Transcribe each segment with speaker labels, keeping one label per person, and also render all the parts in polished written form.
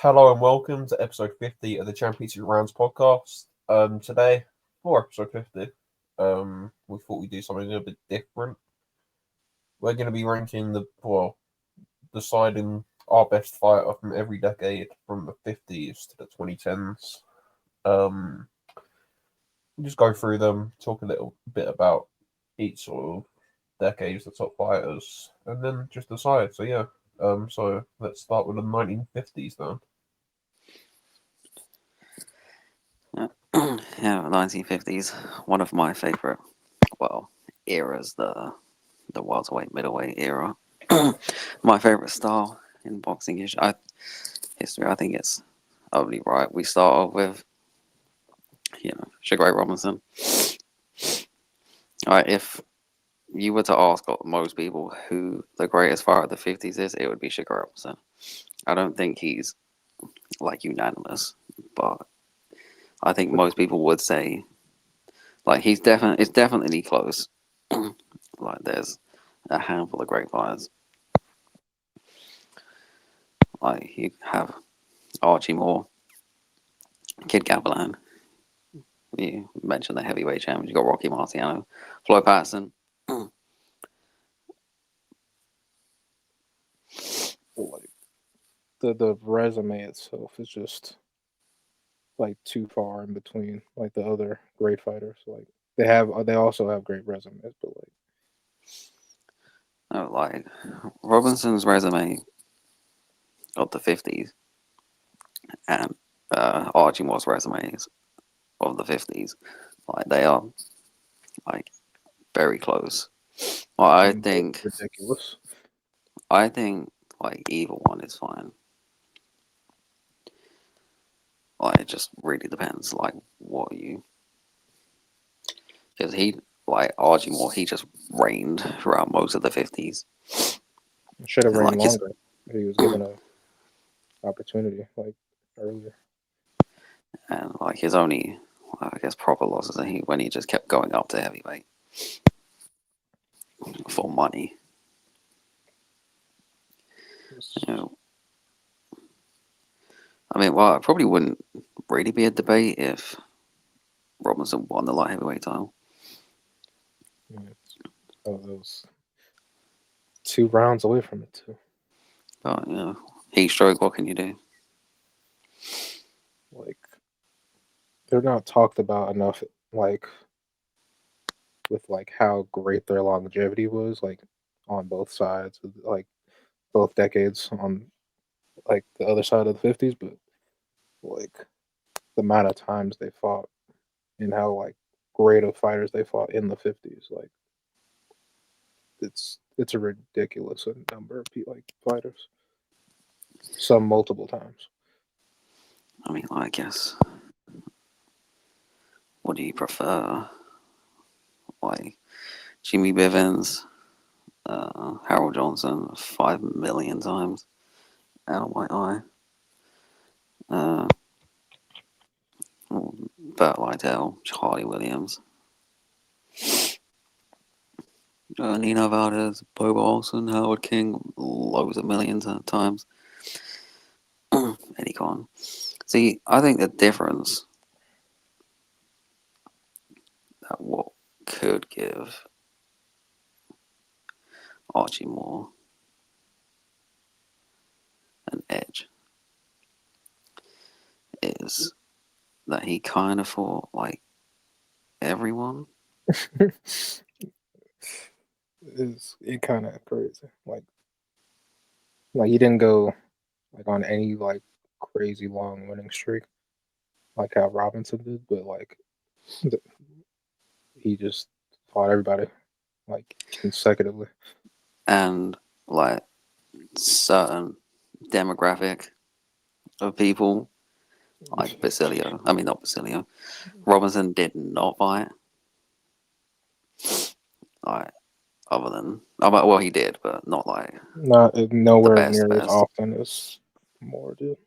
Speaker 1: Hello and welcome to episode 50 of the Championship Rounds podcast. Today, for episode 50, we thought we'd do something a bit different. We're going to be ranking deciding our best fighter from every decade from the 50s to the 2010s. We'll just go through them, talk a little bit about each sort of decades, the top fighters, and then just decide. So let's start with the 1950s then.
Speaker 2: Yeah, 1950s. One of my favorite, eras, the welterweight, middleweight era. My favorite style in boxing history. I think it's only right. We start off with, Sugar Ray Robinson. All right, if you were to ask most people who the greatest fighter of the 50s is, it would be Sugar Ray Robinson. I don't think he's like unanimous, but I think most people would say like it's definitely close. Like there's a handful of great fighters. Like you have Archie Moore, Kid Gavilan. You mentioned the heavyweight champions. You got Rocky Marciano, Floyd Patterson.
Speaker 3: Like the resume itself is just like too far in between like the other great fighters. Like they also have great resumes, but
Speaker 2: Like Robinson's resume of the 50s and Archie Moore's resumes of the 50s, like they are like very close. Well,
Speaker 3: and both ridiculous.
Speaker 2: I think like either one is fine. Like it just really depends, like what you, because he like Archie Moore, he just reigned throughout most of the 50s,
Speaker 3: Should have
Speaker 2: and
Speaker 3: ran
Speaker 2: like his
Speaker 3: longer if he was given a opportunity like earlier.
Speaker 2: and like his only, I guess, proper losses are when he just kept going up to heavyweight for money. You know, I mean, well, it probably wouldn't really be a debate if Robinson won the light heavyweight title.
Speaker 3: Yeah, those 2 rounds away from it too.
Speaker 2: But heat stroke. What can you do?
Speaker 3: Like they're not talked about enough. Like with like how great their longevity was, like on both sides, of, like both decades on like the other side of the 50s, but like the amount of times they fought and how like great of fighters they fought in the 50s, like it's a ridiculous number of like fighters, some multiple times.
Speaker 2: I mean, I guess. What do you prefer? Like Jimmy Bivens, Harold Johnson, 5 million times out of my eye. Uh, Burt Lytle, Charlie Williams, Nino Valdez, Bob Olsen, Howard King, loads of millions of times. Eddie Khan. See, I think the difference that what could give Archie Moore an edge is that he kind of fought like everyone.
Speaker 3: It kind of crazy. Like he didn't go like on any like crazy long winning streak like how Robinson did, but like th- he just fought everybody like consecutively.
Speaker 2: And like certain demographic of people, like Basilio. I mean, not Basilio. Robinson did not fight. Like, other than, well, he did, but not like
Speaker 3: Not
Speaker 2: the
Speaker 3: nowhere
Speaker 2: best,
Speaker 3: near as
Speaker 2: best.
Speaker 3: often as more did.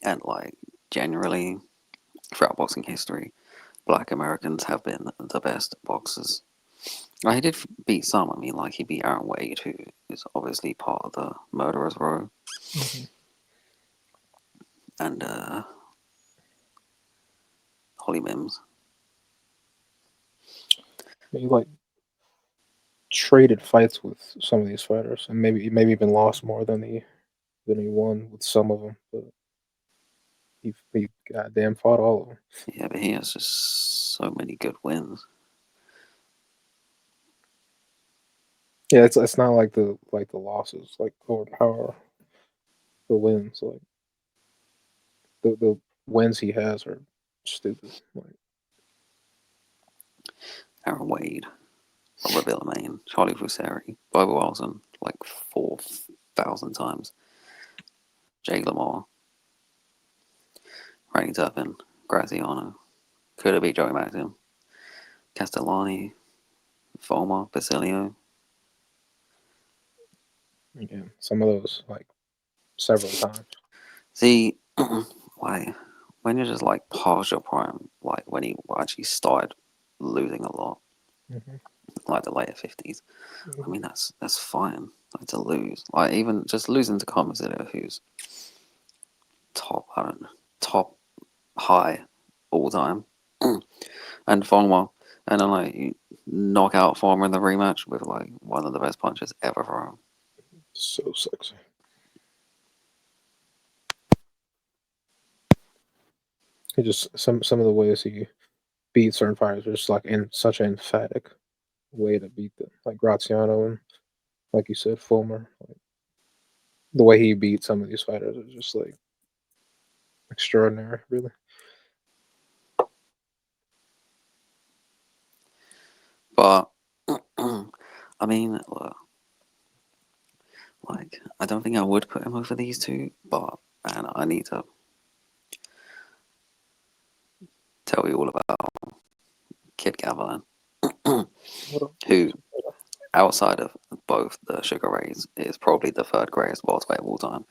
Speaker 2: And like, generally, throughout boxing history, black Americans have been the best boxers. Like, he did beat some. I mean, like, he beat Aaron Wade, who is obviously part of the Murderers Row.
Speaker 3: Mhm.
Speaker 2: and Holly Mims.
Speaker 3: He like traded fights with some of these fighters, and maybe even lost more than he won with some of them. But he goddamn fought all of them.
Speaker 2: Yeah, but he has just so many good wins.
Speaker 3: Yeah, it's not like the losses like overpower the wins. Like the wins he has are stupid. Like
Speaker 2: Aaron Wade, Robert Villamain, Charlie Fusari, Bobby Wilson, like 4,000 times. Jake Lamar, Randy Turpin, Graziano, could have beat Joey Maxim, Castellani, Foma, Basilio.
Speaker 3: again, some of those like several times.
Speaker 2: See, like when you're just like past your prime, like when he actually started losing a lot,
Speaker 3: Mm-hmm.
Speaker 2: like the later 50s. I mean, that's fine. Like to lose, like even just losing to Compositor, who's top, I don't know, top high all time, and Foma, and then like you knock out Foma in the rematch with like one of the best punches ever for him.
Speaker 3: So sexy. He just some of the ways he beat certain fighters are just like in such an emphatic way to beat them, like Graziano and like you said, Fulmer. Like, the way he beat some of these fighters is just like extraordinary, really.
Speaker 2: But I mean, look, like I don't think I would put him over these two, but man, I need to tell you all about Kid Gavilan,
Speaker 3: What up?
Speaker 2: who, outside of both the Sugar Rays, is probably the third greatest welterweight of all time.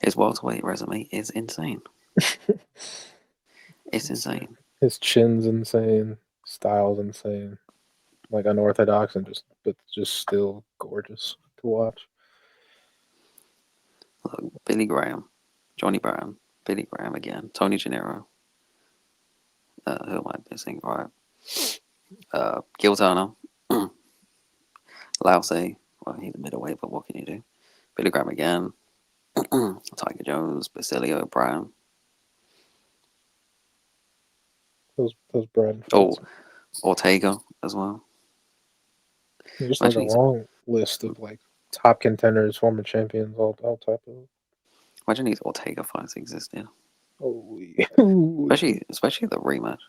Speaker 2: His welterweight resume is insane. It's insane.
Speaker 3: His chin's insane, style's insane, like unorthodox and just still gorgeous to watch.
Speaker 2: Look, Billy Graham, Johnny Brown, Billy Graham again, Tony Gennaro. Who am I missing? Right. Gil Turner, Lousy. Well, he's a middleweight, but what can you do? Billy Graham again, Tiger Jones, Basilio, Brown.
Speaker 3: Those Brad
Speaker 2: Oh,
Speaker 3: fights.
Speaker 2: Ortega as well.
Speaker 3: Just like a
Speaker 2: Imagine he's
Speaker 3: long list of like top contenders, former champions, all type of.
Speaker 2: imagine these Ortega fights existed.
Speaker 3: Holy.
Speaker 2: Especially the rematch.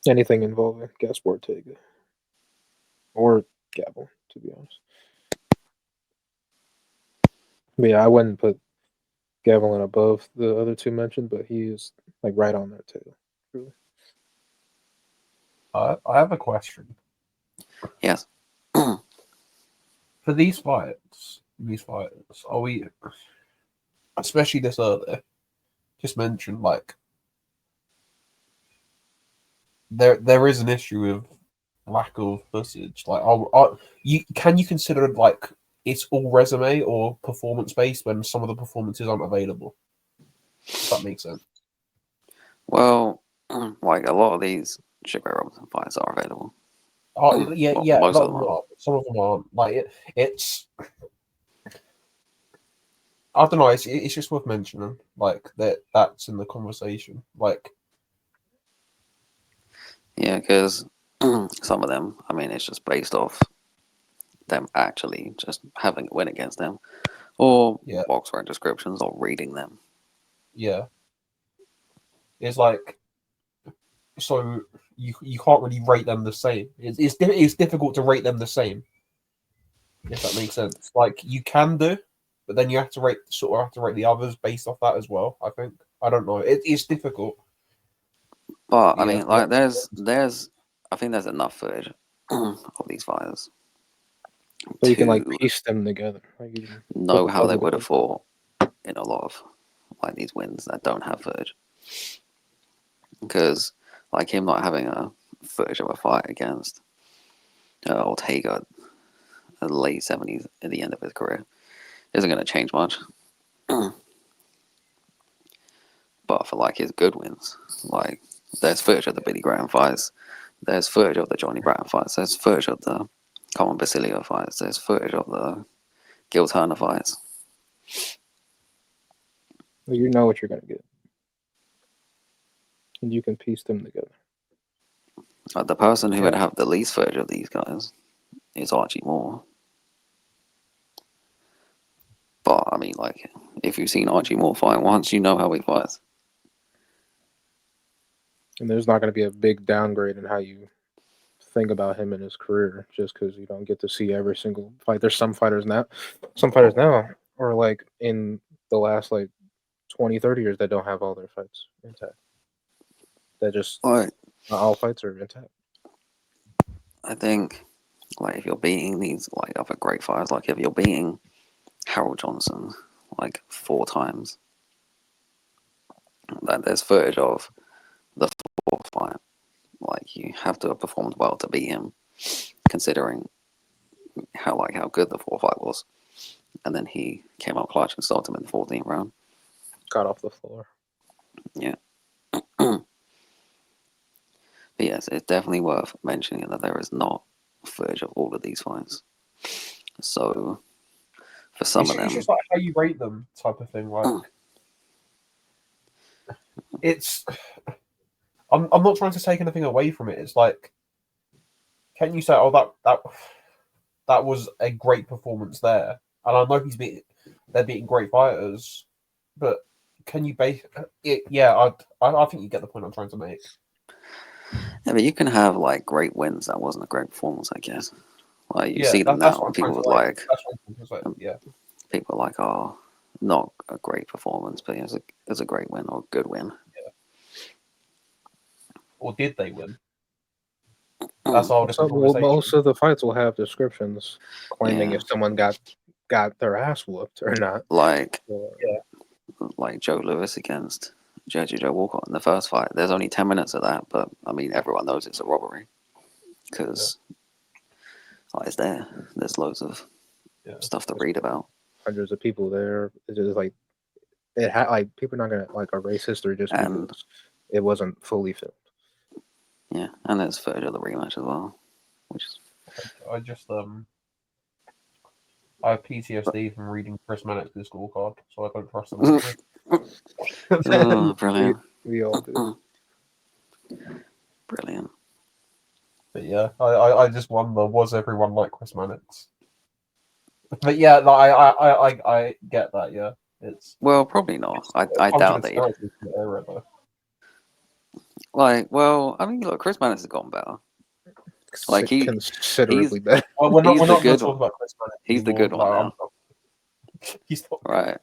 Speaker 3: Anything involving Gaspar Ortega or Gavel, to be honest. But yeah, I wouldn't put Gavelin above the other two mentioned, but he is like right on there too. Really.
Speaker 1: I have a question
Speaker 2: Yes.
Speaker 1: for these fights. Are we, especially this earlier, just mentioned like there is an issue with lack of footage. Like, can you consider it like it's all resume or performance based when some of the performances aren't available? If that makes sense.
Speaker 2: Well, like a lot of these Sugar Ray Robinson fights are available.
Speaker 1: Yeah,
Speaker 2: Well,
Speaker 1: yeah. A
Speaker 2: most
Speaker 1: lot
Speaker 2: of
Speaker 1: of
Speaker 2: them
Speaker 1: them
Speaker 2: are.
Speaker 1: are. Some of them aren't. Like it's. I don't know. It's just worth mentioning. Like that's in the conversation. Like
Speaker 2: Yeah, because some of them, I mean, it's just based off them actually just having a win against them, or
Speaker 1: yeah,
Speaker 2: box rank descriptions, or reading them.
Speaker 1: yeah. It's like so you can't really rate them the same. It's difficult to rate them the same. If that makes sense. Like you can do, but then you have to have to rate the others based off that as well. I think. I don't know. It's difficult.
Speaker 2: But I
Speaker 1: Yeah.
Speaker 2: mean, like, I think there's enough footage of these fighters
Speaker 3: So you can like
Speaker 2: to
Speaker 3: piece them together. Like you can put
Speaker 2: know
Speaker 3: the
Speaker 2: how they
Speaker 3: puzzle
Speaker 2: would have
Speaker 3: together.
Speaker 2: fought in a lot of like these wins that don't have footage. Because like him not having a footage of a fight against Ortega in the late 70s at the end of his career isn't going to change much. But for like his good wins, like there's footage of the Billy Graham fights, there's footage of the Johnny Brown fights, there's footage of the Common Basilio fights, there's footage of the Gil Turner fights.
Speaker 3: Well, you know what you're gonna get, and you can piece them together.
Speaker 2: Like the person who would
Speaker 1: Yeah.
Speaker 2: have the least footage of these guys is Archie Moore. But I mean, like, if you've seen Archie Moore fight once, you know how he fights.
Speaker 3: And there's not gonna be a big downgrade in how you think about him in his career just because you don't get to see every single fight. There's some fighters now, or like in the last like 20, 30 years that don't have all their fights intact. That just
Speaker 2: Like,
Speaker 3: not all fights are intact.
Speaker 2: I think, like, if you're beating these, like, other great fighters, like, if you're beating Harold Johnson, like, 4 times, like, there's footage of the 4th fight. Like, you have to have performed well to beat him, considering how good the 4th fight was. And then he came out clutch and stopped him in the 14th round.
Speaker 3: Got off the floor.
Speaker 2: Yeah. But yes, it's definitely worth mentioning that there is not footage of all of these fights. So, for some of them,
Speaker 1: It's just like how you rate them, type of thing. Like, it's. I'm not trying to take anything away from it. It's like, can you say, "Oh, that was a great performance there"? And I know they're beating great fighters, but can you base it? Yeah, I think you get the point I'm trying to make.
Speaker 2: yeah, but you can have like great wins that wasn't a great performance, I guess. Like you
Speaker 1: Yeah,
Speaker 2: see them
Speaker 1: that's
Speaker 2: now,
Speaker 1: what I'm
Speaker 2: and
Speaker 1: trying
Speaker 2: people
Speaker 1: to
Speaker 2: would
Speaker 1: like.
Speaker 2: like,
Speaker 1: That's what I'm trying to say. Yeah.
Speaker 2: people are like, oh, not a great performance, but it's a great win or a good win.
Speaker 1: Yeah. Or did they win? That's all different conversation.
Speaker 3: Most of the fights will have descriptions claiming
Speaker 2: Yeah.
Speaker 3: if someone got their ass whooped or not.
Speaker 2: Like
Speaker 3: Or-
Speaker 2: like Joe Lewis against Joe Walcott in the first fight. There's only 10 minutes of that, but I mean, everyone knows it's a robbery because it's there. There's loads of stuff to read about.
Speaker 3: Hundreds of people there. It's just like it had like people are not gonna like erase history just
Speaker 2: And
Speaker 3: because it wasn't fully filmed.
Speaker 2: yeah, and there's footage of the rematch as well, which is
Speaker 1: I just I have PTSD from reading Chris Mannix's scorecard, so I don't trust them.
Speaker 2: oh, brilliant.
Speaker 3: We all do.
Speaker 2: Brilliant.
Speaker 1: But yeah, I just wonder, was everyone like Chris Mannix? But yeah, like, I get that. Yeah, it's
Speaker 2: Well, probably not. I doubt they.
Speaker 1: Era, though.
Speaker 2: Like, well, I mean, look, Chris Mannix has gotten better. Like
Speaker 3: Considerably better.
Speaker 1: Well, we're not
Speaker 2: he's
Speaker 1: going
Speaker 2: the
Speaker 1: to
Speaker 2: good
Speaker 1: talk
Speaker 2: one.
Speaker 1: about Chris Mannix.
Speaker 2: He's the
Speaker 1: anymore.
Speaker 2: good one now.
Speaker 1: He's not good.
Speaker 2: Right.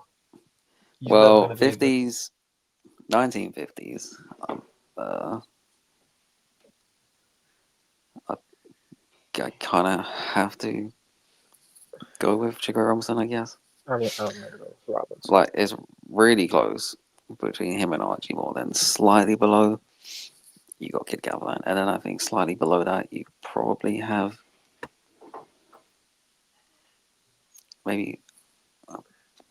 Speaker 1: He's never
Speaker 2: Well,
Speaker 1: gonna be a good-
Speaker 2: 50s, 1950s. I kind of have to go with Chico Robinson, I guess.
Speaker 3: I mean, I don't know Robinson.
Speaker 2: Like, it's really close between him and Archie Moore. Then slightly below, you got Kid Galvin. And then I think slightly below that, you probably have maybe, who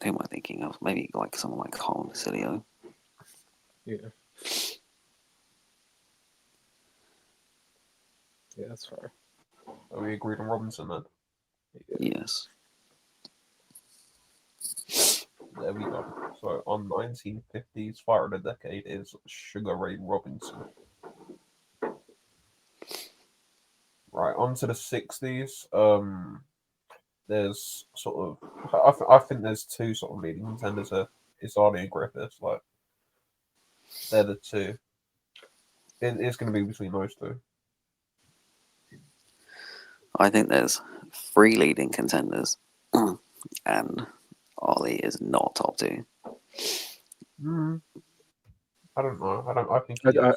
Speaker 2: am I thinking of? Maybe like someone like Colin Basilio.
Speaker 3: Yeah. Yeah, that's fair.
Speaker 1: Are we agreed on Robinson then?
Speaker 3: Yeah.
Speaker 2: Yes.
Speaker 1: There we go. So on 1950s, Fighter of the Decade is Sugar Ray Robinson. Right, on to the 60s. There's sort of I think there's two sort of leading contenders here. It's Arnie and Griffiths. Like they're the two. It's going to be between those two.
Speaker 2: I think there's 3 leading contenders, and Ollie is not top 2.
Speaker 1: I don't know. I think he is.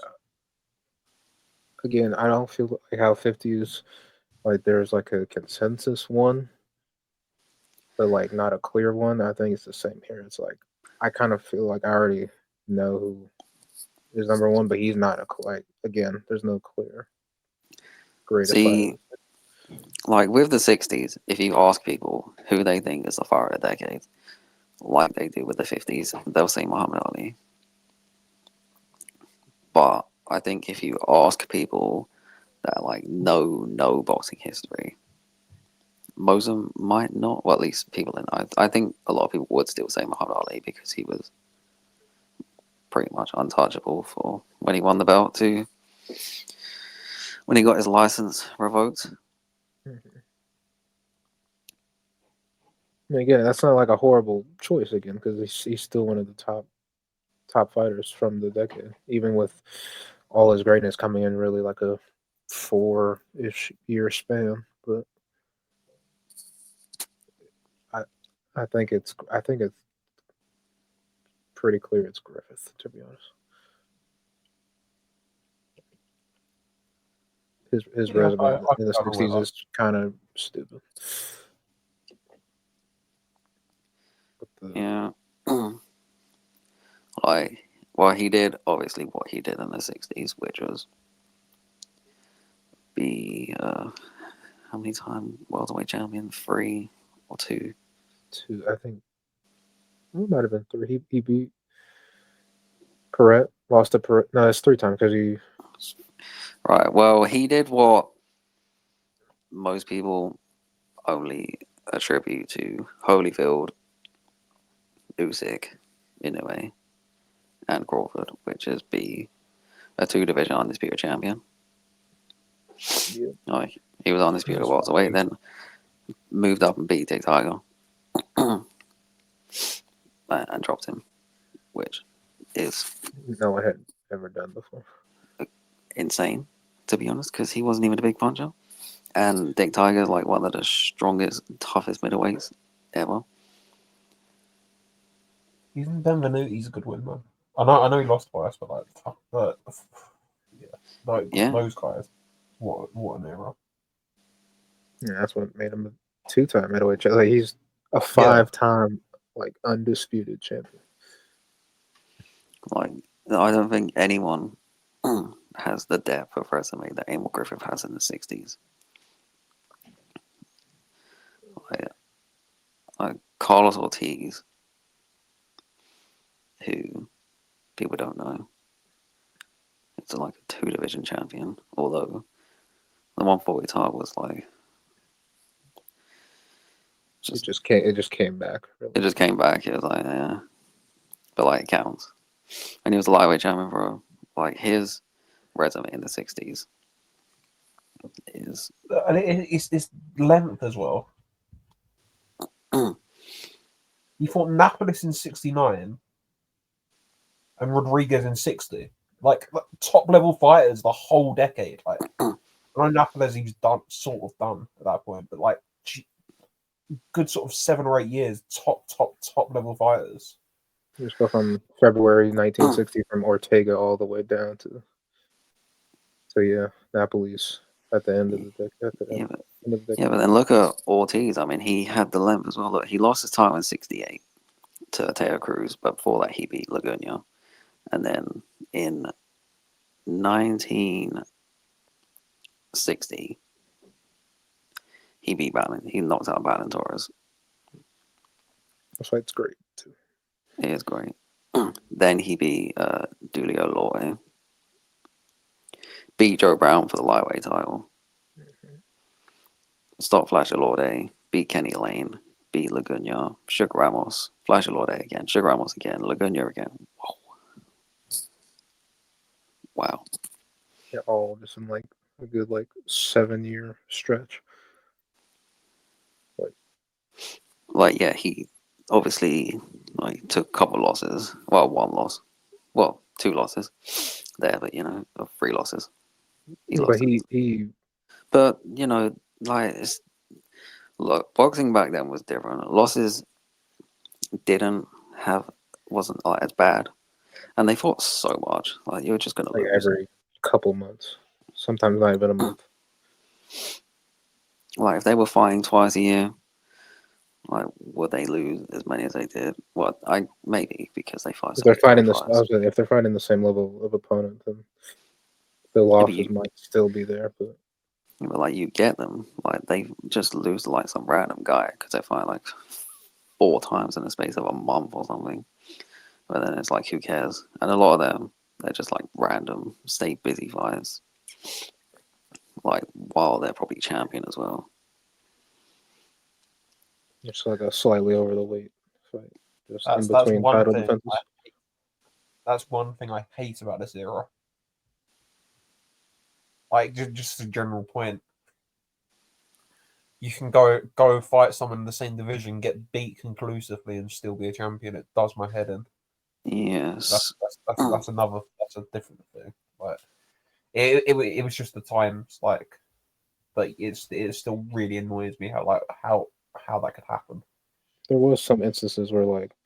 Speaker 3: Again, I don't feel like how 50s like there's like a consensus one, but like not a clear one. I think it's the same here. It's like I kind of feel like I already know who is number one, but he's not again. There's no clear greatest
Speaker 2: See,
Speaker 3: fighter.
Speaker 2: like with the 60s, if you ask people who they think is the fighter of the decade, like they do with the 50s, they'll say Muhammad Ali. But I think if you ask people that like know boxing history, most of them might not. Well, at least people in. I think a lot of people would still say Muhammad Ali because he was pretty much untouchable for when he won the belt to when he got his license revoked.
Speaker 3: Mhm. And again, that's not like a horrible choice again because he's still one of the top fighters from the decade, even with all his greatness coming in really like a 4-ish year span. But I I think it's pretty clear it's Griffith, to be honest. His
Speaker 1: Yeah,
Speaker 3: resume
Speaker 1: I
Speaker 3: in the
Speaker 1: can go with
Speaker 3: 60s
Speaker 1: that.
Speaker 3: is kind of stupid. But
Speaker 2: Yeah. Like, well, he did obviously what he did in the 60s, which was be how many time welterweight champion? 3 or 2?
Speaker 3: I think it might have been 3. He beat Perret, lost to Perret. No, it's 3 times because he.
Speaker 2: Right. Well, he did what most people only attribute to Holyfield, Usyk, Inoue, and Crawford, which is be a 2-division undisputed champion.
Speaker 3: Yeah.
Speaker 2: Like, he was undisputed
Speaker 1: He's
Speaker 2: welterweight,
Speaker 1: fucking-
Speaker 2: then moved up and beat Dick Tiger and dropped him, which is
Speaker 3: No one had ever done before.
Speaker 2: insane, to be honest, because he wasn't even a big puncher. And Dick Tiger is like one of the strongest, toughest middleweights ever.
Speaker 1: He's in Benvenuti. He's a good win, man. I know he lost twice, but yeah, like
Speaker 2: Yeah.
Speaker 1: those guys, what an era.
Speaker 3: Yeah, that's what made him a 2-time middleweight champion. Like he's a 5-time like undisputed champion.
Speaker 2: Like, I don't think anyone has the depth of resume that Emil Griffith has in the 60s. Like Carlos Ortiz, who people don't know, it's like a 2-division champion, although the 140 title was like
Speaker 3: It just came back. Really.
Speaker 2: it just came back. It was like, yeah, but like it counts. And he was a lightweight champion for like his resume in the 60s is
Speaker 1: And it's length as well. He fought Napolis in '69 and Rodriguez in '60. Like top level fighters the whole decade. Like I know Napolis he's sort of done at that point, but like good sort of 7 or 8 years, top level fighters.
Speaker 3: Just go from February 1960 from Ortega all the way down to. So yeah, Napoli's at the end of the decade.
Speaker 2: yeah, but then look at Ortiz. I mean, he had the length as well. Look, he lost his title in '68 to Teo Cruz, but before that, he beat Laguna. And then in 1960, he beat Ballin. He knocked out Ballin Torres.
Speaker 3: That fight's great too.
Speaker 2: It is great. Then he beat Dulio Loy. Beat Joe Brown for the lightweight title. Stopped Flasher Lorde. Beat Kenny Lane. Beat Laguna. Sugar Ramos. Flasher Lorde again. Sugar Ramos again. Laguna again. Whoa. Wow.
Speaker 3: Yeah, all just in like a good like 7-year stretch.
Speaker 2: Like, yeah, he obviously like took a couple losses. Well, 1 loss. Well, 2 losses there, but 3 losses.
Speaker 3: But he
Speaker 2: But like look, boxing back then was different. Losses wasn't like as bad, and they fought so much. Like you're just gonna
Speaker 3: like
Speaker 2: lose.
Speaker 3: every couple months, sometimes not even a month.
Speaker 2: Like if they were fighting twice a year, like would they lose as many as they did? Well, maybe because they fight.
Speaker 3: If they're fighting if they're fighting the same level of opponent, then the losses might still be there. But
Speaker 2: like you get them, like they just lose to like some random guy because they fight like 4 times in the space of a month or something. But then it's like, who cares? And a lot of them, they're just like random, stay busy fights. Like, while they're probably champion as well.
Speaker 3: It's like a slightly over the weight fight, just in
Speaker 1: That's
Speaker 3: between
Speaker 1: one
Speaker 3: title
Speaker 1: thing.
Speaker 3: defenses.
Speaker 1: That's one thing I hate about this era. Like, just a general point. You can go fight someone in the same division, get beat conclusively, and still be a champion. It does my head in.
Speaker 2: Yes.
Speaker 1: That's a different thing. Like, it was just the times, like, but it still really annoys me how that could happen.
Speaker 3: There was some instances where like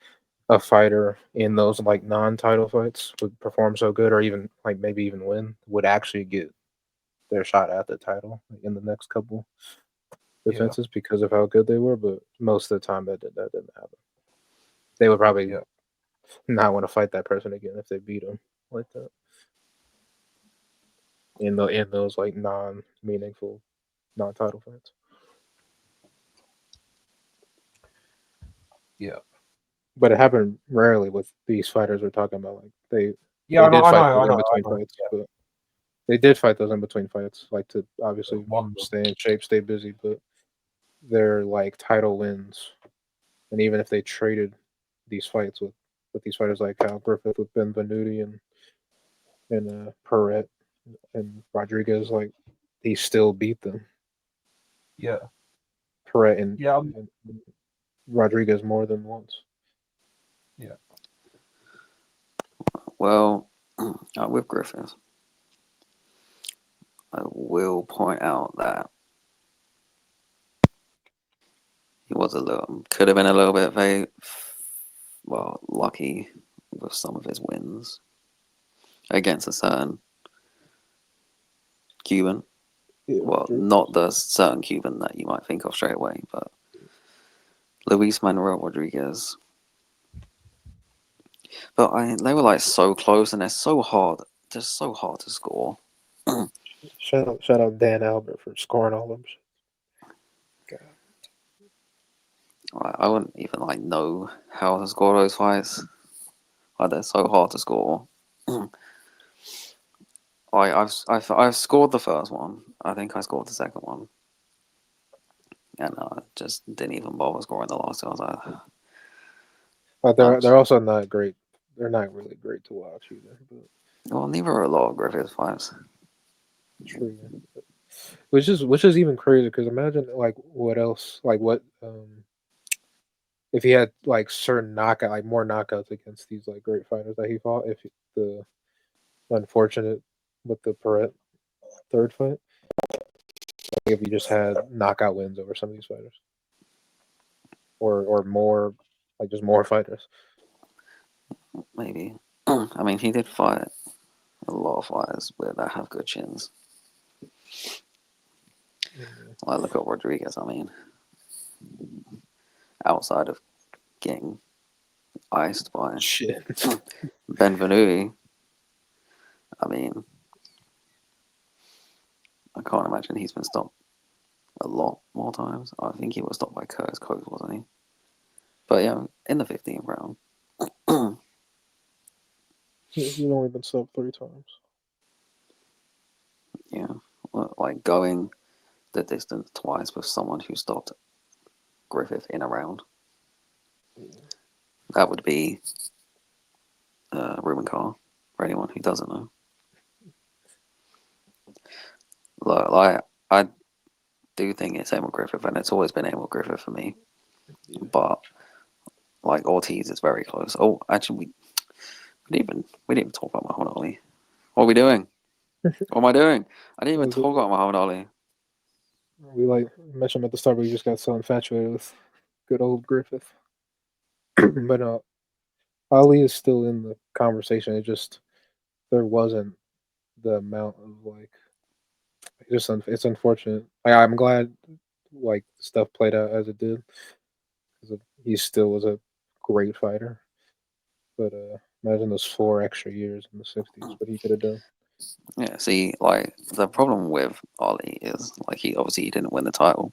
Speaker 3: a fighter in those like non-title fights would perform so good, or even like maybe even win, would actually get their shot at the title in the next couple defenses because of how good they were. But most of the time, that didn't happen. They would probably not want to fight that person again if they beat them like that in those like non-meaningful non-title fights.
Speaker 1: Yeah.
Speaker 3: But it happened rarely with these fighters we're talking about. Like they
Speaker 1: Yeah,
Speaker 3: did fight those in
Speaker 1: I
Speaker 3: between
Speaker 1: know.
Speaker 3: fights, but they did fight those in between fights, like to obviously
Speaker 1: One
Speaker 3: stay in shape, stay busy. But they're like title wins, and even if they traded these fights with these fighters like Kyle Griffith with Ben Venuti and Perret and Rodriguez, like he still beat them.
Speaker 1: Yeah.
Speaker 3: Perret and
Speaker 1: Yeah.
Speaker 3: Rodriguez more than once.
Speaker 1: Yeah.
Speaker 2: Well, with Griffith, I will point out that he was could have been a little bit lucky with some of his wins against a certain Cuban.
Speaker 3: Yeah,
Speaker 2: Well, not the certain Cuban that you might think of straight away, but Luis Manuel Rodriguez. But they were like so close, and they're so hard, just so hard to score.
Speaker 3: Shout out Dan Albert for scoring all them.
Speaker 2: I wouldn't even like know how to score those fights. Like, they're so hard to score. I've scored the first one. I think I scored the second one, and I just didn't even bother scoring the last two. I was like,
Speaker 3: they're also not great. They're not really great to watch either. But
Speaker 2: well, neither are a lot of Griffith's fights.
Speaker 3: true. Which is even crazier because imagine like what else like what if he had like certain knockout like more knockouts against these like great fighters that he fought if the unfortunate with the Perret third fight if he just had knockout wins over some of these fighters or more like just more fighters.
Speaker 2: Maybe. I mean, he did fight a lot of fighters that have good chins. Like, look at Rodriguez. I mean, outside of getting iced by
Speaker 3: Shit.
Speaker 2: Ben Venuti, I mean, I can't imagine he's been stopped a lot more times. I think he was stopped by Curtis Coates, wasn't he? But yeah, in the 15th round.
Speaker 3: He's only been stopped 3 times.
Speaker 2: Yeah, like going the distance twice with someone who stopped Griffith in a round. That would be Ruben Carr, for anyone who doesn't know. Like, I do think it's Emil Griffith, and it's always been Emil Griffith for me. But like Ortiz is very close. Oh, actually, we didn't even talk about Muhammad Ali. What are we doing? What am I doing? I didn't even talk about Muhammad Ali.
Speaker 3: We like mentioned at the start, but we just got so infatuated with good old Griffith. But Ali is still in the conversation. It just there wasn't the amount of like. It's unfortunate. I'm glad like stuff played out as it did because he still was a great fighter. But imagine those 4 extra years in the '60s, what he could have done.
Speaker 2: Yeah, see, like the problem with Ali is like he didn't win the title,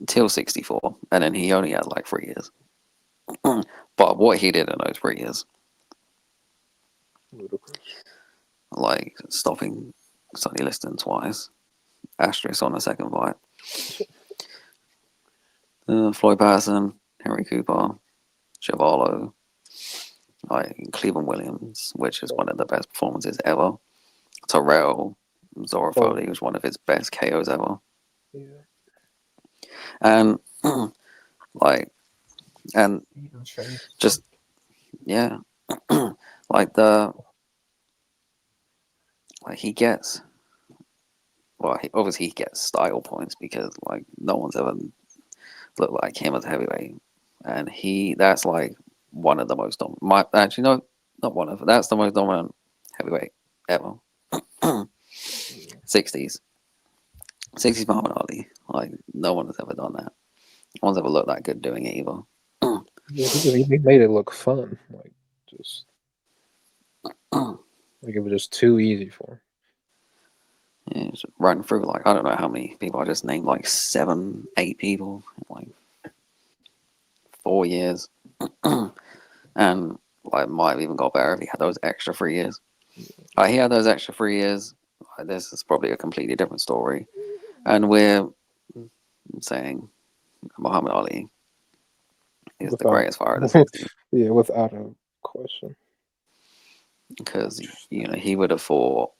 Speaker 2: till 64, and then he only had like 3 years. But what he did in those 3 years,
Speaker 3: Ludicrous.
Speaker 2: like stopping Sonny Liston twice, asterisk on the second fight, Floyd Patterson, Henry Cooper, Chevalo, like Cleveland Williams, which is one of the best performances ever. Terrell, Zora Foley was one of his best KOs ever.
Speaker 3: Yeah.
Speaker 2: And like, and
Speaker 1: Even Shane.
Speaker 2: just yeah, like he gets, well, obviously he gets style points because like no one's ever looked like him as a heavyweight, and that's like one of the most actually no, not one of, that's the most dominant heavyweight ever. 60s Muhammad Ali, like no one has ever done that. No one's ever looked that good doing it either.
Speaker 3: Yeah, he made it look fun, like just like it was just too easy for him.
Speaker 2: Yeah, just running through like I don't know how many people. I just named like 7, 8 people in like 4 years, and like might have even got better if he had those extra 3 years. He had those extra 3 years. This is probably a completely different story, and we're saying Muhammad Ali is the greatest fighter of the 60s.
Speaker 3: Yeah, without a question.
Speaker 2: Because he would have fought.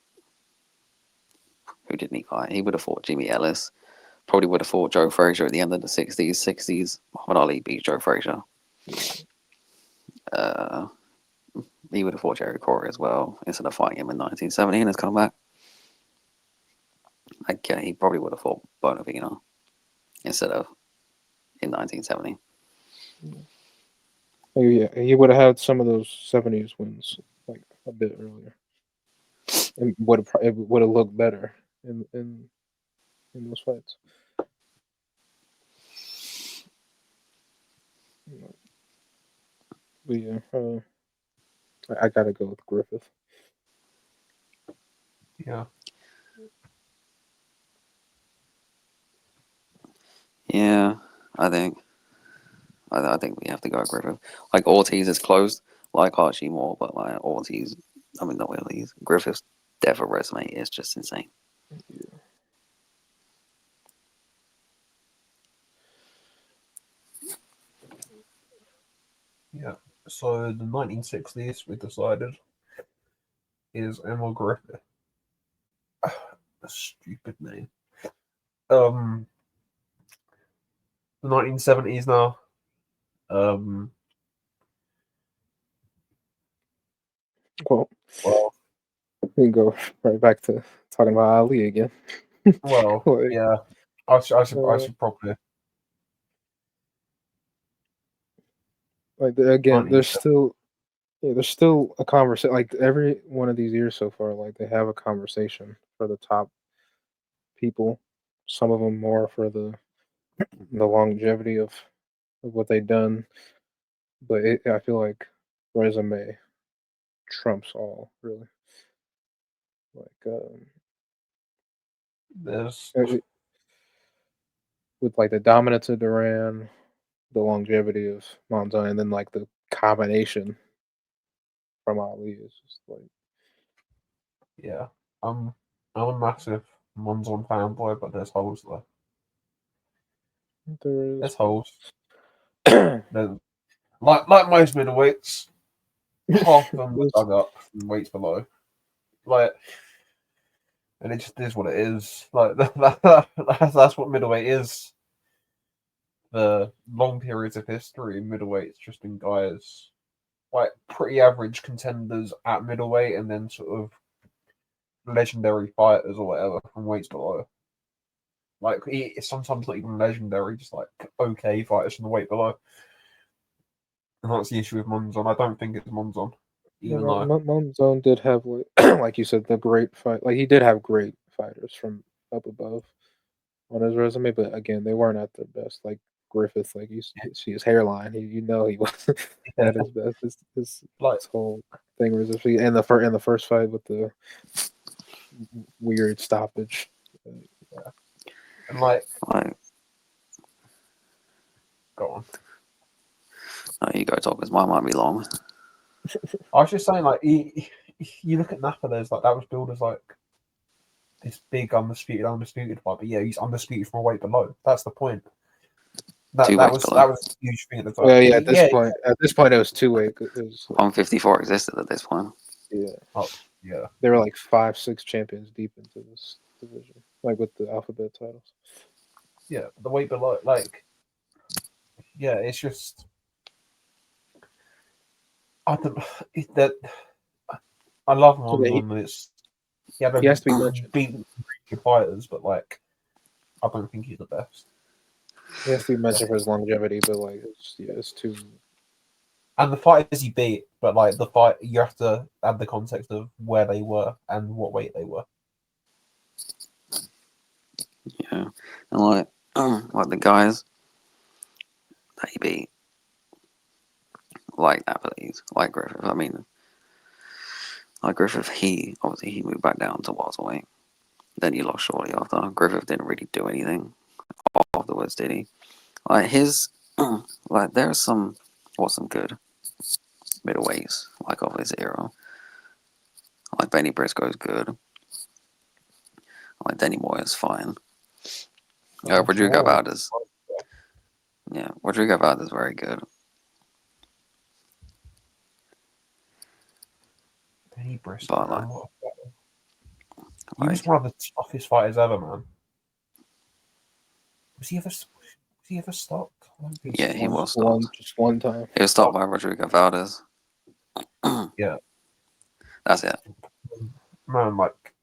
Speaker 2: Who didn't he fight? He would have fought Jimmy Ellis. Probably would have fought Joe Frazier at the end of the 60s. 60s, Muhammad Ali beat Joe Frazier. He would have fought Jerry Corey as well instead of fighting him in 1970 in his comeback. He probably would have fought Bonavino instead of in 1970.
Speaker 3: Oh, yeah, he would have had some of those 70s wins like a bit earlier, and it would have looked better in those fights. But yeah, I gotta go with Griffith.
Speaker 1: Yeah.
Speaker 2: Yeah, I think we have to go with Griffith. Like Ortiz is close, like Archie Moore, but like Ortiz, I mean not Ortiz. Griffith's depth of resume is just insane.
Speaker 1: Yeah. So the 1960s we decided is Emil Griffith. A stupid name. The 1970s now.
Speaker 3: Well, we can go right back to talking about Ali again.
Speaker 1: Well,
Speaker 3: Like,
Speaker 1: yeah. I should probably.
Speaker 3: like again, there's
Speaker 1: 1970s.
Speaker 3: still a conversation. Like every one of these years so far, like they have a conversation for the top people. Some of them more for the longevity of what they've done, but I feel like resume trumps all, really. Like
Speaker 1: There's
Speaker 3: with like the dominance of Duran, the longevity of Monzon, and then like the combination from Ali is just like
Speaker 1: yeah. I'm a massive Monzon fanboy, but there's holes there.
Speaker 3: there is.
Speaker 1: There's holes. There's, like most middleweights, half of them were dug up from weights below. Like, and it just is what it is. Like that's what middleweight is. The long periods of history in middleweight's just been guys like pretty average contenders at middleweight, and then sort of legendary fighters or whatever from weights below. Like sometimes not even legendary, just like okay fighters from the weight below. And that's the issue with Monzon. I don't think it's Monzon.
Speaker 3: Yeah,
Speaker 1: Even though
Speaker 3: Monzon did have like, like you said, the great fight. Like he did have great fighters from up above on his resume, but again, they weren't at their best. Like Griffith, like you see his hairline, he was at his best. His whole thing was just in the first fight with the weird stoppage.
Speaker 1: yeah. And like Go on.
Speaker 2: No, you go talk, because mine might be long.
Speaker 1: I was just saying, like, you look at Napa, there's like that was billed as like this big undisputed fight, but yeah, he's undisputed from a weight below. That's the point. That
Speaker 2: 2
Speaker 1: that
Speaker 2: weights
Speaker 1: was
Speaker 2: below.
Speaker 1: that was a huge thing at the time.
Speaker 3: Well, yeah, at this point, it was 2-weight. It was like,
Speaker 2: 154 existed at this point.
Speaker 3: yeah,
Speaker 1: Yeah,
Speaker 3: they were like 5-6 champions deep into this division, like with the alphabet titles.
Speaker 1: yeah, the weight below, like, yeah, it's just I don't that I love him
Speaker 3: Yeah,
Speaker 1: on this. He
Speaker 3: he has to be mentioned.
Speaker 1: beaten fighters, but like I don't think he's the best.
Speaker 3: He has to be mentioned for his longevity, but like, it's too.
Speaker 1: And the fighters he beat, but like the fight, you have to add the context of where they were and what weight they were.
Speaker 2: Yeah, and like the guys that he beat, like athletes, like Griffith. I mean, like Griffith, he moved back down to welterweight. Then he lost shortly after. Griffith didn't really do anything afterwards, did he? Like his, like there's some good middleweights like of his era. Like Benny Briscoe's good. Like Denny Moore is fine. Rodrigo Valdez. Yeah, Rodrigo Valdez is very good.
Speaker 1: Benny Briscoe,
Speaker 2: But
Speaker 1: man, he was one of the toughest fighters ever, man. Was he ever stopped?
Speaker 2: Yeah, he was
Speaker 3: just one time.
Speaker 2: He was stopped by Rodrigo Valdez.
Speaker 1: Yeah,
Speaker 2: that's it.
Speaker 1: Man, like,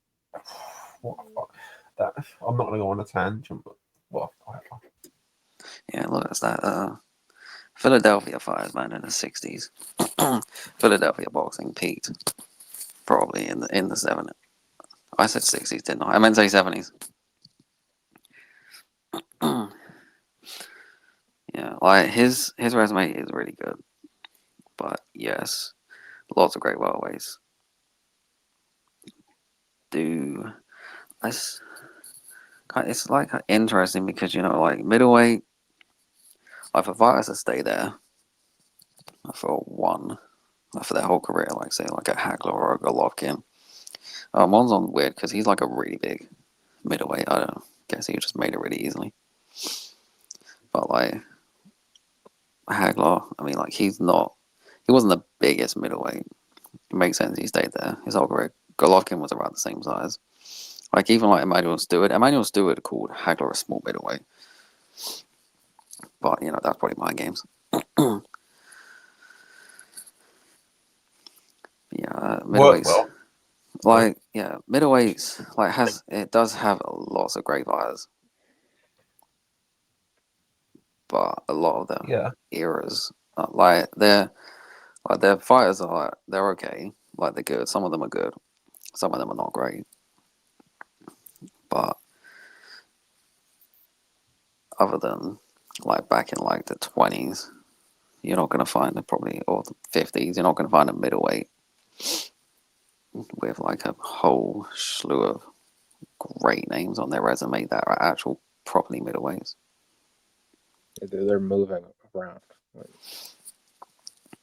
Speaker 1: what the fuck? That I'm not gonna go on a tangent, but what a fight.
Speaker 2: Yeah, look, it's that Philadelphia fighters, man, in the '60s. Philadelphia boxing peaked probably in the '70s. I said '60s, didn't I? I meant to say '70s. Yeah, like his resume is really good, but yes, lots of great welterweights. It's like interesting because like middleweight, like for fighters to stay there for one, for their whole career, like say like a Hagler or a Golovkin. Monzon's weird because he's like a really big middleweight. I don't guess he just made it really easily. But like Hagler, I mean, like he wasn't the biggest middleweight. It makes sense he stayed there his whole career. Golovkin was about the same size. Like even like Emmanuel Stewart called Hagler a small middleweight. But that's probably mind games. Yeah, middleweights.
Speaker 1: Well.
Speaker 2: Like middleweights it does have lots of great fighters, but a lot of them eras their fighters are they're okay, like they're good. Some of them are good, some of them are not great. But other than like back in like the 20s, you're not gonna find or the 50s, you're not gonna find a middleweight with like a whole slew of great names on their resume that are actual properly middleweights.
Speaker 3: They're moving around. Like,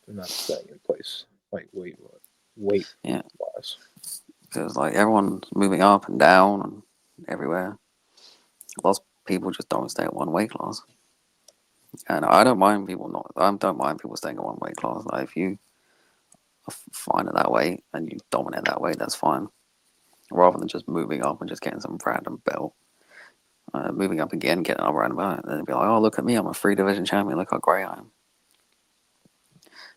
Speaker 3: they're not staying in place. Like weight
Speaker 2: Yeah.
Speaker 3: wise.
Speaker 2: Because like everyone's moving up and down and everywhere. Lots of people just don't stay at one weight class. And I don't mind people staying at one weight class. Like if you are fine at that weight and you dominate that weight, that's fine. Rather than just moving up and just getting some random belt. Moving up again, getting another random belt, and then be like, oh, look at me, I'm a 3-division champion, look how great I am.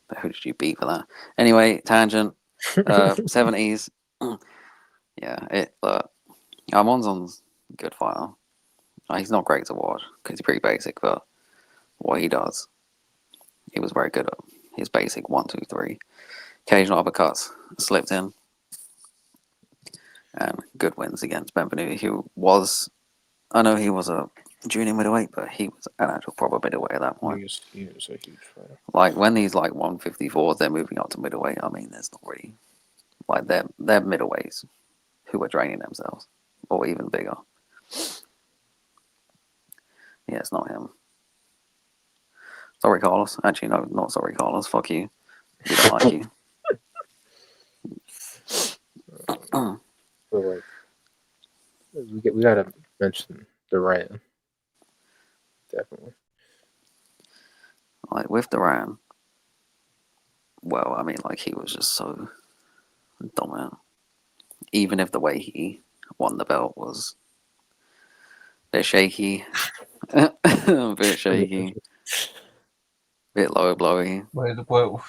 Speaker 2: But who did you beat for that? Anyway, tangent. 70s. Yeah, Monzon's a good fighter. He's not great to watch because he's pretty basic, but what he does, he was very good at. His basic 1, 2, 3. Occasional uppercuts slipped in. And good wins against Benvenuto, I know he was a junior middleweight, but he was an actual proper middleweight at that point.
Speaker 3: He was a huge fighter.
Speaker 2: Like when these like 154s, they're moving up to middleweight. I mean, there's not really like they're middleweights who are draining themselves, or even bigger. Yeah, it's not him. Sorry, Carlos. Actually, no, not sorry, Carlos. Fuck you. We don't like you.
Speaker 3: But like, we gotta mention Durant. Definitely.
Speaker 2: Like with Duran, well, I mean, like he was just so dominant. Even if the way he won the belt was a bit shaky, a bit shaky, a bit low blowy.
Speaker 1: Well,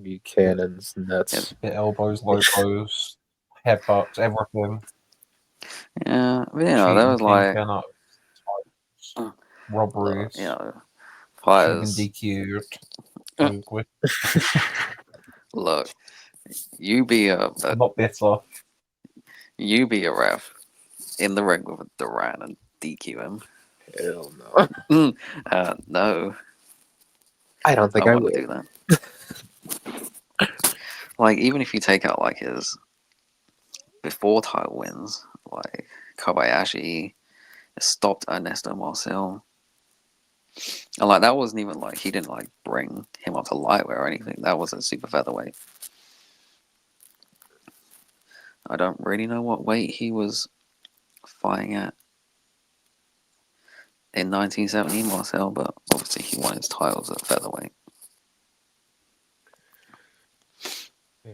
Speaker 3: Buchanan's nuts.
Speaker 1: bit elbows, low blows, headbutts, everything.
Speaker 2: Yeah, but, you know, there
Speaker 1: Cheating,
Speaker 2: was like,
Speaker 1: kicking up,
Speaker 2: look,
Speaker 1: robberies,
Speaker 2: you know,
Speaker 1: even
Speaker 2: fighters.
Speaker 1: DQ'd.
Speaker 2: Uh,
Speaker 1: With
Speaker 2: Look, you be a
Speaker 1: not bitter.
Speaker 2: you be a ref in the ring with Duran and DQ him.
Speaker 3: Hell no.
Speaker 2: No,
Speaker 3: I don't
Speaker 2: I
Speaker 3: think I
Speaker 2: wouldn't
Speaker 3: will.
Speaker 2: do that. Like, even if you take out like his before title wins, like Kobayashi stopped Ernesto Marcel, and like that wasn't even like he didn't like bring him up to lightweight or anything. That was a super featherweight. I don't really know what weight he was fighting at in 1970, Marcel, but obviously he won his titles at featherweight.
Speaker 3: Yeah.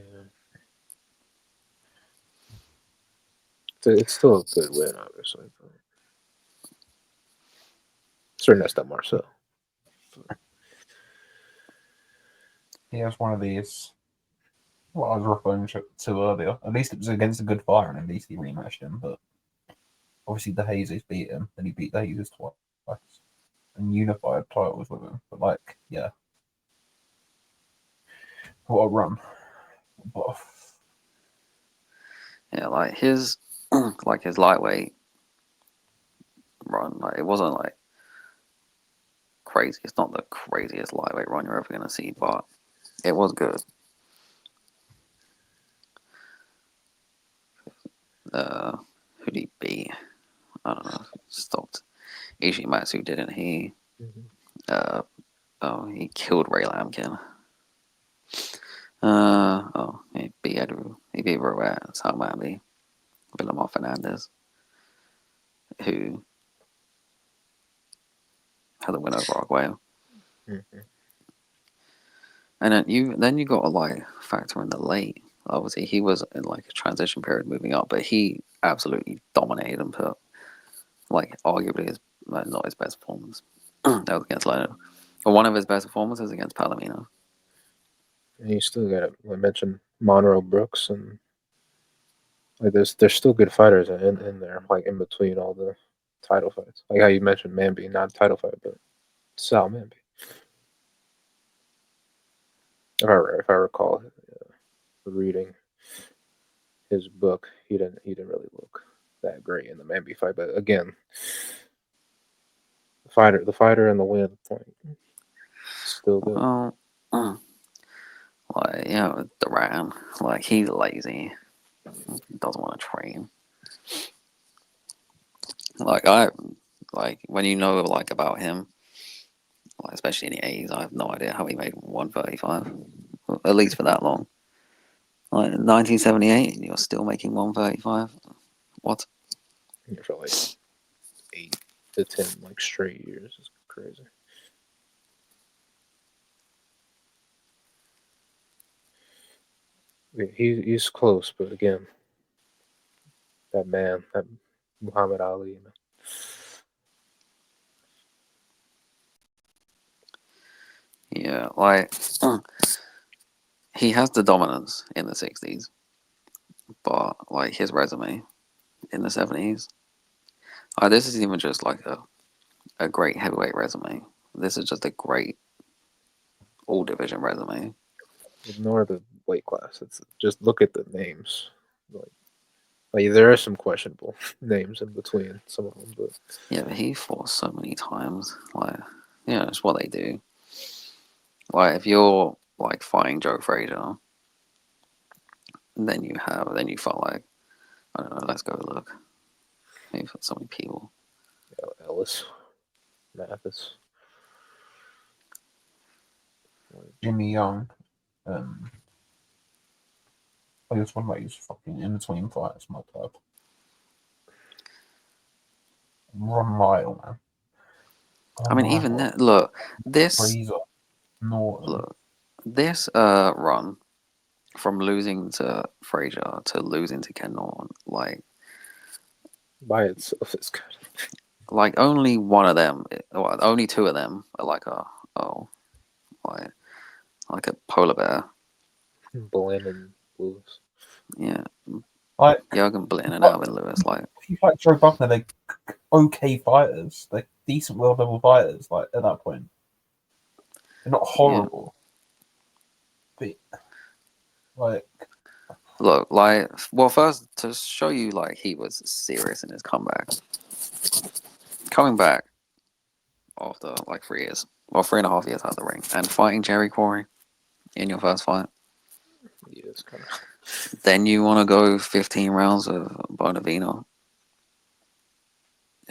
Speaker 3: It's still a good win, obviously. But it's Ernesto Marcel.
Speaker 1: He has one of these. What I was referring to earlier. At least it was against a good fighter, and at least he rematched him. But obviously, the Hazes beat him, and he beat the Hazes twice, and unified titles with him. But like, yeah, what a run! But
Speaker 2: Yeah, like his like his lightweight run, like it wasn't like crazy. It's not the craziest lightweight run you're ever gonna see, but it was good. Who did he beat? I don't know. Stopped Ishimatsu, didn't he? Uh, he killed Ray Lamkin. He beat Edru. He beat Roat, Salmambi, Villamar Fernandez, who had the win over Arguello.
Speaker 3: Mm-hmm.
Speaker 2: And then you got to like factor in the late. Obviously, he was in like a transition period moving up, but he absolutely dominated and put like arguably his not his best performance. That was against Leonard, but one of his best performances against Palomino.
Speaker 3: And you still got to mention Monroe Brooks, and like there's still good fighters in there, like in between all the title fights. Like how you mentioned Manby, not a title fight, but Sal Manby. If I recall reading his book, he didn't really look that great in the Manby fight. But again, the fighter and the win point still good.
Speaker 2: Well, like Duran, like he's lazy, doesn't want to train. Like when you know like about him, like especially in the 80s, I have no idea how he made 135, at least for that long. Like in 1978, and you're still making 135. What?
Speaker 3: For like 8 to 10 like straight years, it's crazy. He's close, but again, that Muhammad Ali.
Speaker 2: Yeah, like he has the dominance in the 60s, but like his resume in the 70s, this is even just like a great heavyweight resume. This is just a great all division resume.
Speaker 3: Ignore the weight class. It's just look at the names. Like there are some questionable names in between some of them, but
Speaker 2: Yeah, but he fought so many times. Like, it's what they do. Like, if you're like fighting Joe Frazier, then you felt like, I don't know, let's go look. Maybe for so many people.
Speaker 3: Ellis, Mathis.
Speaker 1: Jimmy Young. I just want to use fucking in between fights, my club. Ron Lyle, man.
Speaker 2: I mean, even that. Look,
Speaker 1: Fraser, Norton.
Speaker 2: look, this run from losing to Frazier to losing to Ken Norton, like
Speaker 3: by itself is good.
Speaker 2: like only one of them, well, only two of them are like like a polar bear.
Speaker 3: Blinn and Lewis.
Speaker 2: Yeah,
Speaker 1: Like
Speaker 2: Jurgen Blinn and Alvin Lewis. Like,
Speaker 1: if you fight Joe Buckner, they're okay fighters. They're decent world level fighters. Like at that point, they're not horrible. But like,
Speaker 2: look, like, well, first to show you like he was serious in his comeback. Coming back after like 3 years, well, 3.5 years out of the ring, and fighting Jerry Quarry in your first fight.
Speaker 3: Yeah, it's kind of.
Speaker 2: Then you want to go 15 rounds of Bonavino,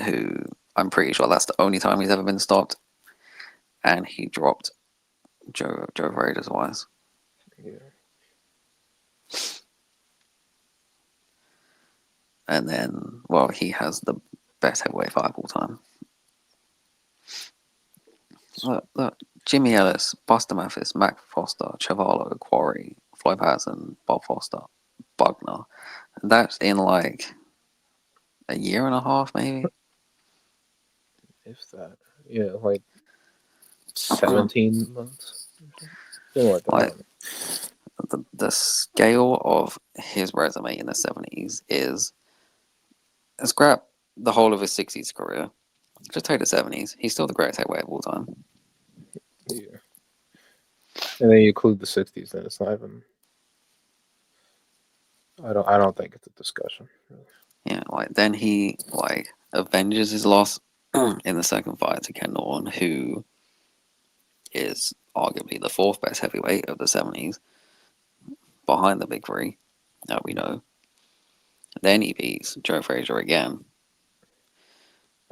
Speaker 2: who I'm pretty sure that's the only time he's ever been stopped, and he dropped Joe Frazier's wise.
Speaker 3: Yeah.
Speaker 2: And then, well, he has the best heavyweight fight of all time. Look, Jimmy Ellis, Buster Mathis, Mac Foster, Chavallo, Quarry, Floyd Patterson, Bob Foster, Bugner. That's in like a year and a half, maybe.
Speaker 3: If that. Yeah, like 17 months. Something like that.
Speaker 2: Like, the scale of his resume in the 70s is scrap the whole of his 60s career. Just take the 70s. He's still the greatest heavyweight of all time.
Speaker 3: Yeah. And then you include the 60s, then it's not even. I don't think it's a discussion. Really.
Speaker 2: Yeah, like then he like avenges his loss in the second fight to Ken Norton, who is arguably the fourth best heavyweight of the 70s, behind the big three that we know. Then he beats Joe Frazier again.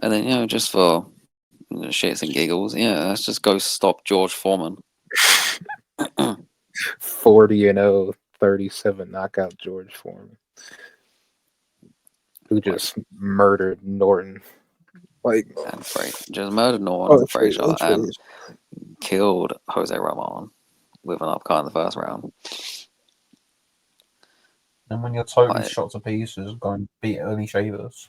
Speaker 2: And then, just for shits and giggles, let's just go stop George Foreman.
Speaker 3: 40-0, 37 knockout George Foreman, who just murdered Norton. Like,
Speaker 2: and just murdered Norton and Frazier and
Speaker 3: it's
Speaker 2: killed Jose Ramon with an upcut in the first round.
Speaker 1: and when you're totally shot to pieces, go and beat Ernie Shavers.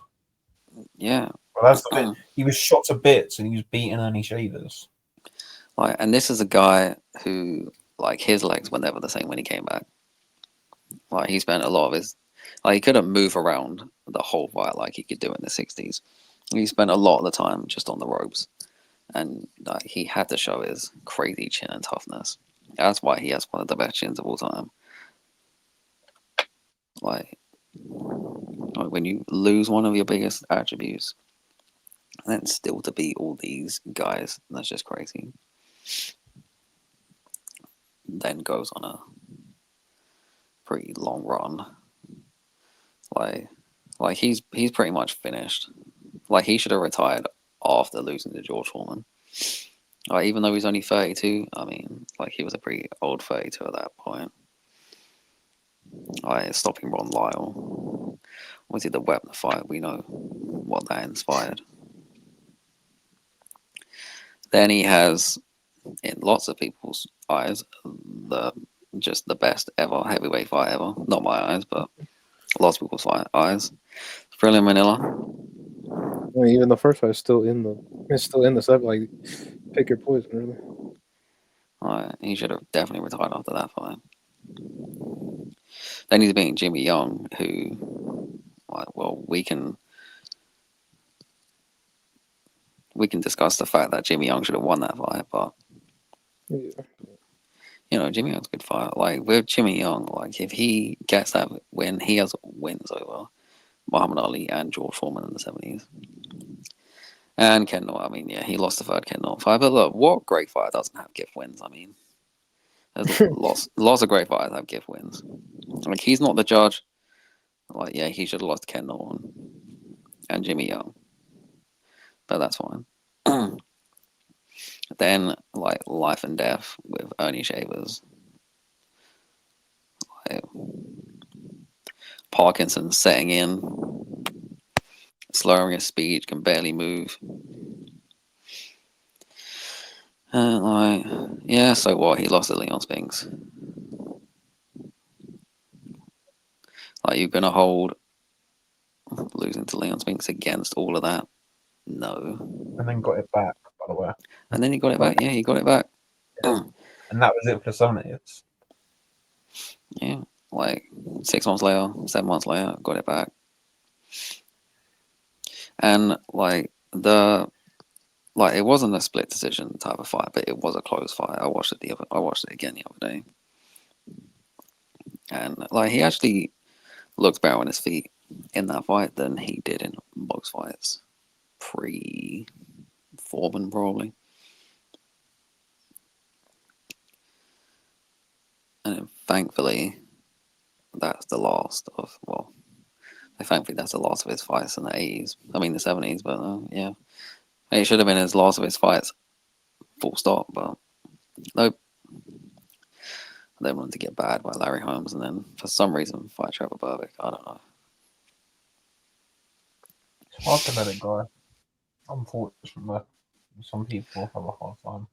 Speaker 2: Yeah.
Speaker 1: Well, that's the thing. He was shot to bits and he was beating Ernie Shavers.
Speaker 2: Like, and this is a guy who, like, his legs were never the same when he came back. Like, he spent a lot of his, like, he couldn't move around the whole fight like he could do in the 60s. He spent a lot of the time just on the ropes. And like, he had to show his crazy chin and toughness. That's why he has one of the best chins of all time. Like when you lose one of your biggest attributes, and then still to beat all these guys, that's just crazy. Then goes on a pretty long run. Like he's pretty much finished. Like he should have retired after losing to George Foreman. Like even though he's only 32, I mean, like he was a pretty old 32 at that point. Like stopping Ron Lyle. Was it the Webner fight? We know what that inspired. Then he has, in lots of people's eyes, just the best ever heavyweight fight ever. Not my eyes, but lots of people's eyes. Thriller Manila.
Speaker 3: I mean, even the first fight is still in the set. Like, pick your poison, really.
Speaker 2: He should have definitely retired after that fight. Then he's beating Jimmy Young, who, well, we can discuss the fact that Jimmy Young should have won that fight, but Jimmy Young's a good fighter. Like with Jimmy Young, like if he gets that win, he has wins over Muhammad Ali and George Foreman in the 70s. And Ken Norton, I mean, he lost the third Ken Norton fight. But look, what great fighter doesn't have gift wins? I mean, there's lots of great fighters have gift wins. Like he's not the judge. Like he should have lost to Ken Norton and Jimmy Young, but that's fine. Then like Life and Death with Ernie Shavers. Like, Parkinson's setting in, slurring his speech, can barely move. And like, yeah, so what? He lost to Leon Spinks. Like, you're gonna hold losing to Leon Spinks against all of that? No.
Speaker 1: And then got it back, by the way.
Speaker 2: And then he got it back. Yeah, he got it back.
Speaker 1: Yeah. And that was it for the 70s.
Speaker 2: Yeah, like 6 months later, 7 months later, got it back. And like it wasn't a split decision type of fight, but it was a close fight. I watched it again the other day, and like he actually looked better on his feet in that fight than he did in most fights pre Foreman probably. And thankfully, that's the last of thankfully that's the last of his fights in the 80s. I mean the 70s, but yeah, it should have been his last of his fights. Full stop. But nope. They wanted to get bad by Larry Holmes, and then for some reason fight Trevor Berbick. I don't know.
Speaker 1: It's hard to let it go. Unfortunately, some people have a hard time.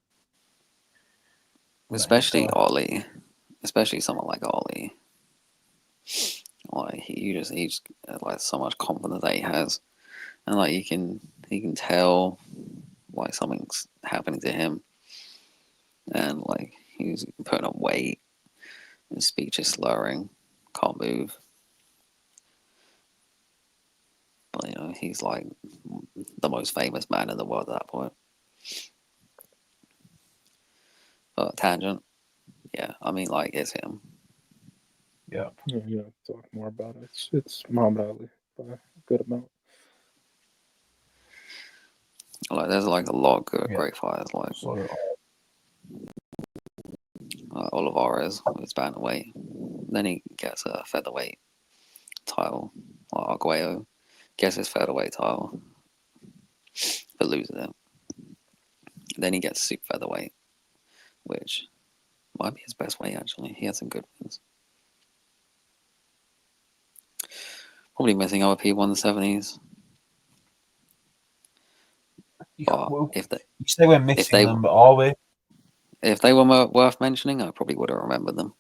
Speaker 2: Especially Ollie. Especially someone like Ollie. Like he's like so much confidence that he has, and like he can tell like something's happening to him, and like he's putting on weight, his speech is slurring, can't move. But you know he's like the most famous man in the world at that point. But tangent, yeah, I mean like it's him.
Speaker 1: Yeah.
Speaker 3: You know, talk more about it. It's Muhammad Ali by a good amount.
Speaker 2: Like there's like a lot of good,
Speaker 1: Yeah.
Speaker 2: great fighters like
Speaker 1: So
Speaker 2: Olivares with bantamweight. Then he gets a featherweight title. Like Arguello gets his featherweight title, but loses it. Then he gets super featherweight, which might be his best weight actually. He had some good wins. Probably missing other people in the 70s. But
Speaker 1: well,
Speaker 2: if they
Speaker 1: you say we're missing them, but are we?
Speaker 2: if they were worth mentioning, I probably would have remembered them.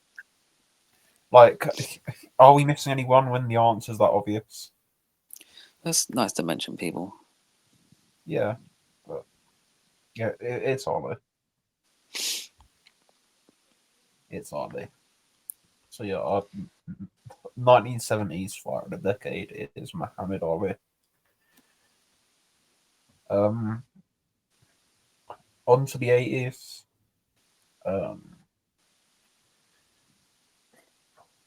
Speaker 1: Like, are we missing anyone when the answer's that obvious?
Speaker 2: It's nice to mention people.
Speaker 1: Yeah, but yeah, it's Ollie. It's Ollie. So yeah, our 1970s fighter of the decade is Muhammad Ali. On to the 80s.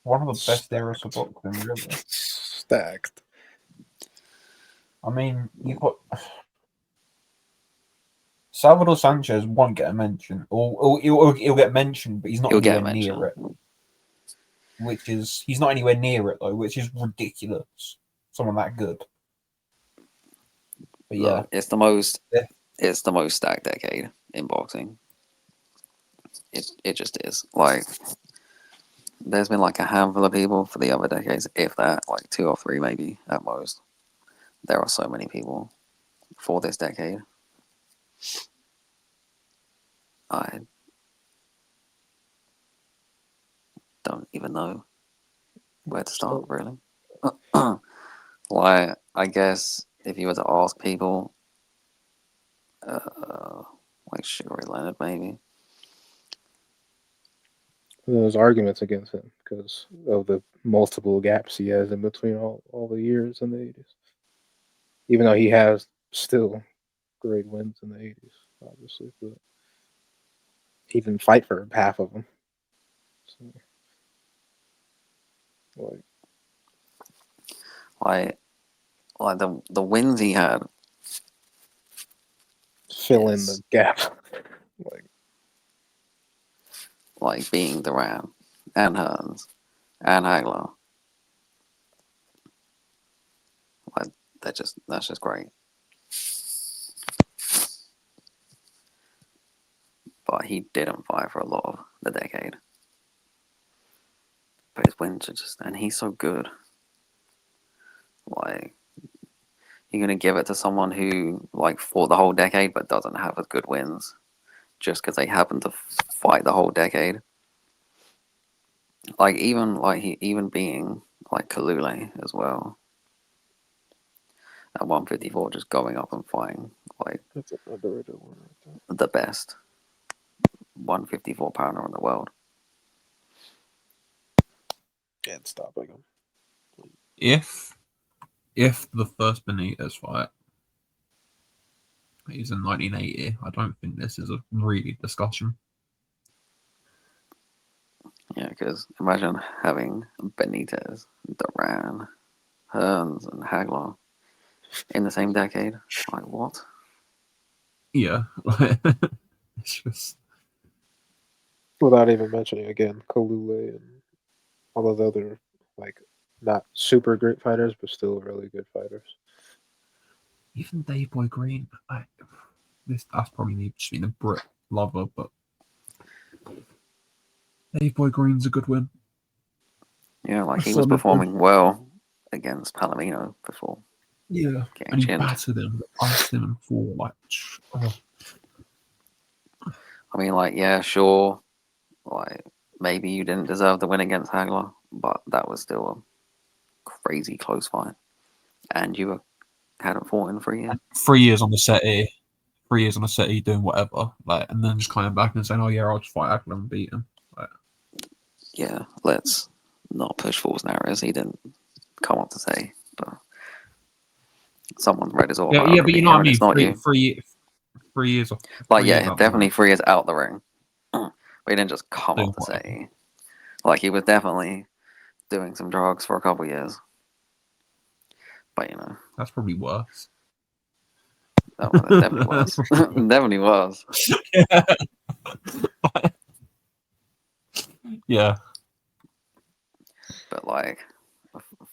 Speaker 1: One of the best eras of boxing, really.
Speaker 3: Stacked.
Speaker 1: I mean, you've got Salvador Sanchez won't get a mention, or he'll get mentioned, but he's not anywhere near it. He's not anywhere near it though, which is ridiculous. Someone that good. But yeah,
Speaker 2: look, it's the most stacked decade in boxing. It just is. Like there's been like a handful of people for the other decades, if that, like 2 or 3 maybe at most. There are so many people for this decade. I don't even know where to start, really. Like, I guess if you were to ask people, like Sugar Ray Leonard, maybe.
Speaker 3: There's arguments against him because of the multiple gaps he has in between all the years in the 80s. Even though he has still great wins in the 80s, obviously, but he didn't fight for half of them. So,
Speaker 2: like the wins he had
Speaker 3: fill in the gap.
Speaker 2: like being Duran and Hearns and Hagler. Like that's just great. but he didn't fight for a lot of the decade. But his wins are just, and he's so good. Like, you're gonna give it to someone who like fought the whole decade but doesn't have as good wins just because they happen to fight the whole decade. Like he even being like Kalule as well at 154, just going up and fighting like
Speaker 3: That's an underrated one right there.
Speaker 2: the best 154 pounder in the world.
Speaker 3: And stopping him.
Speaker 1: If the first Benitez fight is in 1980, I don't think this is a really discussion.
Speaker 2: Yeah, because imagine having Benitez, Duran, Hearns, and Hagler in the same decade. Like, what?
Speaker 1: Yeah, it's just
Speaker 3: Without even mentioning again Kalule and all those other like not super great fighters, but still really good fighters.
Speaker 1: even Dave Boy Green. That's probably me just being a Brit lover, but Dave Boy Green's a good win.
Speaker 2: Yeah, like he was
Speaker 1: Solid win.
Speaker 2: performing well against Palomino before
Speaker 1: Yeah,
Speaker 2: getting
Speaker 1: and he
Speaker 2: chinned.
Speaker 1: battered him, iced him and four. Like,
Speaker 2: I mean, like, yeah, sure, like maybe you didn't deserve the win against Hagler, but that was still a crazy close fight, and you hadn't fought in 3 years.
Speaker 1: 3 years on the settee, 3 years on the settee doing whatever, like, and then just coming back and saying, "Oh yeah, I'll just fight Ackland and beat him." Like,
Speaker 2: Yeah, let's not push false narratives. He didn't come up to say, but someone read his
Speaker 1: yeah,
Speaker 2: autobiography
Speaker 1: but you know what I
Speaker 2: and
Speaker 1: mean.
Speaker 2: it's not you.
Speaker 1: 3 years of
Speaker 2: Like,
Speaker 1: 3 years
Speaker 2: yeah,
Speaker 1: up the
Speaker 2: definitely
Speaker 1: ring.
Speaker 2: 3 years out the ring. But he didn't just come
Speaker 1: Doing
Speaker 2: up to
Speaker 1: whatever.
Speaker 2: say. Like, he was definitely doing some drugs for a couple of years. But, you know,
Speaker 1: That's probably worse.
Speaker 2: that definitely was. Definitely was.
Speaker 1: Yeah.
Speaker 2: But, like,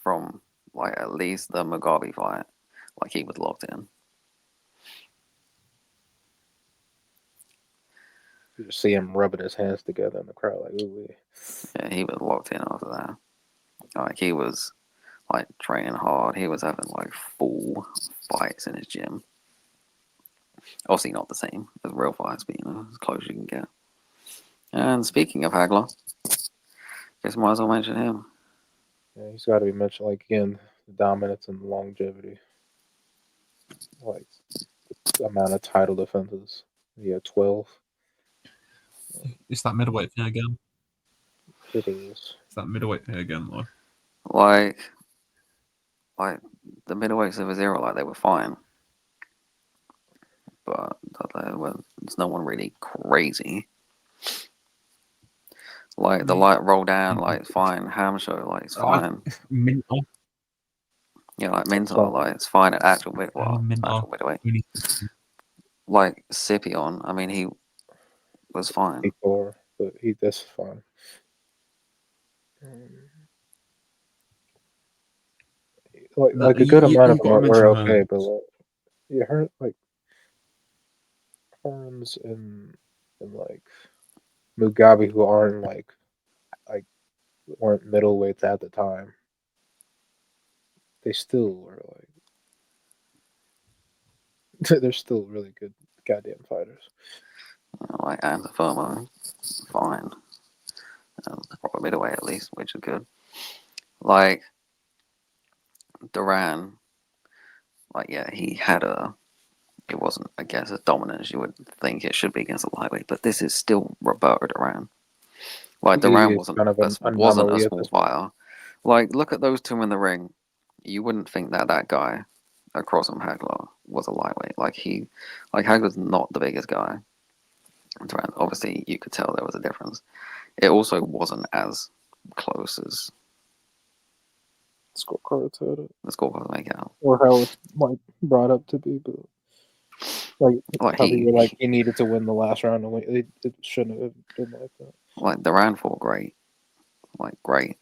Speaker 2: from, like, at least the Mugabe fight, like, he was locked in.
Speaker 3: You just see him rubbing his hands together in the crowd, like, ooh.
Speaker 2: Yeah, he was locked in after that. Like, he was, like, training hard. He was having, like, full fights in his gym. Obviously not the same as real fights, but, you know, as close as you can get. And speaking of Hagler, guess might as well mention him.
Speaker 3: Yeah, he's got to be mentioned, like, again, the dominance and longevity. Like, the amount of title defenses. He had 12.
Speaker 1: It's that middleweight thing again.
Speaker 3: It is.
Speaker 1: It's that middleweight thing again, though.
Speaker 2: Like the middleweights of his era, like, they were fine. But there's no one really crazy. Like, the light roll down, like, it's fine. Ham show, like, it's fine.
Speaker 1: Minter.
Speaker 2: Yeah, like, Minter, like, it's fine at actual middleweight. Like, Scipion, I mean, he was fine.
Speaker 3: 54, but that's fine. Like a good amount of them were okay, but like, you heard like Hearns and like Mugabe, who aren't like weren't middleweights at the time. They still were like they're still really good goddamn fighters.
Speaker 2: You know, like, Antifermo, fine. Proper middleweight at least, which is good. Like, Duran, like, yeah, he had it wasn't, I guess, as dominant as you would think it should be against a lightweight, but this is still Roberto Duran. Like, Duran wasn't
Speaker 3: kind of
Speaker 2: a small fighter. Like, look at those two in the ring. You wouldn't think that guy across from Hagler was a lightweight. Like, Hagler's not the biggest guy. Duran, obviously, you could tell there was a difference. It also wasn't as close as
Speaker 3: scorecards had it,
Speaker 2: the scorecards make out.
Speaker 3: or how it's like brought up to be, but like he needed to win the last round, and it shouldn't have been like that.
Speaker 2: Like, Duran fought great, like, great.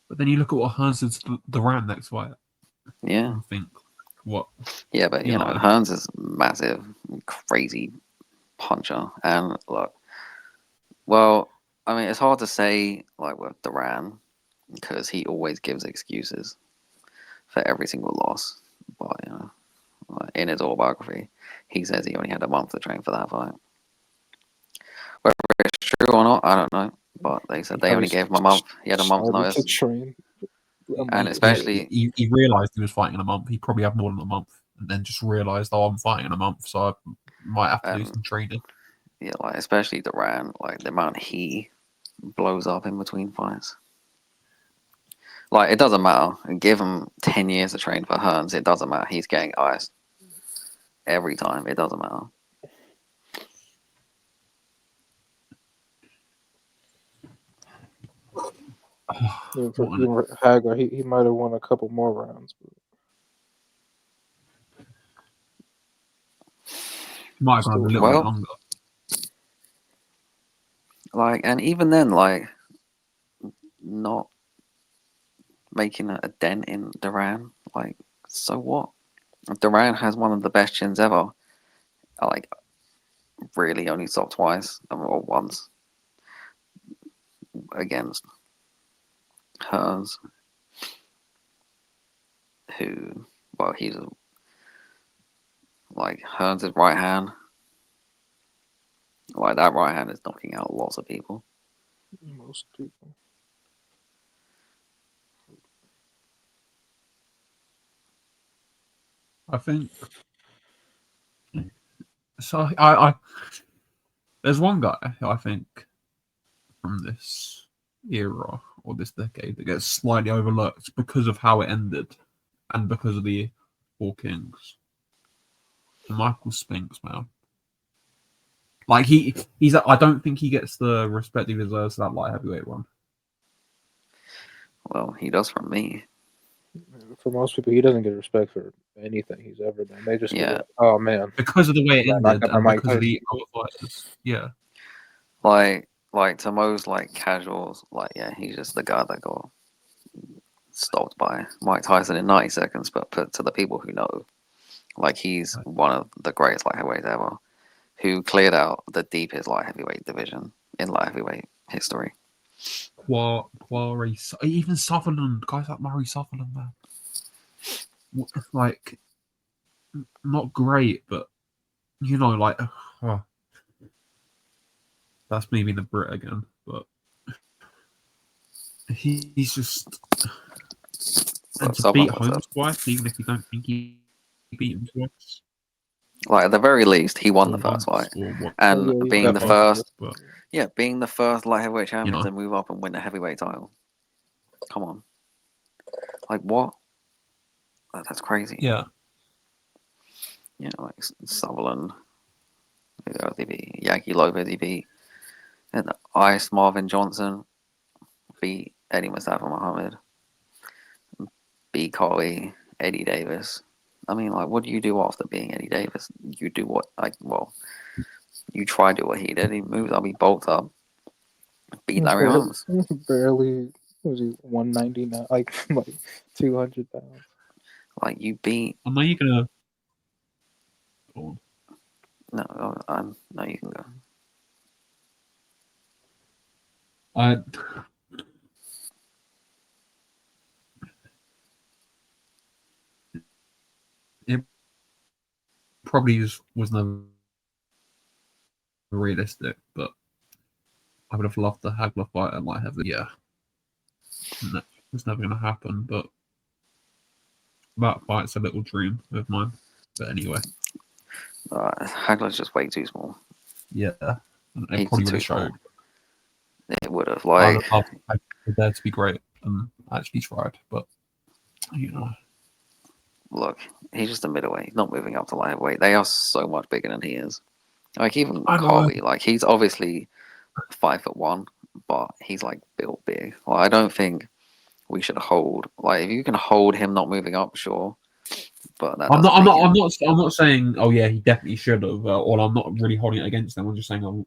Speaker 1: But then you look at what Hearns did to Duran next fight.
Speaker 2: Yeah.
Speaker 1: I think what?
Speaker 2: Yeah, but
Speaker 1: You
Speaker 2: you know,
Speaker 1: know.
Speaker 2: Hearns is massive, crazy puncher, and look, well, I mean, it's hard to say like with Duran because he always gives excuses for every single loss. But you know, like, in his autobiography, he says he only had a month to train for that fight. Whether it's true or not, I don't know. But they said they only gave him a month. He had a month's
Speaker 3: Started to
Speaker 2: notice,
Speaker 3: train a
Speaker 2: and
Speaker 3: month ago.
Speaker 2: especially
Speaker 1: He realized he was fighting in a month. He probably had more than a month, and then just realized, oh, I'm fighting in a month, so I might have to do some training.
Speaker 2: yeah, like especially Duran, like the amount he blows up in between fights. Like it doesn't matter. Give him 10 years to train for Hearns. It doesn't matter. He's getting iced every time. It doesn't matter.
Speaker 3: Even for Hagler, he might have won a couple more rounds. But
Speaker 1: Might have gone a little bit longer.
Speaker 2: Like, and even then, like, not making a dent in Duran. Like, so what? Duran has one of the best chins ever. Like, really only stopped twice or once against Hearns, who, well, he's like Hearns' right hand. Like that right hand is knocking out lots of people.
Speaker 3: most people.
Speaker 1: I think so. I there's one guy who I think from this era or this decade that gets slightly overlooked because of how it ended and because of the Four Kings. Michael Spinks, man. Like he's I don't think he gets the respect he deserves for that light heavyweight one.
Speaker 2: Well, he does from me.
Speaker 3: For most people, he doesn't get respect for anything he's ever done. They just
Speaker 2: Yeah.
Speaker 3: go, "Oh man,"
Speaker 1: because of the way it ended and
Speaker 3: Mike
Speaker 1: because of the
Speaker 3: Tyson.
Speaker 1: other fighters. Yeah.
Speaker 2: Like to most like casuals, like yeah, he's just the guy that got stopped by Mike Tyson in 90 seconds. But to the people who know, like he's one of the greatest light heavyweights ever, who cleared out the deepest light heavyweight division in light heavyweight history.
Speaker 1: Quarry, even Sutherland, guys like Murray Sutherland, man. Like, not great, but you know, like, that's me being a Brit again, but he's just. And to beat Holmes twice, even if you don't think he beat him twice.
Speaker 2: Like at the very least, he won the first fight, and being the first, being the first light heavyweight champion to move up and win the heavyweight title. Come on, like what? That's crazy.
Speaker 1: Yeah.
Speaker 2: You know, like Sutherland, he beat Yankee Lopez, he beat and Ice Marvin Johnson, beat Eddie Mustafa Muhammad, beat Coley, Eddie Davis. I mean, like, what do you do after being Eddie Davis? You do what, like, well, you try to do what he did. He moves up, he bolts up, beat Larry Holmes.
Speaker 3: Barely, was he 199, like 200 pounds.
Speaker 2: Like, you beat.
Speaker 1: Am I gonna?
Speaker 2: No, no, you can go.
Speaker 1: It probably was never realistic, but I would have loved the Hagler fight at light heavy. Yeah, no, it's never going to happen. But that fight's a little dream of mine. But anyway,
Speaker 2: Hagler's just way too small.
Speaker 1: Yeah, it probably would have showed.
Speaker 2: It would have. Like,
Speaker 1: I'd love there to be great and actually tried, but you know.
Speaker 2: Look, he's just a middleweight. He's not moving up to light heavyweight. They are so much bigger than he is. Like even Carly, like he's obviously 5'1", but he's like built big. Well, I don't think we should hold. Like if you can hold him not moving up, sure. But that
Speaker 1: I'm not saying. Oh yeah, he definitely should have. Or I'm not really holding it against them. I'm just saying I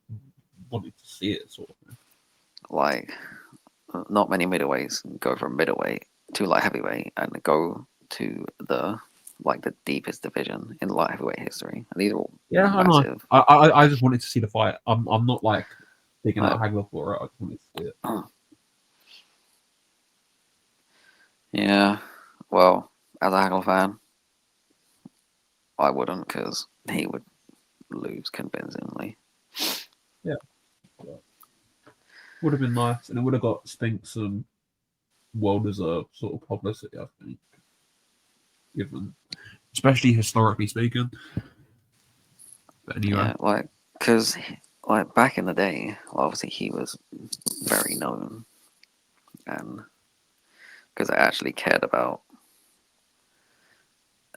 Speaker 1: wanted to see it sort of thing.
Speaker 2: Like, not many middleweights go from middleweight to light heavyweight and go to the like the deepest division in light heavyweight history. And these are all
Speaker 1: Yeah, I know.
Speaker 2: massive.
Speaker 1: I just wanted to see the fight. I'm not like thinking
Speaker 2: Like,
Speaker 1: out Hagler for it. I just wanted to see it.
Speaker 2: yeah, well, as a Hagler fan, I wouldn't, because he would lose convincingly.
Speaker 1: Yeah. Would have been nice, and it would have got Spink some well-deserved sort of publicity, I think. Given, especially historically speaking. But anyway.
Speaker 2: Yeah, like, because, like, back in the day, obviously he was very known, and because I actually cared about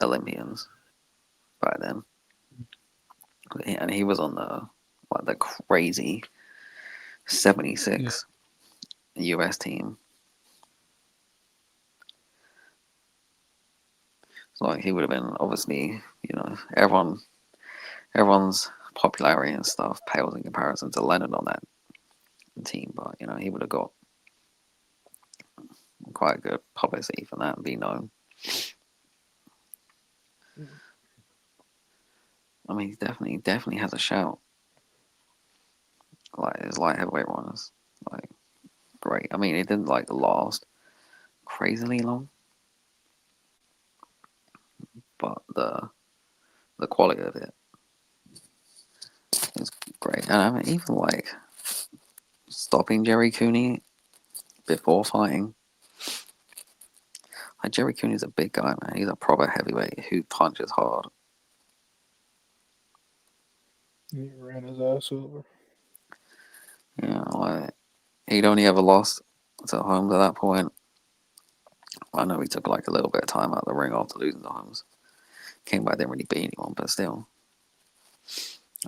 Speaker 2: Olympians back then. And he was on the crazy 76 US team. So like he would have been, obviously, everyone's popularity and stuff pales in comparison to Leonard on that team, but he would have got quite good publicity for that and be known. I mean, he definitely has a shout. Like his light heavyweight run is like great. I mean, it didn't like last crazily long, but the quality of it is great. And I mean, even like stopping Jerry Cooney before fighting. Like Jerry Cooney's a big guy, man. He's a proper heavyweight who punches hard.
Speaker 3: He ran his ass over.
Speaker 2: Yeah, like he'd only ever lost to Holmes at that point. I know he took like a little bit of time out of the ring after losing to Holmes. Came back, didn't really beat anyone, but still.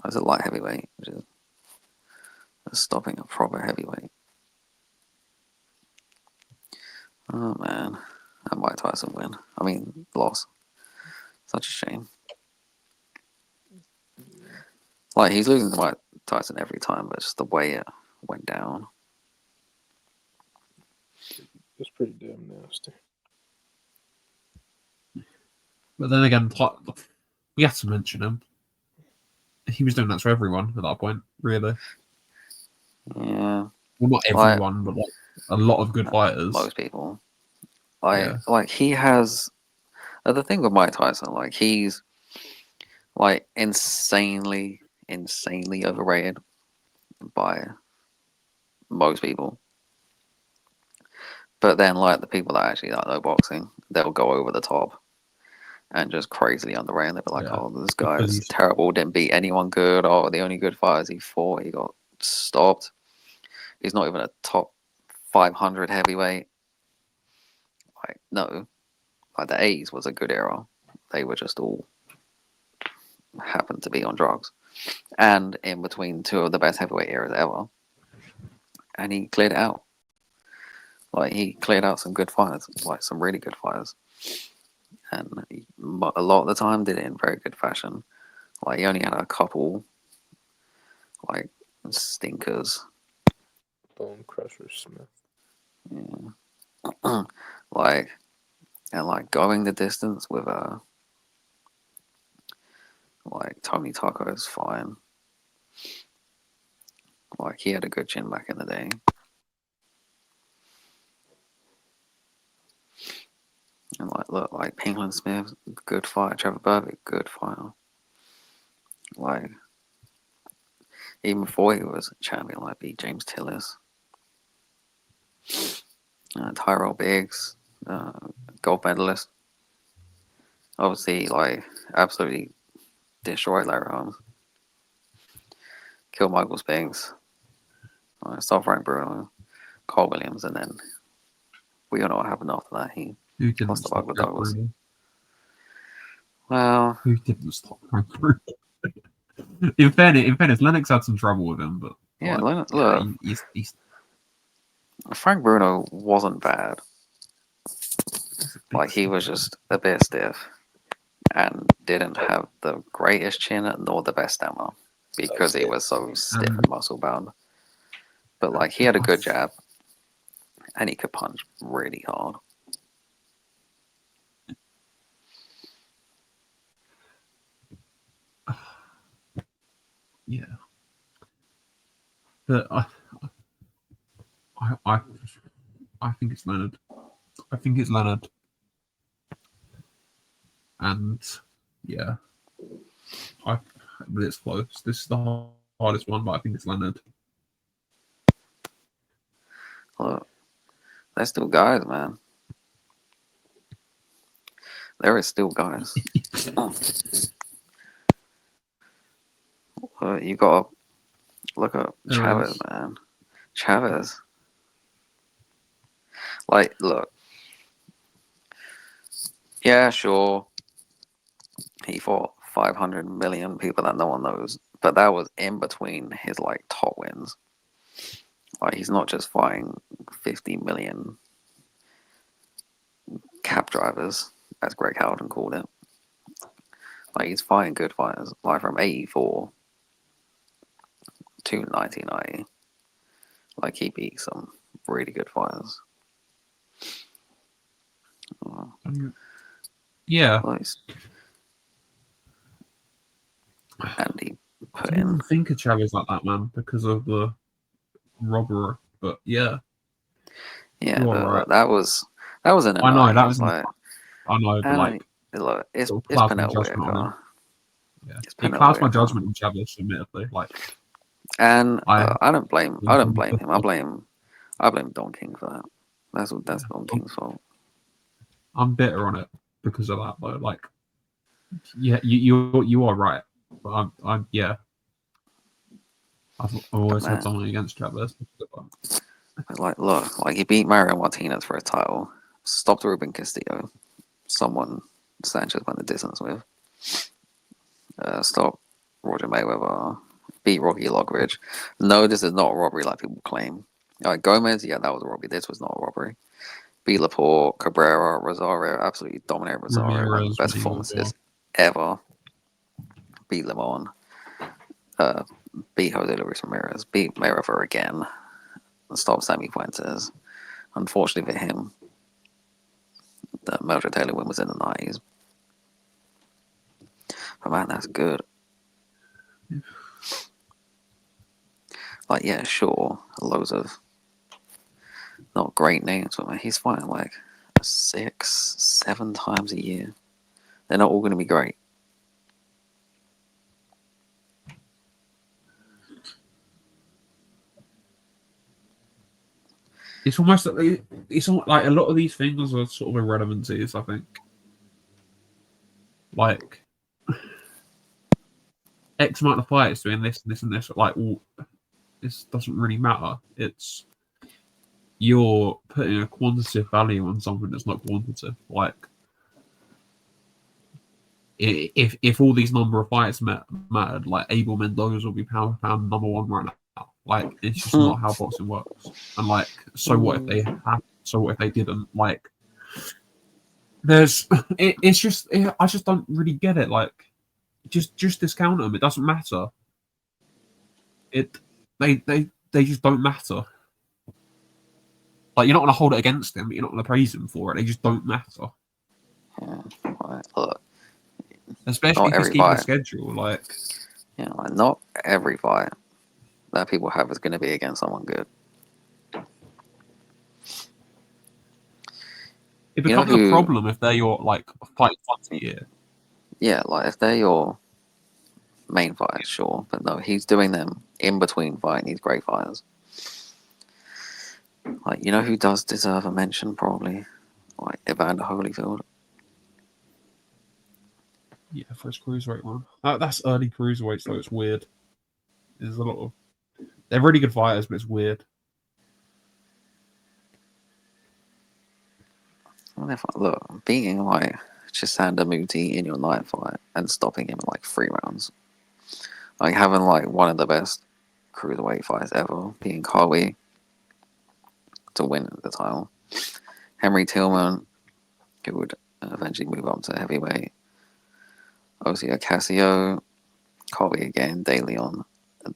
Speaker 2: I was a light heavyweight, which is stopping a proper heavyweight. Oh man, that Mike Tyson win. I mean, loss. Such a shame. Like he's losing to Mike Tyson every time, but just the way it went down.
Speaker 3: It's pretty damn nasty.
Speaker 1: But then again, we have to mention him. He was doing that to everyone at that point, really.
Speaker 2: Yeah.
Speaker 1: Well, not everyone, but like a lot of good fighters.
Speaker 2: Most people. Like he has the thing with Mike Tyson, like he's like insanely overrated by most people. But then like the people that actually know boxing, they'll go over the top and just crazily underrated. They'll be like, oh, this guy's terrible, didn't beat anyone good. Oh, the only good fighters he fought, he got stopped. He's not even a top 500 heavyweight. Like, no. Like, the 80s was a good era. They were just all happened to be on drugs. And in between two of the best heavyweight eras ever. And he cleared it out. Like, he cleared out some good fighters. Like, some really good fighters. And a lot of the time did it in very good fashion. Like, he only had a couple, like, stinkers.
Speaker 3: Bone Crusher Smith.
Speaker 2: Yeah. like going the distance with like Tony Taco is fine. Like he had a good chin back in the day. And like look, like Penguin Smith, good fighter. Trevor Burbick, good fighter. Like even before he was a champion, like beat James Tillis, Tyrell Biggs, gold medalist. Obviously, like absolutely destroyed Larry Holmes. Killed Michael Spinks. Stopped Frank Bruno, Carl Williams, and then we all know what happened after that. He lost to Michael Douglas. Well,
Speaker 1: who didn't stop Frank Bruno? in fairness, Lennox had some trouble with him, but
Speaker 2: yeah,
Speaker 1: like,
Speaker 2: look,
Speaker 1: he's
Speaker 2: Frank Bruno wasn't bad. Like he was just a bit stiff and didn't have the greatest chin nor the best stamina because he was so stiff and muscle bound. But like he had a good jab and he could punch really hard.
Speaker 1: yeah. But I I think it's Leonard. I think it's Leonard. And yeah, but it's close. This is the hardest one, but I think it's Leonard.
Speaker 2: Look, they're still guys, man. There is still guys. You gotta look at Chavez, man. Chavez. Like, look. Yeah, sure. He fought 500 million people that no one knows, but that was in between his like top wins. Like, he's not just fighting 50 million cab drivers, as Greg Howden called it. Like, he's fighting good fighters, like from 84 to 1990. Like, he beat some really good fighters.
Speaker 1: Yeah.
Speaker 2: Nice. And he put
Speaker 1: I
Speaker 2: in.
Speaker 1: didn't think of Chavez like that, man, because of the robbery. But yeah.
Speaker 2: Yeah,
Speaker 1: You're
Speaker 2: but
Speaker 1: right.
Speaker 2: that was in the
Speaker 1: I know
Speaker 2: 90s,
Speaker 1: that was.
Speaker 2: like,
Speaker 1: I know, but like,
Speaker 2: look, it's
Speaker 1: clouds my
Speaker 2: Penel
Speaker 1: judgment on him.
Speaker 2: Whitaker.
Speaker 1: Yeah,
Speaker 2: It's
Speaker 1: it
Speaker 2: Penel
Speaker 1: clouds my
Speaker 2: Whitaker.
Speaker 1: judgment on Chavez, admittedly. Like,
Speaker 2: And
Speaker 1: I
Speaker 2: don't blame him. I blame Don King for that. That's Don King's fault.
Speaker 1: I'm bitter on it because of that, though. Like, yeah, you are right, but I'm yeah. I've always had something against Chavez.
Speaker 2: Like, look, like, he beat Mario Martinez for a title, stopped Ruben Castillo, someone Sanchez went the distance with, stopped Roger Mayweather, beat Rocky Lockridge. No, this is not a robbery like people claim. Like, Gomez, yeah, that was a robbery. This was not a robbery. Beat Laporte, Cabrera, Rosario, absolutely dominated Rosario, one of the best performances ever. Beat Lemon, beat Jose Luis Ramirez, beat Mayweather again, stopped Sammy Fuentes. Unfortunately for him, the Melcher Taylor win was in the 90s. But man, that's good. Like, yeah, sure, loads of not great names, but man, he's fighting like 6, 7 times a year. They're not all going to be great.
Speaker 1: It's almost like a lot of these things are sort of irrelevancies. I think, like, X amount of fighters doing this and this and this. Like, all this doesn't really matter. It's you're putting a quantitative value on something that's not quantitative. Like, if all these number of fights mattered, like Abel Mendoza will be pound for pound #1 right now. Like, it's just not how boxing works. And like, so what if they have? So what if they didn't? Like, it's just I just don't really get it. Like, just discount them. It doesn't matter. They just don't matter. Like, you're not going to hold it against them, but you're not going to praise them for it. They just don't matter.
Speaker 2: Yeah, like, look,
Speaker 1: Especially if it's keeping a schedule. Like,
Speaker 2: yeah, like, not every fight that people have is going to be against someone good.
Speaker 1: it becomes a problem if they're your like fight once a year.
Speaker 2: Yeah, like, if they're your main fighters, sure, but no, he's doing them in between fighting these great fighters. Like, you know who does deserve a mention, probably? Like, Evander Holyfield.
Speaker 1: Yeah, for his cruiserweight one. That's early cruiserweight, so it's weird. There's a lot of they're really good fighters, but it's weird.
Speaker 2: Look, beating like Chisanda Muti in your night fight and stopping him in like 3 rounds. Like, having like one of the best cruiserweight fights ever, beating Carly to win the title. Henry Tillman, who would eventually move up to heavyweight. Osio Casio, Colby again, De Leon.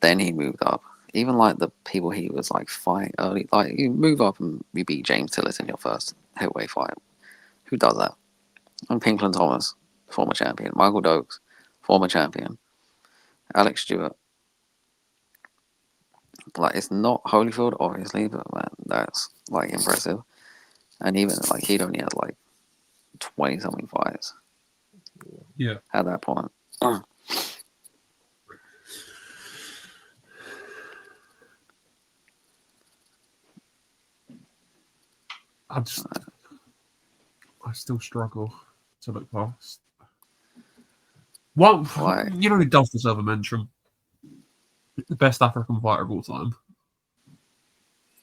Speaker 2: Then he moved up. Even like the people he was like fighting early, like, you move up and you beat James Tillis in your first heavyweight fight. Who does that? And Pinklon Thomas, former champion. Michael Dokes, former champion. Alex Stewart, like it's not Holyfield, obviously, but man, that's like impressive. And even like he'd only had like 20 something fights.
Speaker 1: Yeah.
Speaker 2: At that point.
Speaker 1: I still struggle to look past. Well,
Speaker 2: Why?
Speaker 1: you know who does deserve a mention? The best African fighter of all time.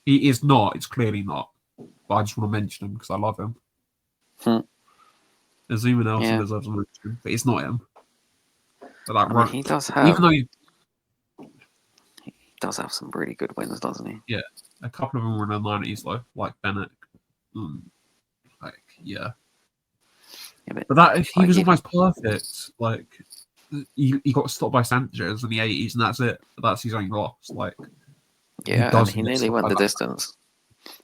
Speaker 1: He is not. It's clearly not. But I just want to mention him because I love him. Azuma Nelson deserves a mention, but it's not him. But that
Speaker 2: I mean, he does have.
Speaker 1: even though he
Speaker 2: does have some really good wins, doesn't he?
Speaker 1: Yeah, a couple of them were in the 90s though, like Bennett. Yeah, but that he was almost perfect. Like he got stopped by Sanchez in the 80s, and that's it. That's his only loss. Like
Speaker 2: and he nearly went the distance.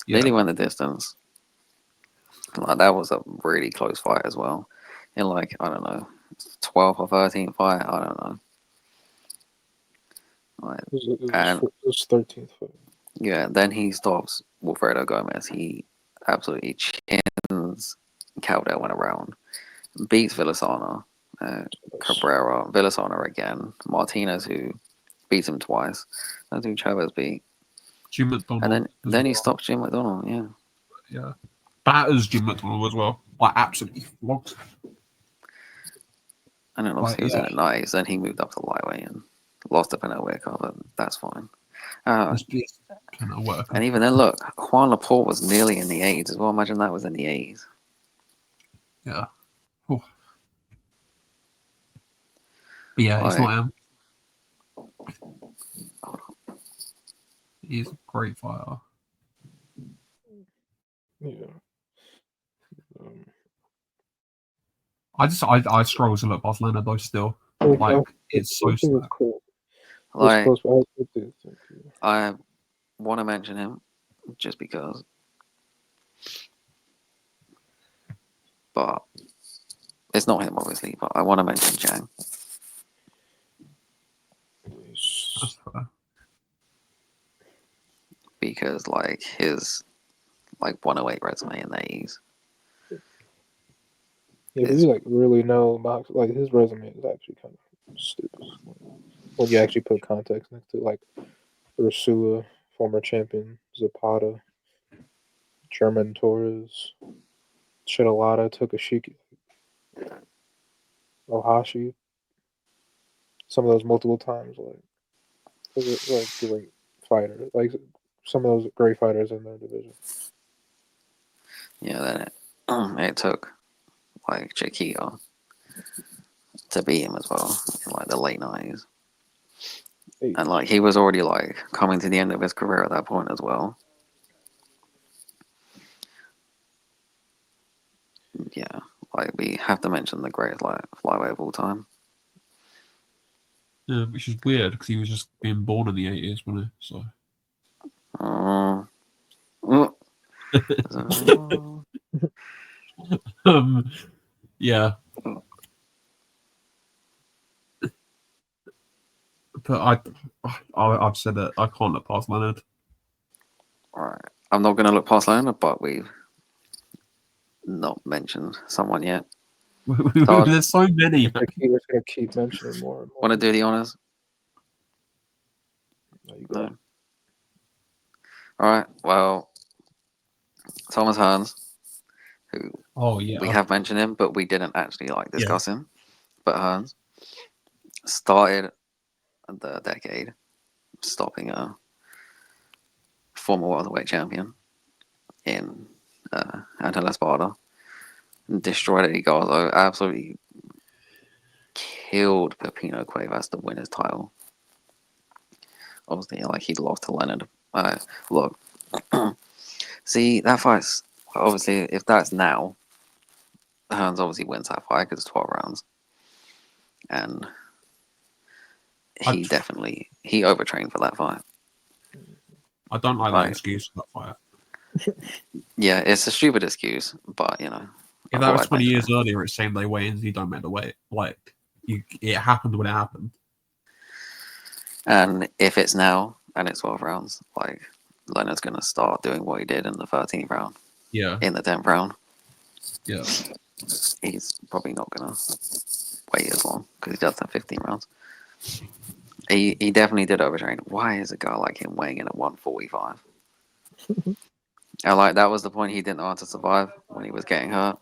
Speaker 2: Nearly went the distance. Like that was a really close fight as well. In like I don't know, 12th or 13th fight. I don't know. Like,
Speaker 3: it was 13th fight.
Speaker 2: Yeah, then he stops Wilfredo Gomez. He absolutely chins Calder went around. Beats Villasana, Cabrera, Villasana again. Martinez, who beats him twice. That's who Chavez beat.
Speaker 1: Jim McDonald.
Speaker 2: And then he stops Jim McDonald,
Speaker 1: Yeah. Batters Jim McDonald as well. Like, absolutely flogged.
Speaker 2: And then obviously he was in the 90s. Then he moved up to lightweight and lost to Pernell Whitaker, but that's fine. And even then, look, Juan Laporte was nearly in the 80s as well. Imagine that was in the 80s.
Speaker 1: Yeah. But yeah, it's not him. He's a great fighter.
Speaker 3: Yeah.
Speaker 1: I struggle to look past Leonard though still. Like it's so sad.
Speaker 3: Cool.
Speaker 2: Like I want to mention him just because, but it's not him obviously. But I want to mention Zhang because like his 108 resume in the 80s.
Speaker 3: Yeah, but you like really know about like his resume is actually kind of stupid when you actually put context next to it. Like Ursula, former champion, Zapata, German Torres, Chidalata, Tokashiki, Ohashi. Some of those multiple times, like great fighters, like some of those great fighters in their division.
Speaker 2: Yeah, then it took like Chiquito to beat him as well in like the late 90s. And like he was already like coming to the end of his career at that point as well. Yeah, like we have to mention the greatest flyweight of all time.
Speaker 1: Yeah, which is weird because he was just being born in the 80s, wasn't he? So. Yeah. But I've said that I can't look past Leonard.
Speaker 2: All right, I'm not going to look past Leonard, but we've not mentioned someone yet.
Speaker 1: There's so many.
Speaker 3: We're gonna keep mentioning more.
Speaker 2: Want to do the honors?
Speaker 3: No.
Speaker 2: All right. Well, Thomas Hearns, who we have mentioned him, but we didn't actually discuss him. But Hearns started the decade stopping a former welterweight champion in Anton Espada. Destroyed Eddie Garza, absolutely killed Pepino Cuevas to win his title. Obviously, he'd lost to Leonard. Look, see, that fight's obviously, if that's now, Hearns obviously wins that fight because it's 12 rounds. And he overtrained for that fight.
Speaker 1: I don't like that excuse for that fight.
Speaker 2: Yeah, it's a stupid excuse, but
Speaker 1: if that was 20 years earlier, it's same day weigh-ins, you don't make the weight. It happened when it happened.
Speaker 2: And if it's now, and it's 12 rounds, like Leonard's gonna start doing what he did in the 13th round,
Speaker 4: Yeah.
Speaker 2: in the 10th round.
Speaker 4: Yeah.
Speaker 2: He's probably not gonna wait as long because he does have 15 rounds. He definitely did overtrain. Why is a guy like him weighing in at 145? And like that was the point he didn't know how to survive when he was getting hurt.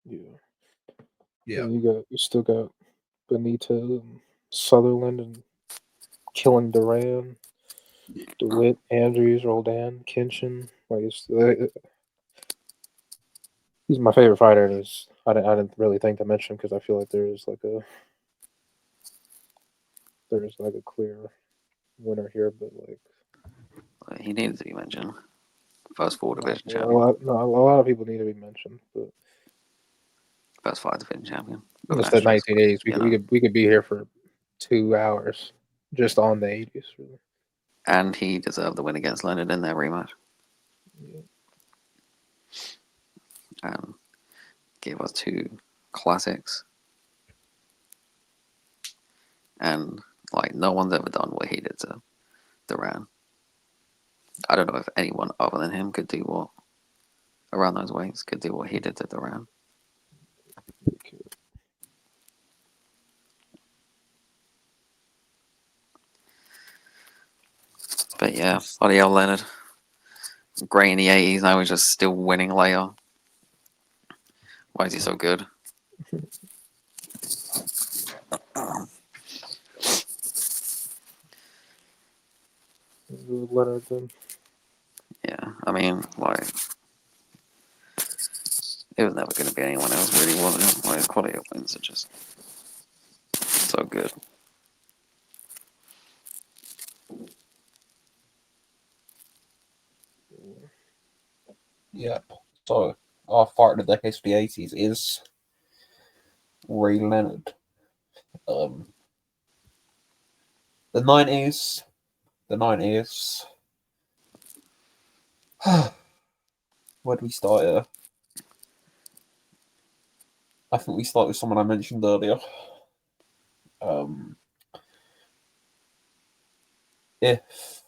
Speaker 3: Yeah.
Speaker 4: Yeah.
Speaker 3: And you still got Benito and Sutherland and killing Duran, DeWitt, Andrews, Roldan, Kenshin. Like he's my favorite fighter, and I didn't really think to mention because I feel like there's like a clear winner here, but like
Speaker 2: He needed to be mentioned. First 4 division
Speaker 3: a
Speaker 2: champion.
Speaker 3: lot of people need to be mentioned, but
Speaker 2: First 5 division champion.
Speaker 3: it's the 1980s.
Speaker 2: You
Speaker 3: We could be here for 2 hours just on the 80s. Really.
Speaker 2: And he deserved the win against Leonard in their rematch.
Speaker 3: Yeah.
Speaker 2: And gave us 2 classics. And like no one's ever done what he did to Duran. I don't know if anyone other than him could do what around those weights could do what he did to Duran.
Speaker 3: Okay.
Speaker 2: But yeah, bloody hell, Leonard. Great in the 80s, now he's just still winning later. Why is he so good?
Speaker 3: Leonard then.
Speaker 2: Yeah, I mean, like, it was never going to be anyone else, really, was it? Like, his quality of wins are just so good.
Speaker 1: Yeah. So our fight of the decades for the 80s is Ray Leonard. The 90s. Where do we start here? I think we start with someone I mentioned earlier. If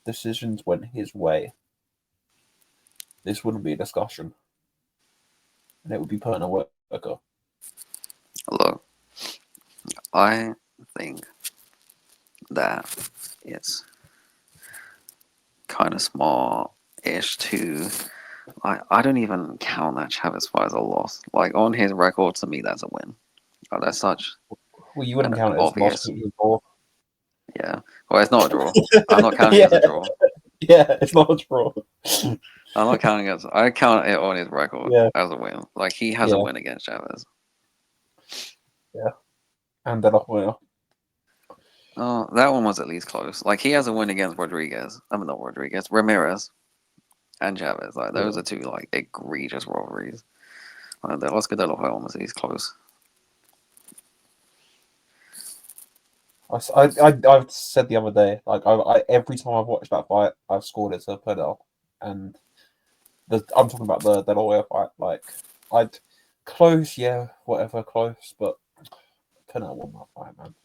Speaker 1: decisions went his way, this wouldn't be a discussion, and it would be putting a worker.
Speaker 2: Look, I think that it's kind of small-ish to... I don't even count that Chavez fight as a loss. Like, on his record, to me, that's a win. Oh, that's such
Speaker 1: Well, you wouldn't
Speaker 2: an
Speaker 1: count it as
Speaker 2: obvious...
Speaker 1: lost. It was a draw.
Speaker 2: Yeah. Well, it's not a draw. I'm not counting it as a draw.
Speaker 1: Yeah, it's not a draw.
Speaker 2: I'm not counting it. I count it on his record
Speaker 1: Yeah.
Speaker 2: as a win. Like, he has a win against Chavez.
Speaker 1: Yeah. And then off winner.
Speaker 2: Oh, that one was at least close. Like, he has a win against Rodriguez. I mean, not Rodriguez. Ramirez and Chavez. Like, those are 2, like, egregious rivalries. The Oscar De La Hoya one was at least close.
Speaker 1: I said the other day, like I every time I've watched that fight, I've scored it to Pernell, and I'm talking about the lawyer fight. Like I'd close, yeah, whatever, close, but Pernell won that fight, man.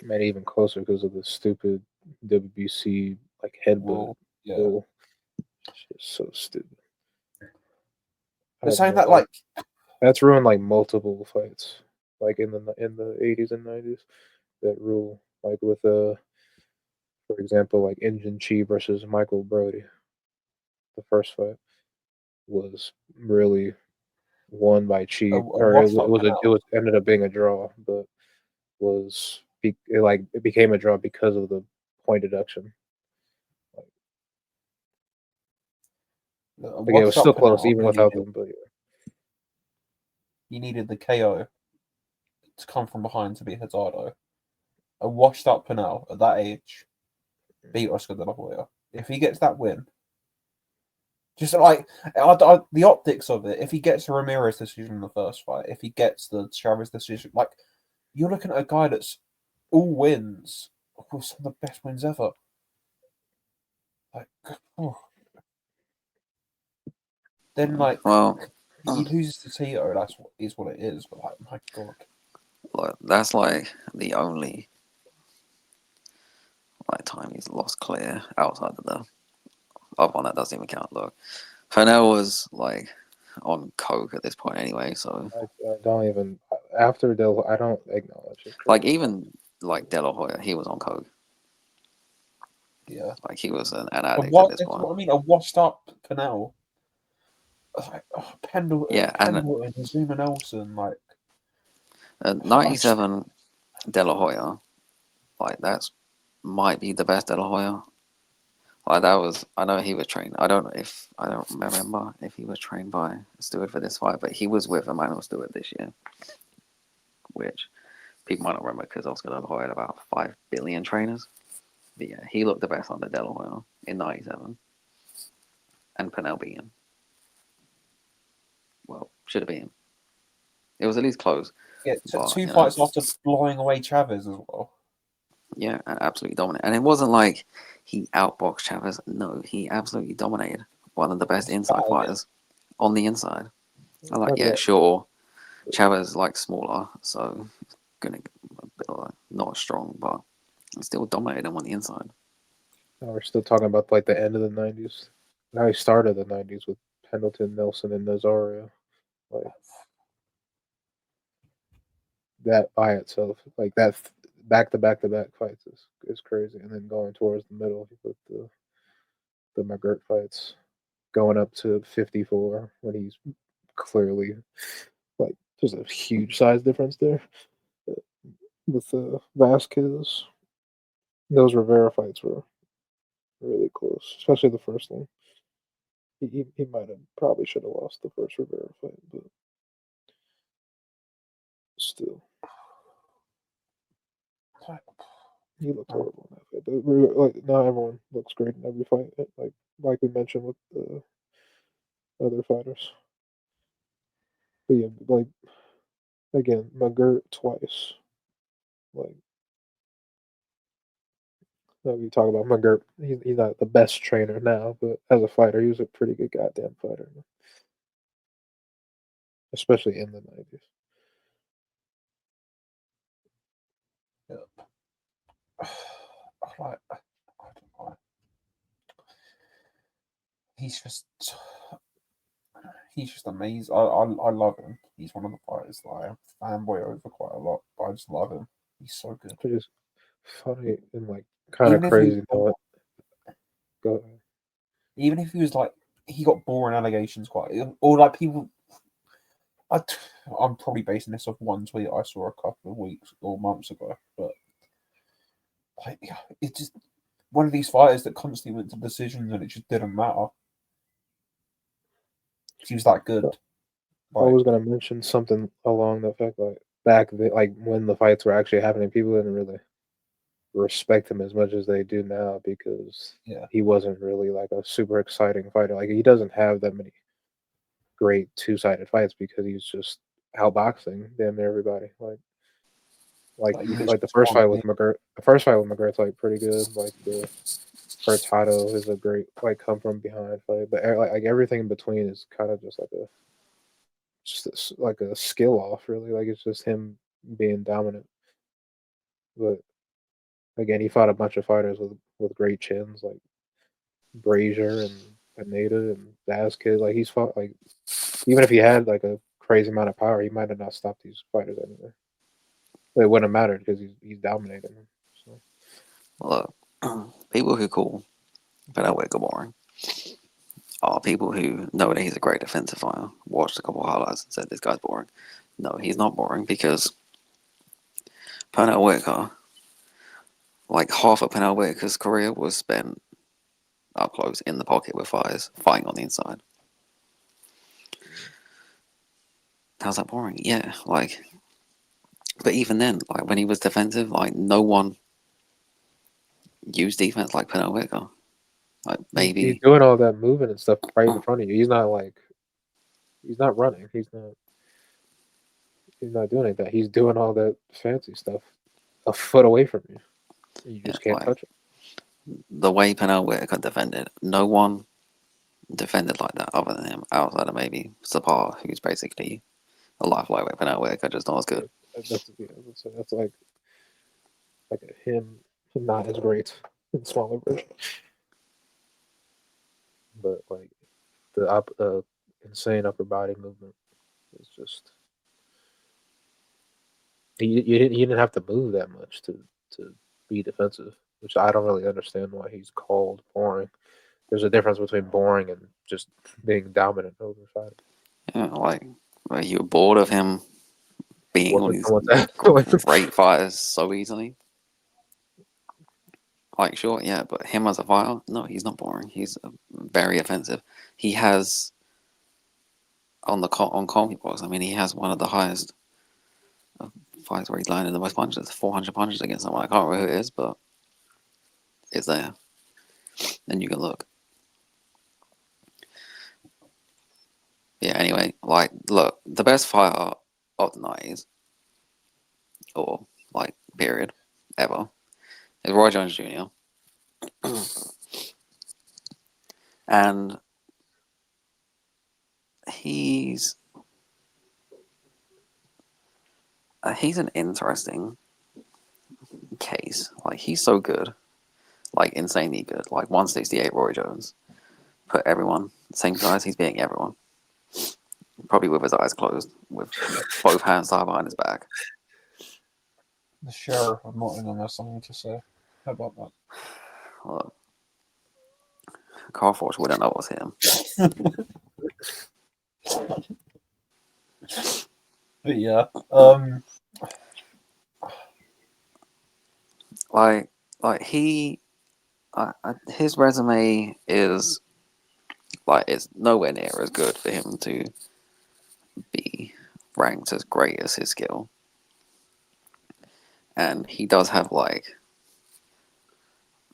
Speaker 3: Made it even closer because of the stupid WBC like headbutt.
Speaker 1: Well, yeah.
Speaker 3: Bull. It's just so stupid.
Speaker 1: They're saying that like
Speaker 3: that's ruined like multiple fights, like in the 80s and 90s. That rule, like with for example, like Injun Chi versus Michael Brody. The first fight was really won by Chi, or it ended up being a draw, but it became a draw because of the point deduction. It was still close even without them, but yeah.
Speaker 1: He needed the KO to come from behind to beat Hazardo. A washed up Pernell at that age beat Oscar De La Hoya. If he gets that win, just like the optics of it, if he gets a Ramirez decision in the first fight, if he gets the Chavez decision, like you're looking at a guy that's all wins, of course, some of the best wins ever. Like, oh. Then like,
Speaker 2: well,
Speaker 1: he loses to Tito. That's what it is. But like, my God,
Speaker 2: Look, that's like the only like time he's lost clear outside of the other one that doesn't even count. Look, Pernell was like on coke at this point anyway, so
Speaker 3: I don't even after Del. I don't acknowledge it.
Speaker 2: like even like De La Hoya, he was on coke.
Speaker 1: Yeah.
Speaker 2: Like he was an
Speaker 1: A
Speaker 2: addict
Speaker 1: what?
Speaker 2: at this
Speaker 1: That's
Speaker 2: point.
Speaker 1: what I mean. A washed up Canal. Like Pendleton,
Speaker 2: Yeah, and
Speaker 1: Pendleton, Zuma Nelson. Like
Speaker 2: 97 De La Hoya, like that's might be the best De La Hoya. Like that was, I know he was trained. I don't remember if he was trained by Stewart for this fight, but he was with Emmanuel Stewart this year, which people might not remember because Oscar De La Hoya had about 5 billion trainers. But yeah, he looked the best under De La Hoya in 97, and Pernell beat him. Well, should have been him. It was at least close.
Speaker 1: yeah,
Speaker 2: But,
Speaker 1: two
Speaker 2: you know,
Speaker 1: fights after blowing away Chavez as well.
Speaker 2: yeah, and absolutely dominant. And it wasn't like he outboxed Chavez. No, he absolutely dominated. One of the best inside fighters on the inside. I'm like, yeah, sure. Chavez like smaller, so gonna get a bit like, not as strong, but still dominated him on the inside.
Speaker 3: Now we're still talking about like the end of the '90s. Now he started the '90s with Pendleton, Nelson, and Nazario. Like that by itself, like that back to back to back fights is crazy. And then going towards the middle with the McGirt fights, going up to 54 when he's clearly like there's a huge size difference there with Vasquez. Those Rivera fights were really close, especially the first one. He might have probably should have lost the first Rivera fight, but still, he looked horrible in that fight. But like not everyone looks great in every fight, like we mentioned with the other fighters. But yeah, like again, McGirt twice. Like we talk about McGirt, he's not the best trainer now, but as a fighter, he was a pretty good goddamn fighter, especially in the '90s.
Speaker 1: Yeah. Like, I don't know. He's just amazing. I love him. He's one of the fighters that I fanboy over quite a lot, but I just love him. He's so good.
Speaker 3: Which is funny and like kind of
Speaker 1: Even if he
Speaker 3: crazy. Though. Go ahead.
Speaker 1: even if he was like he got boring allegations quite, or like people. I'm probably basing this off one tweet I saw a couple of weeks or months ago, but like it's just one of these fighters that constantly went to decisions and it just didn't matter. He was that good.
Speaker 3: I was gonna mention something along the fact like back like when the fights were actually happening, people didn't really respect him as much as they do now because he wasn't really like a super exciting fighter. Like he doesn't have that many great two-sided fights because he's just outboxing damn near everybody. Like the first fight with McGirt. The first fight with McGirt's like pretty good. Like the Furtado is a great like come from behind fight, but like everything in between is kind of just like a skill off. Really, like it's just him being dominant. But again, he fought a bunch of fighters with great chins like Brazier and Pineda and Vasquez. Like he's fought like even if he had like a crazy amount of power, he might have not stopped these fighters anyway. But it wouldn't have mattered because he's dominating them. So.
Speaker 2: Look, people who call Pernell Whitaker boring are people who know that he's a great defensive fighter, watched a couple of highlights and said this guy's boring. No, he's not boring because Pernell Whitaker, like half of Pernell Whitaker's career was spent up close in the pocket with fighters, fighting on the inside. How's that boring? Yeah, like, but even then, like when he was defensive, like no one used defense like Pernell Whitaker. Like maybe
Speaker 3: he's doing all that moving and stuff right in front of you. He's not running. He's not doing that. He's doing all that fancy stuff a foot away from you. You just can't touch it.
Speaker 2: The way Pernell Whitaker defended, no one defended like that other than him, outside of maybe Sapar, who's basically a life lightweight. Pernell Whitaker just not as good.
Speaker 3: That's like him not as great in smaller version, but like the insane upper body movement is just you didn't have to move that much to be defensive, which I don't really understand why he's called boring. There's a difference between boring and just being dominant over fighting.
Speaker 2: Yeah, like, are you bored of him being all these
Speaker 3: What's
Speaker 2: great fighters so easily? Like, sure, yeah, but him as a fighter, no, he's not boring. He's very offensive. He has on Comedy Box. I mean, he has one of the highest fights where he's landed the most punches, 400 punches against someone. I can't remember who it is, but it's there. Then you can look. Yeah. Anyway, like, look, the best fighter of the 90s, or like period, ever, is Roy Jones Jr. And he's an interesting case. Like, he's so good, like insanely good. Like 168 Roy Jones, put everyone same size. He's beating everyone, probably with his eyes closed, with both hands tied behind his back.
Speaker 1: The sheriff of Nottingham has something to say. How about that?
Speaker 2: Look, Carforge wouldn't know it was him.
Speaker 1: But yeah,
Speaker 2: like he, his resume is like, it's nowhere near as good for him to be ranked as great as his skill. And he does have like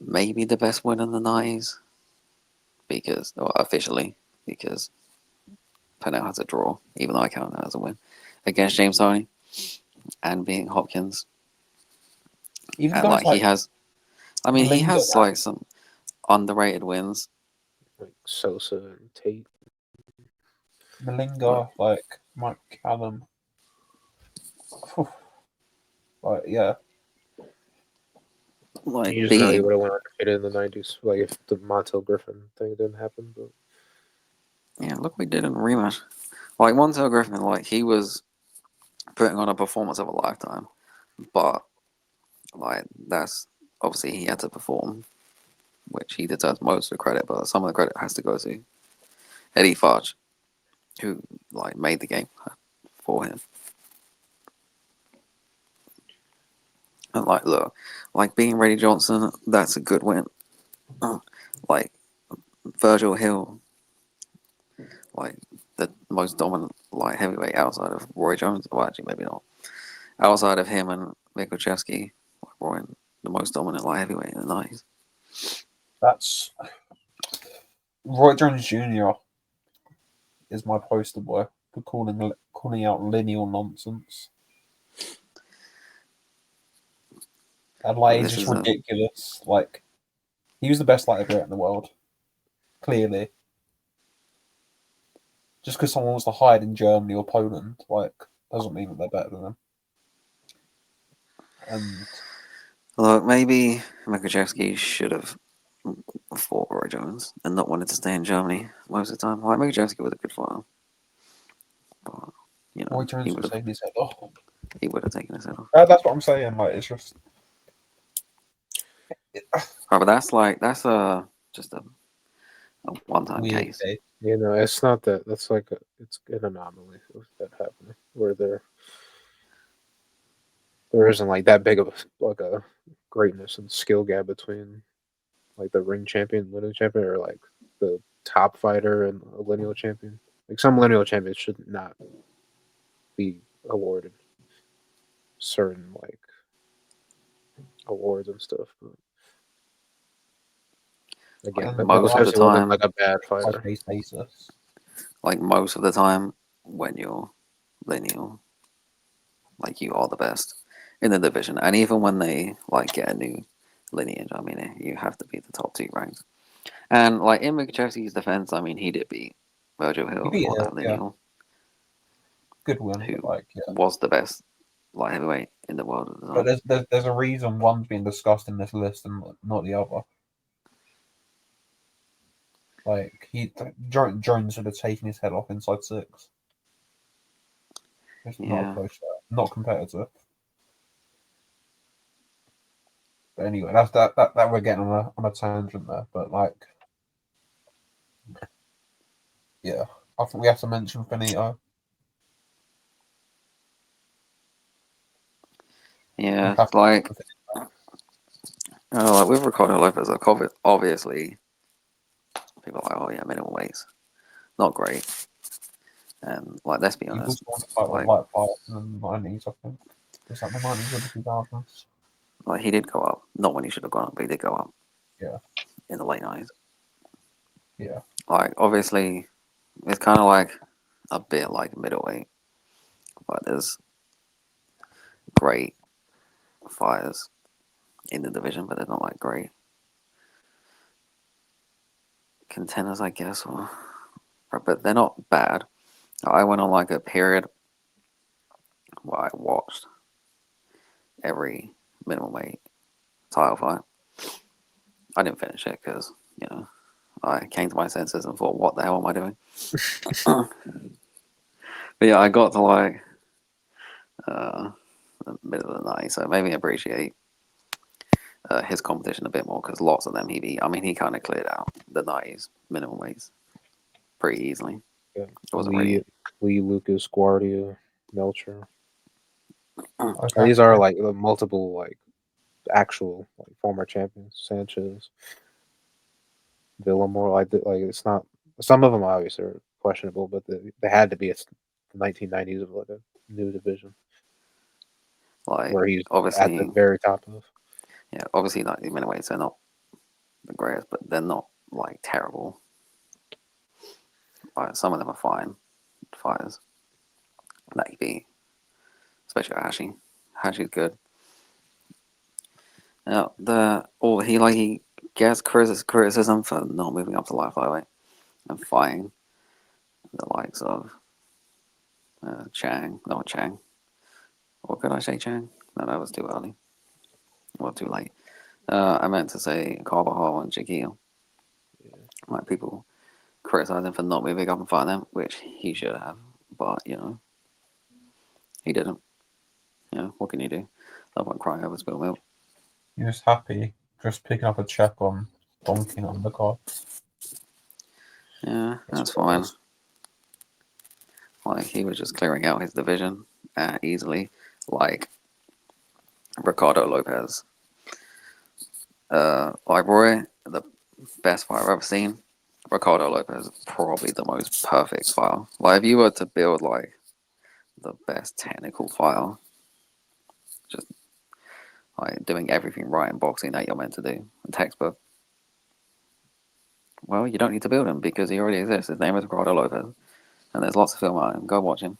Speaker 2: maybe the best win in the 90s, because, well, officially, because Pernell has a draw, even though I count that as a win, against James Toney and beating Hopkins.
Speaker 1: even
Speaker 2: And
Speaker 1: guys
Speaker 2: like,
Speaker 1: like
Speaker 2: he has, I mean, he
Speaker 1: Malinga,
Speaker 2: has like some underrated wins.
Speaker 3: like Sosa and Tate?
Speaker 1: Malinga, like Mike Callum. Like, yeah,
Speaker 2: Like,
Speaker 3: You just know he
Speaker 2: beating,
Speaker 3: would have went undefeated in the '90s, like if the Montel Griffin thing didn't happen. But
Speaker 2: yeah, look what he did in the rematch. Like, Montel Griffin, like, he was putting on a performance of a lifetime, but like, that's obviously he had to perform, which he deserves most of the credit, but some of the credit has to go to Eddie Farch, who like made the game for him. And like, look, like being Reddy Johnson, that's a good win. Like Virgil Hill, like the most dominant light heavyweight outside of Roy Jones. Well, actually, maybe not. Outside of him and Mikuchevsky, like Roy, the most dominant light heavyweight in the 90s.
Speaker 1: that's Roy Jones Jr. is my poster boy for calling out lineal nonsense. And like, it's
Speaker 2: This
Speaker 1: just
Speaker 2: is
Speaker 1: ridiculous. Like, he was the best light heavyweight in the world, clearly. Just because someone wants to hide in Germany or Poland, like, doesn't mean that they're better than them. And
Speaker 2: look, maybe Mikuchevsky should have fought Roy Jones and not wanted to stay in Germany most of the time. Like, Mikuchevsky was a good fighter, but you know,
Speaker 1: Roy Jones was taking his head off.
Speaker 2: he would have taken his head off.
Speaker 1: That's what I'm saying. Like, it's just
Speaker 2: Right, but that's just a one-time
Speaker 1: weird.
Speaker 2: case.
Speaker 3: you know, it's not that. That's like it's an anomaly of that happening where there isn't like that big of a greatness and skill gap between like the ring champion, lineal champion, or like the top fighter and a lineal champion. Like some lineal champions should not be awarded certain like awards and stuff. But again,
Speaker 1: And
Speaker 3: but
Speaker 2: Most of the
Speaker 3: Mikuchevsky wasn't
Speaker 2: time,
Speaker 3: like a bad
Speaker 1: by
Speaker 3: fighter.
Speaker 1: case basis.
Speaker 2: like most of the time, when you're lineal, like you are the best in the division, and even when they like get a new lineage, I mean, you have to be the top 2 ranked. And like in Mikuchevsky's defense, I mean, he did beat Virgil
Speaker 1: He
Speaker 2: Hill
Speaker 1: beat
Speaker 2: for
Speaker 1: it,
Speaker 2: that
Speaker 1: yeah.
Speaker 2: lineal,
Speaker 1: Good win,
Speaker 2: who
Speaker 1: but like, yeah.
Speaker 2: was the best light heavyweight in the world at the
Speaker 1: But
Speaker 2: time.
Speaker 1: there's a reason one's being discussed in this list and not the other. Like Jones would have taken his head off inside 6. It's not
Speaker 2: Yeah.
Speaker 1: a close, not competitive. But anyway, that's that we're getting on a tangent there. But like, yeah, I think we have to mention Finito.
Speaker 2: Yeah,
Speaker 1: We have to
Speaker 2: like,
Speaker 1: mention
Speaker 2: like with Ricardo Lopez, like obviously people are like, oh yeah, minimum weights, not great. And like, let's be
Speaker 1: He
Speaker 2: honest,
Speaker 1: also won a fight with
Speaker 2: like,
Speaker 1: light fighters in the 90s, I think. Was that the 90s or the 2000s?
Speaker 2: like he did go up, not when he should have gone up, but he did go up.
Speaker 1: Yeah.
Speaker 2: In the late 90s.
Speaker 1: Yeah.
Speaker 2: Like, obviously, it's kind of like a bit like middleweight, but there's great fighters in the division, but they're not like great contenders, I guess, but they're not bad. I went on like a period where I watched every minimum weight title fight. I didn't finish it because, I came to my senses and thought, what the hell am I doing? But yeah, I got to like the middle of the night, so it made me appreciate his competition a bit more because lots of them he beat. I mean, he kind of cleared out the 90s minimum weights pretty easily.
Speaker 3: Yeah.
Speaker 2: It wasn't really.
Speaker 3: Lee, Lucas, Guardia, Melcher. And
Speaker 1: Okay.
Speaker 3: these are like multiple like actual like former champions. Sanchez, Villamor. Like it's not. Some of them obviously are questionable, but they had to be the 1990s of like a new division
Speaker 2: Like,
Speaker 3: where he's at the
Speaker 2: obviously,
Speaker 3: very top of.
Speaker 2: yeah, obviously, 90 minute weights are not the greatest, but they're not like terrible. Like, some of them are fine fighters that he beat, especially Hashi. Hashi's good. Now, he gets criticism for not moving up to light flyweight and fighting the likes of Chang, not Chang. Or could I say Chang? No, that was too early. Well, too late. I meant to say Carvajal and Shaquille. Like, people criticize him for not moving up and fighting them, which he should have, but he didn't. What can you do? No point crying over spilled milk.
Speaker 1: He was happy just picking up a check on donking on the card.
Speaker 2: Yeah, that's fine. Like, he was just clearing out his division easily, like Ricardo Lopez. Like Roy, the best fighter I've ever seen. Ricardo Lopez is probably the most perfect fighter. Like, if you were to build like the best technical fighter, just like doing everything right in boxing that you're meant to do, a textbook. Well, you don't need to build him because he already exists. His name is Ricardo Lopez, and there's lots of film on him. Go watch him.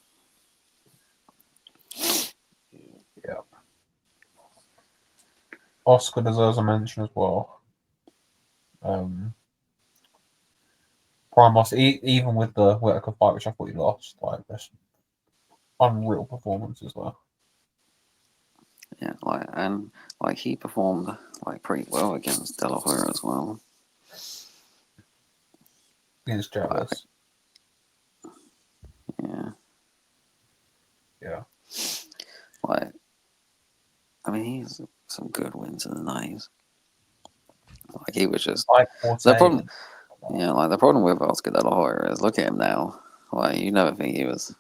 Speaker 1: Yeah. Oscar deserves a mention as well. Primos, even with the Whitaker fight, which I thought he lost, like this unreal performances there.
Speaker 2: Yeah, like he performed like pretty well against De La Hoya as well.
Speaker 1: He's jealous.
Speaker 2: Yeah.
Speaker 1: Yeah.
Speaker 2: Like, I mean, he's some good wins in the 90s. Like, he was just
Speaker 1: Like
Speaker 2: the problem. Yeah, like the problem with Oscar De La Hoya is look at him now. Like, you never think he was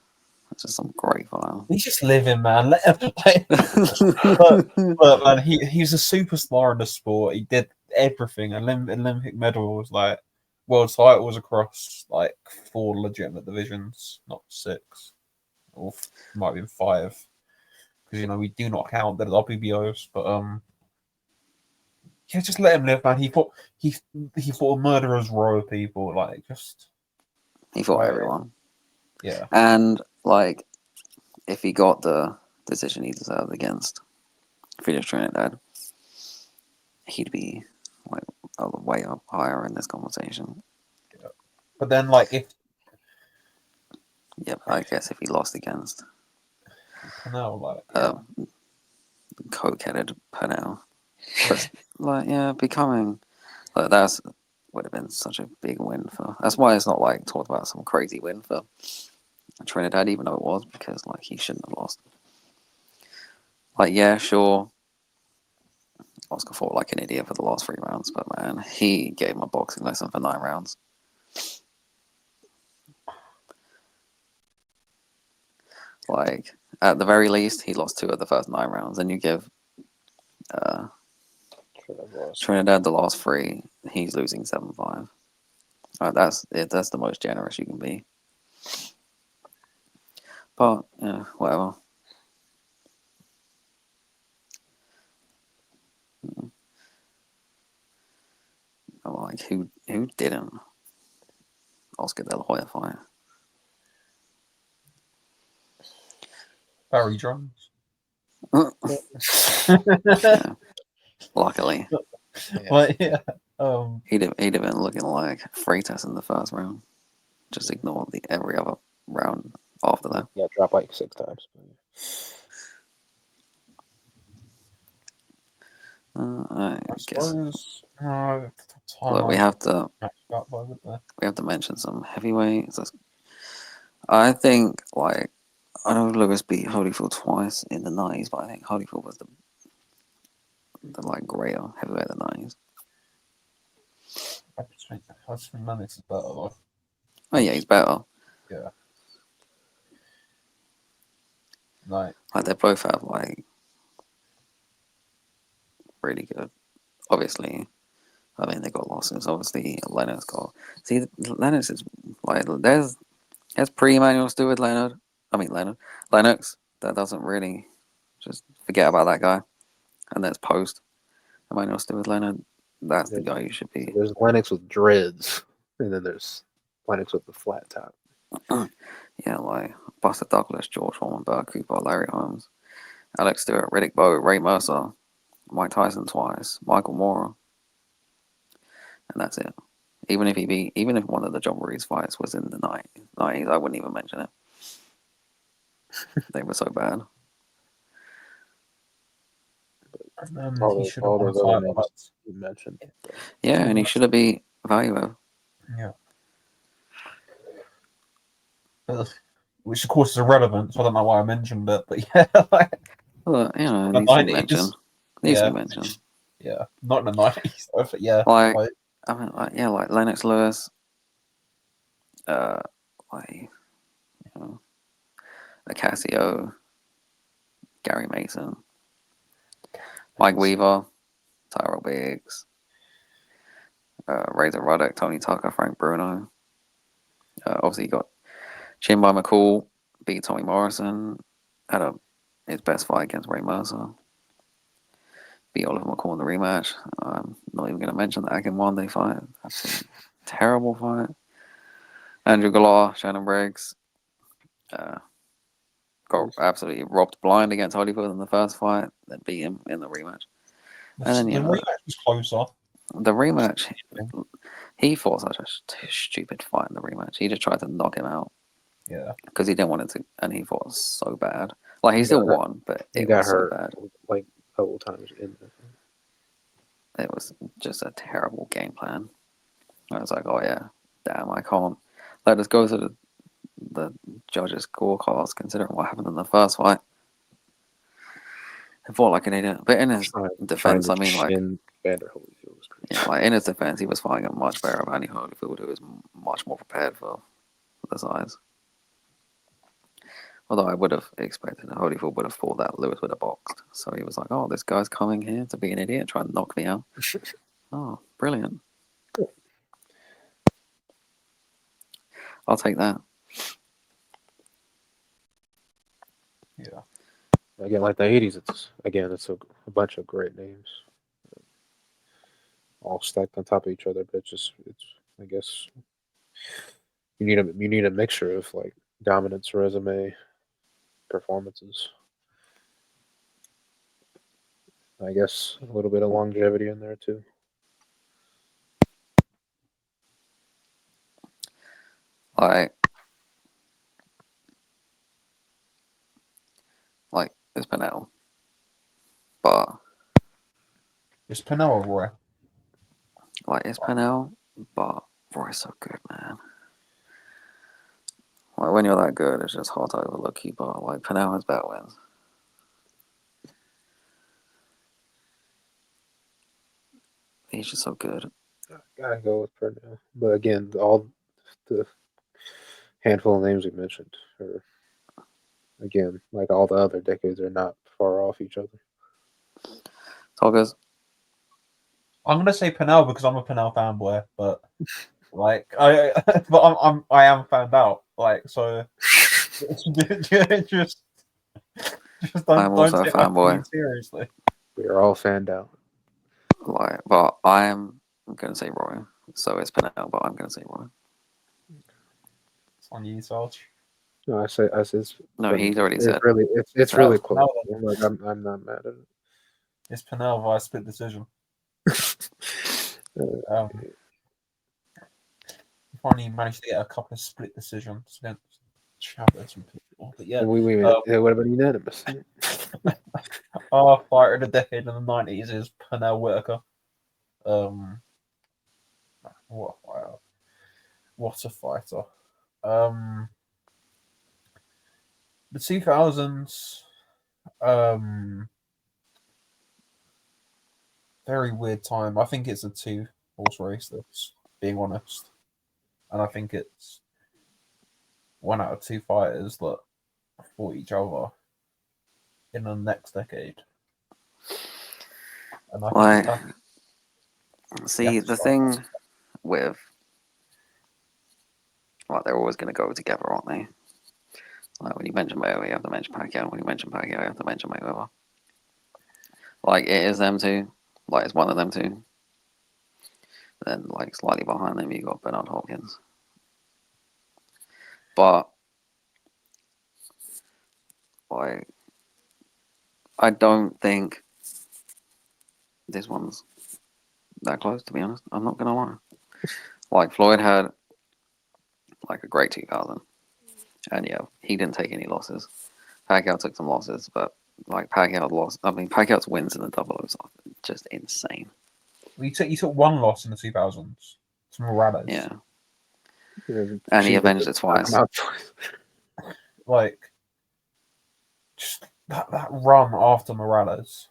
Speaker 2: just some great fighter.
Speaker 1: He's just living, man. Let him play. but man, he's a superstar in the sport. He did everything. Olympic medals, like world titles across like 4 legitimate divisions, not 6, or might be 5, because we do not count the WBOs. But yeah, just let him live, man. He fought a murderer's row of people, like just
Speaker 2: He fought everyone.
Speaker 1: Yeah,
Speaker 2: and like if he got the decision he deserved against Felix Trinidad, he'd be like way up higher in this conversation.
Speaker 1: yeah. But then, like, if
Speaker 2: I guess if he lost against
Speaker 1: Canal, like, yeah.
Speaker 2: Coke-headed Panel. But like, yeah, becoming like that's would have been such a big win for. That's why it's not like talked about some crazy win for Trinidad, even though it was, because like he shouldn't have lost. Like, yeah, sure, Oscar fought like an idiot for the last 3 rounds, but man, he gave him a boxing lesson for 9 rounds. Like, at the very least, he lost 2 of the first 9 rounds, and you give Trinidad the last 3, he's losing 7-5. That's it. That's the most generous you can be. But yeah, whatever. Like, who didn't Oscar De La Hoya fight?
Speaker 1: Barry Jones.
Speaker 2: Yeah, luckily,
Speaker 1: But yeah,
Speaker 2: he'd have been looking like Freitas in the first round. Just ignore every other round after that.
Speaker 3: Yeah, dropped like 6 times.
Speaker 2: I guess
Speaker 1: suppose
Speaker 2: look, we have to mention some heavyweights. I think, like, I know Lewis beat Holyfield twice in the 90s, but I think Holyfield was the like greater heavyweight in the 90s.
Speaker 1: I just think Mannix is better though.
Speaker 2: Oh yeah, he's better.
Speaker 1: Yeah. Like
Speaker 2: they both have like really good. Obviously, I mean they got losses. Obviously, Leonard's got. See, Lennox is like there's pre-Emmanuel Stewart Leonard. I mean Lennox. That doesn't really just forget about that guy. And there's post Emmanuel Stewart Leonard. That's the guy you should be.
Speaker 3: So there's Lennox with dreads, and then there's Lennox with the flat top.
Speaker 2: Yeah, like Buster Douglas, George Foreman, Bert Cooper, Larry Holmes, Alex Stewart, Riddick Bowe, Ray Mercer, Mike Tyson twice, Michael Moore, and that's it. Even if one of the John Ruiz fights was in the 90s, I wouldn't even mention it. They were so bad.
Speaker 1: he should have won a title.
Speaker 3: You mentioned.
Speaker 2: Yeah, and he should have beat Valuev.
Speaker 1: Yeah. Which of course is irrelevant, so I don't know why I mentioned it, but yeah, like,
Speaker 2: Well, you know, it needs to be mentioned.
Speaker 1: Yeah, not in the 90s, but yeah.
Speaker 2: Like, I mean, like Lennox Lewis, like, you know, Acacio, Gary Mason, Mike Weaver, Tyrell Biggs, Razor Ruddock, Tony Tucker, Frank Bruno. Obviously, you got Chinbai McCool, beat Tommy Morrison, had his best fight against Ray Mercer. Beat Oliver McCool in the rematch. I'm not even going to mention the Akin Wande fight. That's a terrible fight. Andrew Gallar, Shannon Briggs. Got absolutely robbed blind against Holyfield in the first fight, then beat him in the rematch. And then,
Speaker 1: the rematch was closer.
Speaker 2: The rematch, he fought such a stupid fight in the rematch. He just tried to knock him out.
Speaker 1: Yeah.
Speaker 2: Because he didn't want it to, and he fought so bad. Like, he still won, but it was so bad.
Speaker 3: Like a couple times in there.
Speaker 2: It was just a terrible game plan. I was like, oh yeah, damn, I can't let us go to the judges' scorecards considering what happened in the first fight. He fought like an idiot. But in his defense, I mean, like, yeah, like in his defense, he was fighting a much better Andy Holyfield, who was much more prepared for the size. Although I would have expected that Holyfield would have thought that Lewis would have boxed. So he was like, oh, this guy's coming here to be an idiot, try and knock me out. Oh, brilliant. I'll take that.
Speaker 1: Yeah.
Speaker 3: Again, like the 80s, it's a bunch of great names. All stacked on top of each other, but it's I guess you need a mixture of like dominance, resume, performances. I guess a little bit of longevity in there too.
Speaker 2: Like, but
Speaker 1: It's Penel or Roy.
Speaker 2: like it's Penel, but Roy's so good, man. Like when you're that good, it's just hard to overlook you. But like Penel has better wins. He's just so good.
Speaker 3: Gotta go with Purnell. But again, all the handful of names we mentioned are, again, like all the other decades, are not far off each other.
Speaker 2: Toggers.
Speaker 1: I'm gonna say Penel because I'm a Penel fanboy, but like I am found out. Like so, just
Speaker 2: I'm
Speaker 1: don't
Speaker 2: also a
Speaker 1: take my
Speaker 2: fanboy.
Speaker 1: opinion seriously.
Speaker 3: We are all fanned out.
Speaker 2: Like, but I'm gonna say Roy. So it's Penel, but I'm gonna say Roy.
Speaker 1: It's on you, Sarge.
Speaker 3: No, I say it's,
Speaker 2: No, he's already
Speaker 3: it's
Speaker 2: said.
Speaker 3: really it's
Speaker 1: So
Speaker 3: really
Speaker 1: that's
Speaker 3: close.
Speaker 1: Penel
Speaker 3: Like I'm not mad at
Speaker 1: It's Penel via split decision.
Speaker 3: it.
Speaker 1: We finally managed to get a couple of split decisions against Chavez and people. But yeah,
Speaker 3: It would have been unanimous.
Speaker 1: our fighter of the decade in the 90s is Penel Whitaker. What a fighter. What a fighter. The 2000s, very weird time. I think it's a 2-horse race, that's being honest. And I think it's one out of 2 fighters that fought each other in the next decade. And I
Speaker 2: Like,
Speaker 1: think
Speaker 2: see, the thing with like they're always gonna go together, aren't they? Like when you mention Mayweather, you have to mention Pacquiao. When you mention Pacquiao, you have to mention Mayweather. Like it is them two. Like it's one of them two. Then like slightly behind them, you got Bernard Hopkins. But like, I don't think this one's that close. To be honest, I'm not gonna lie. Like Floyd had like a great 2000, and yeah, he didn't take any losses. Pacquiao took some losses, but like Pacquiao lost. I mean, Pacquiao's wins in the double O's are just insane.
Speaker 1: you took one loss in the 2000s to Morales.
Speaker 2: Yeah, and he avenged it twice.
Speaker 1: Like, just that run after Morales.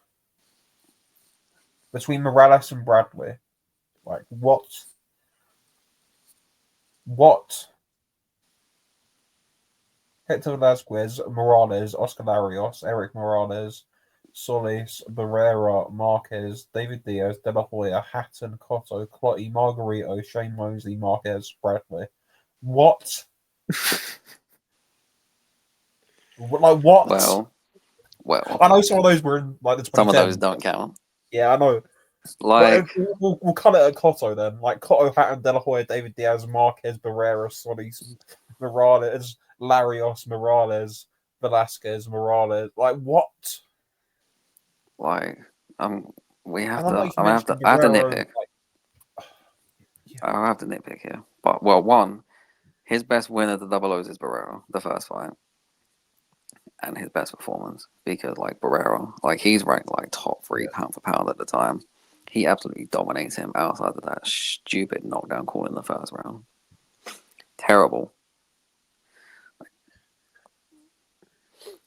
Speaker 1: Between Morales and Bradley. Like, what? Hector Velasquez, Morales, Oscar Larios, Eric Morales, Solis, Barrera, Marquez, David Diaz, De La Hoya, Hatton, Cotto, Clottey, Margarito, Shane Mosley, Marquez, Bradley. What? Like, what?
Speaker 2: Well.
Speaker 1: I know some of those were in like the 2010s.
Speaker 2: Some of those don't count.
Speaker 1: Yeah, I know.
Speaker 2: Like,
Speaker 1: but we'll cut it at Cotto then. Like Cotto, Hatton, De La Hoya, David Diaz, Marquez, Barrera, Solis, Morales, Larios, Morales, Velasquez, Morales. Like what?
Speaker 2: we have
Speaker 1: And I'm
Speaker 2: to.
Speaker 1: like,
Speaker 2: I'm gonna have to. I have to nitpick. I have to nitpick here. But well, one, his best win at the double O's is Barrera, the first fight, and his best performance because like Barrera, like he's ranked like top 3 pound for pound at the time. He absolutely dominates him outside of that stupid knockdown call in the first round. Terrible.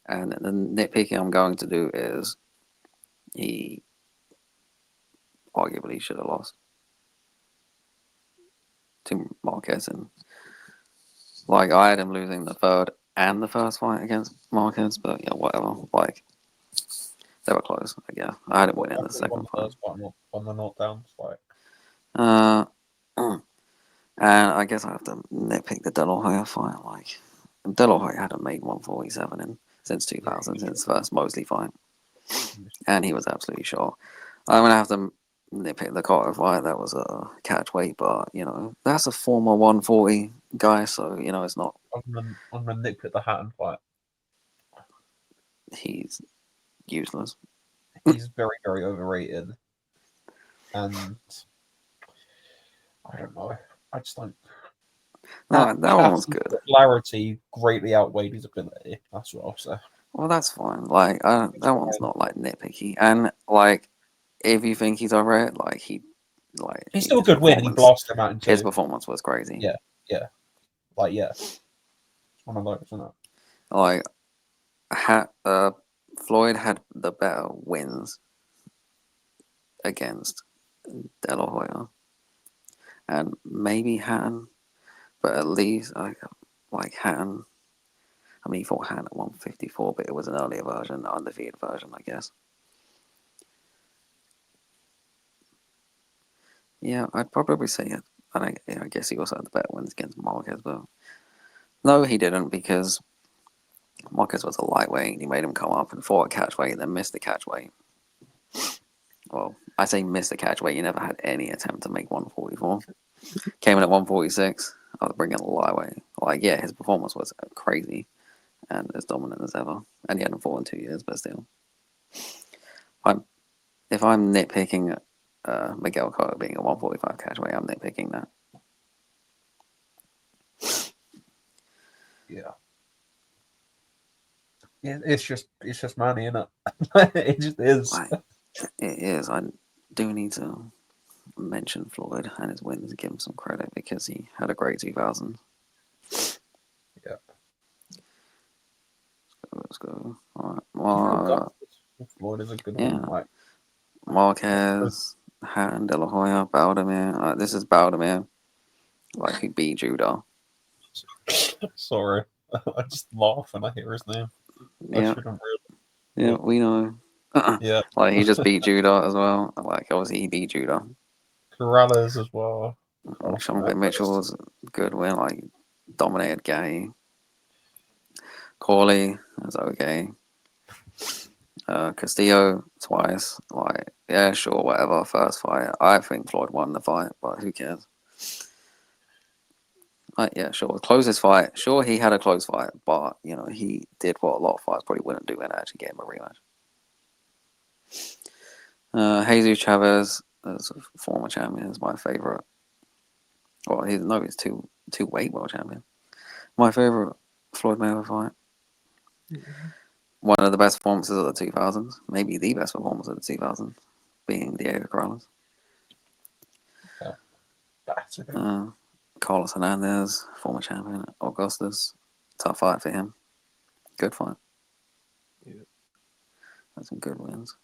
Speaker 2: And the nitpicking I'm going to do is he arguably should have lost to Marquez. And like I had him losing the third and the first fight against Marquez, but yeah, whatever. Like they were close. Like, yeah, I had him winning the second fight.
Speaker 1: On the knockdowns, like.
Speaker 2: And I guess I have to nitpick the De La Hoya fight. Like De La Hoya hadn't made 147 since 2000, since his first Mosley fight, and he was absolutely short. I'm gonna have to nitpick the Cotto fight. That was a catch weight, but you know that's a former 140 guy, so you know it's not.
Speaker 1: I'm gonna nitpick the Hatton fight.
Speaker 2: He's useless.
Speaker 1: He's very, very overrated, and I don't know. I just don't.
Speaker 2: No, that one was good.
Speaker 1: Popularity greatly outweighed his ability. That's what I'll say.
Speaker 2: Well, that's fine. Like, that one's not like nitpicky. And like, if you think he's overrated, like
Speaker 1: He's still a
Speaker 2: his
Speaker 1: good win. He
Speaker 2: performance-
Speaker 1: blasted him out in
Speaker 2: His
Speaker 1: two.
Speaker 2: performance was crazy.
Speaker 1: Yeah, yeah. Like, yeah. It's one of those, isn't it?
Speaker 2: Like, Floyd had the better wins against De La Hoya and maybe Hatton, but at least like Hatton. I mean, he fought Hatton at 154, but it was an earlier version, the undefeated version, I guess. Yeah, I'd probably say it. I guess he also had the better wins against Marquez, but no, he didn't because Marquez was a lightweight. He made him come up and fought a catchweight, then missed the catchweight. Well, I say missed the catchweight. He never had any attempt to make 144. Came in at 146. I was bringing a lightweight. Like, yeah, his performance was crazy and as dominant as ever. And he hadn't fought in 2 years, but still. If I'm nitpicking Miguel Cotto being a 145 catchweight, I'm nitpicking that.
Speaker 1: Yeah. Yeah, it's just money, isn't it? It just is.
Speaker 2: Like, it is. I do need to mention Floyd and his wins and give him some credit because he had a great 2000.
Speaker 1: Yeah.
Speaker 2: Let's go. All right.
Speaker 1: Floyd is a good
Speaker 2: Yeah.
Speaker 1: one. Like,
Speaker 2: Marquez, Hatton, De La Hoya, Baldemir. This is Baldemir. Like, he beat Judah.
Speaker 1: sorry, I just laugh when I hear his name. I
Speaker 2: Yeah.
Speaker 1: shouldn't
Speaker 2: Yeah, we know.
Speaker 1: Yeah.
Speaker 2: Like, he just beat Judah as well. Like, obviously, he beat Judah.
Speaker 1: Corrales as well.
Speaker 2: Sean Mitchell was a good win. Like, dominated Gay. Corley was okay. Castillo twice. Like, yeah, sure, whatever. First fight. I think Floyd won the fight, but who cares? Like, yeah, sure. Closest fight. Sure, he had a close fight, but, you know, he did what a lot of fights probably wouldn't do and actually get him a rematch. Jesus Chavez, as a former champion, is my favorite. Well, he's two weight world champion. My favorite Floyd Mayweather fight. One of the best performances of the 2000s, maybe the best performance of the 2000s, being Diego Corrales. Carlos Hernandez, former champion, Augustus. Tough fight for him. Good fight.
Speaker 3: Yeah.
Speaker 2: Had some good wins.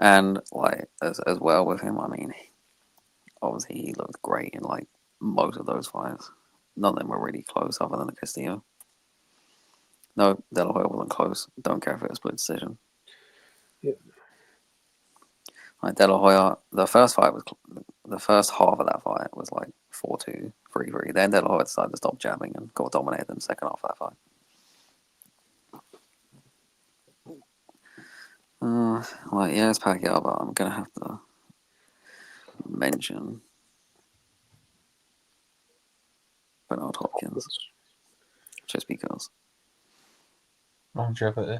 Speaker 2: And like as well with him, I mean, obviously he looked great in like most of those fights. None of them were really close other than the Castillo. No, De La Hoya wasn't close. Don't care if it was split decision.
Speaker 3: Yeah.
Speaker 2: Like De La Hoya, the first half of that fight was like 4-2, 3-3. Then De La Hoya decided to stop jabbing and got dominated in the second half of that fight. Like, yeah, it's Pacquiao, but I'm gonna have to mention Bernard Hopkins just because.
Speaker 1: Longevity.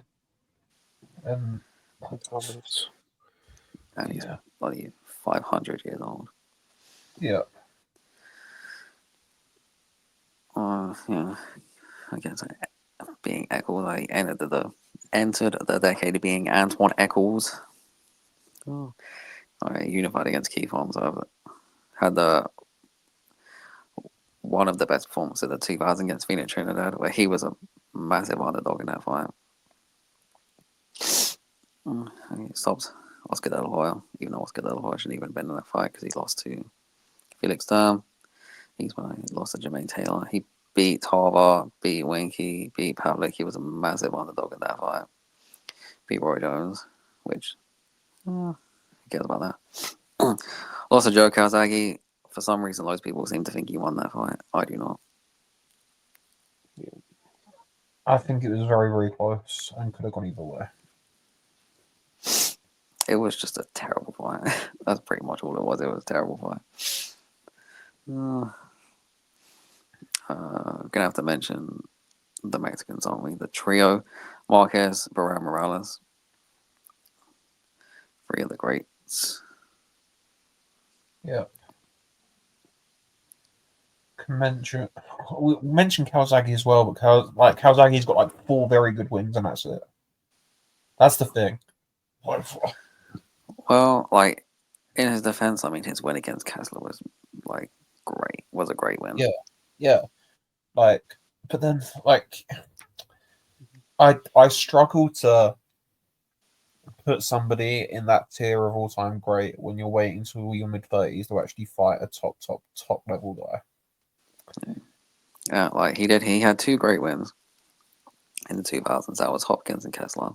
Speaker 3: Dominance.
Speaker 2: And he's bloody 500 years old.
Speaker 1: Yeah.
Speaker 2: Yeah, I guess being Eccles, I entered the decade of being Antoine Eccles. Oh. All right, unified against Keith Holmes. I've had one of the best performances of the 2000 against Phoenix Trinidad, where he was a massive underdog in that fight. He stopped Oscar De La Hoya, even though Oscar De La Hoya shouldn't even have been in that fight because he lost to Felix Sturm. He lost to Jermaine Taylor. He beat Tarver, beat Winky, beat Pavlik. He was a massive underdog in that fight. Beat Roy Jones, which, who cares about that? Lost to Joe Kawasaki. For some reason, those people seem to think he won that fight. I do not.
Speaker 1: I think it was very, very close and could have gone either way.
Speaker 2: It was just a terrible fight. That's pretty much all it was. It was a terrible fight. Gonna have to mention the Mexicans, aren't we? The trio: Marquez, Barrera, Morales. Three of the greats.
Speaker 1: Yeah. mention we mentioned Kawasaki as well, but Kawasaki's got like 4 very good wins, and that's it. That's the thing. Like,
Speaker 2: Well, like in his defense, I mean, his win against Kessler was like great. Was a great win.
Speaker 1: yeah, like, but then like, I struggle to put somebody in that tier of all time great when you're waiting till your mid-30s to actually fight a top level guy.
Speaker 2: Yeah, like he did. He had 2 great wins in the 2000s. That was Hopkins and Kessler.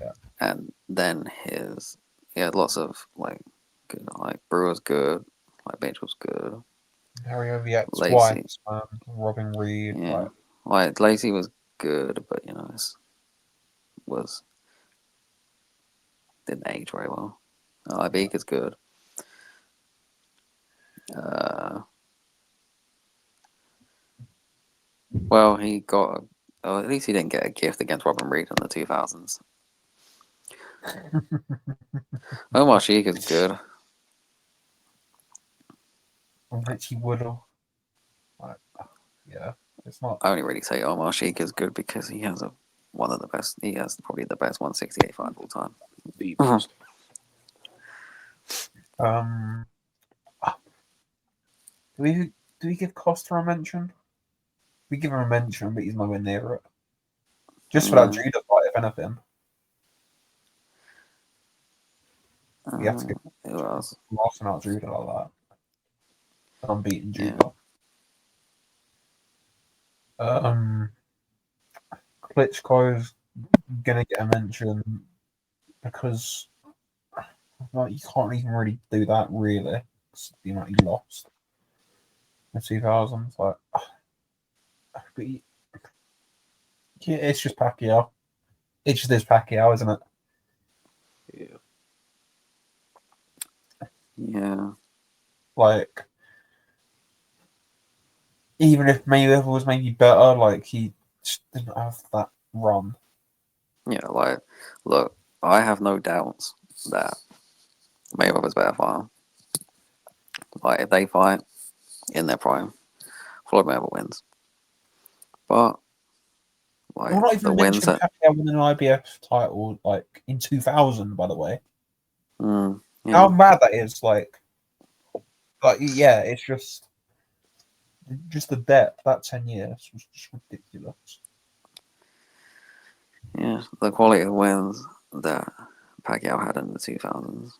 Speaker 1: Yeah.
Speaker 2: And then he had lots of like good, like Brewer's good, like Mitchell's good.
Speaker 1: Mario Viet
Speaker 2: Lacey.
Speaker 1: twice, Robin Reed.
Speaker 2: Yeah, like Lacey was good, but you know, didn't age very well. Like Beaker's good. Well, he got. Oh, at least he didn't get a gift against Robin Reed in the 2000s. Omar Sheik is good.
Speaker 1: Richie Woodall. Like, yeah, it's not.
Speaker 2: I only really say Omar Sheik is good because he has one of the best. He has probably the best 168 of all time.
Speaker 3: The best.
Speaker 1: Do we give Costa a mention? We give him a mention, but he's nowhere near it. Just for that Judah fight, if anything. We have to give
Speaker 2: Who else?
Speaker 1: Larson out Judah like that. Unbeaten Judah. Klitschko's gonna get a mention because like you can't even really do that really. The amount he lost in 2000s, like, but yeah, it's just Pacquiao. It just is Pacquiao, isn't it?
Speaker 3: Yeah.
Speaker 2: Yeah.
Speaker 1: Like, even if Mayweather was maybe better, like he just didn't have that run.
Speaker 2: Yeah, like, look, I have no doubts that Mayweather's better fighter. Like, if they fight in their prime, Floyd Mayweather wins. But, like,
Speaker 1: I'm not
Speaker 2: the
Speaker 1: even
Speaker 2: wins
Speaker 1: mentioning
Speaker 2: that.
Speaker 1: Pacquiao winning an IBF title like in 2000, by the way.
Speaker 2: Yeah.
Speaker 1: How mad that is! Like, yeah, it's just the depth. That 10 years was just ridiculous.
Speaker 2: Yeah, the quality of wins that Pacquiao had in the 2000s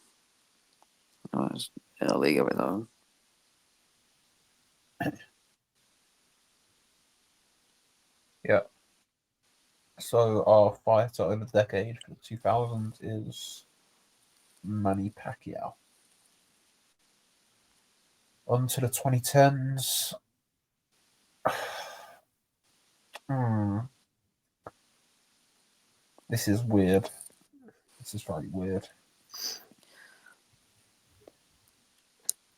Speaker 2: was in a league of its own.
Speaker 1: Yeah. So our fighter over the decade for the 2000s is Manny Pacquiao. On to the 2010s. This is weird. This is very weird.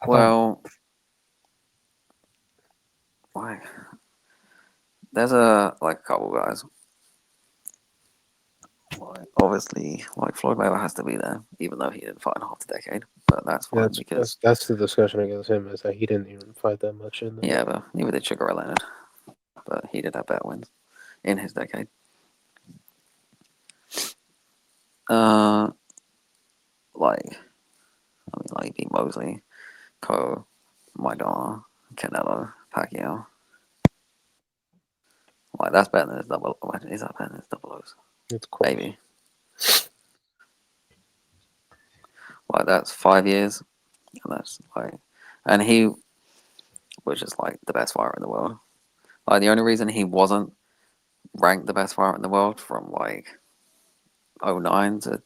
Speaker 2: Well, like, there's a couple guys. Like, obviously, like Floyd Mayweather has to be there, even though he didn't fight in half a decade. But that's fine because
Speaker 3: That's the discussion against him is that he didn't even fight that much in there.
Speaker 2: yeah, but neither did Sugar Ray Leonard. But he did have better wins in his decade. Like beat Mosley, Cole, Maidana, Canelo, Pacquiao. Like that's better than his double. Is that better than his double O's?
Speaker 3: It's close.
Speaker 2: Maybe. Like that's 5 years, and that's like, and he was just like the best fighter in the world. Like the only reason he wasn't ranked the best fighter in the world from like 09 to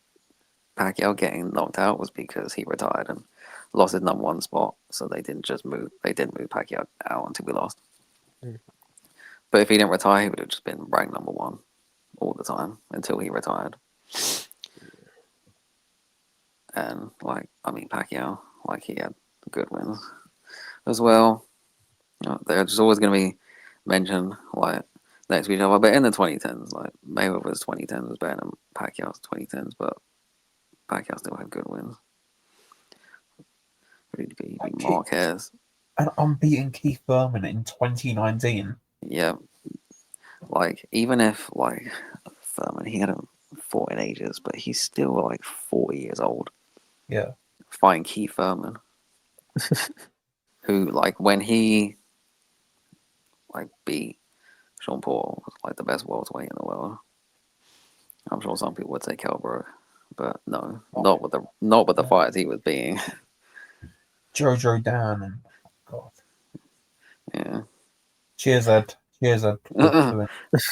Speaker 2: Pacquiao getting knocked out was because he retired and lost his #1 spot. So they didn't move Pacquiao out until we lost. But if he didn't retire, he would have just been ranked #1 all the time until he retired. And like, I mean, Pacquiao, like he had good wins as well. You know, they're just always going to be mentioned like next to each other. But in the 2010s, like Mayweather's 2010s was better than Pacquiao's 2010s, but Pacquiao still had good wins. Who did he beat? He beat Marquez.
Speaker 1: an unbeaten Keith Thurman in 2019.
Speaker 2: Yeah, like even if like Thurman, he hadn't fought in ages, but he's still like 40 years old.
Speaker 1: Yeah.
Speaker 2: Fighting Keith Thurman, who like when he like beat Sean Paul was like the best welterweight in the world. I'm sure some people would say Kelv, but no, not with the fights he was being.
Speaker 1: Jojo Dan and God.
Speaker 2: Yeah,
Speaker 1: Cheers, Ed. Cheers, Ed. Good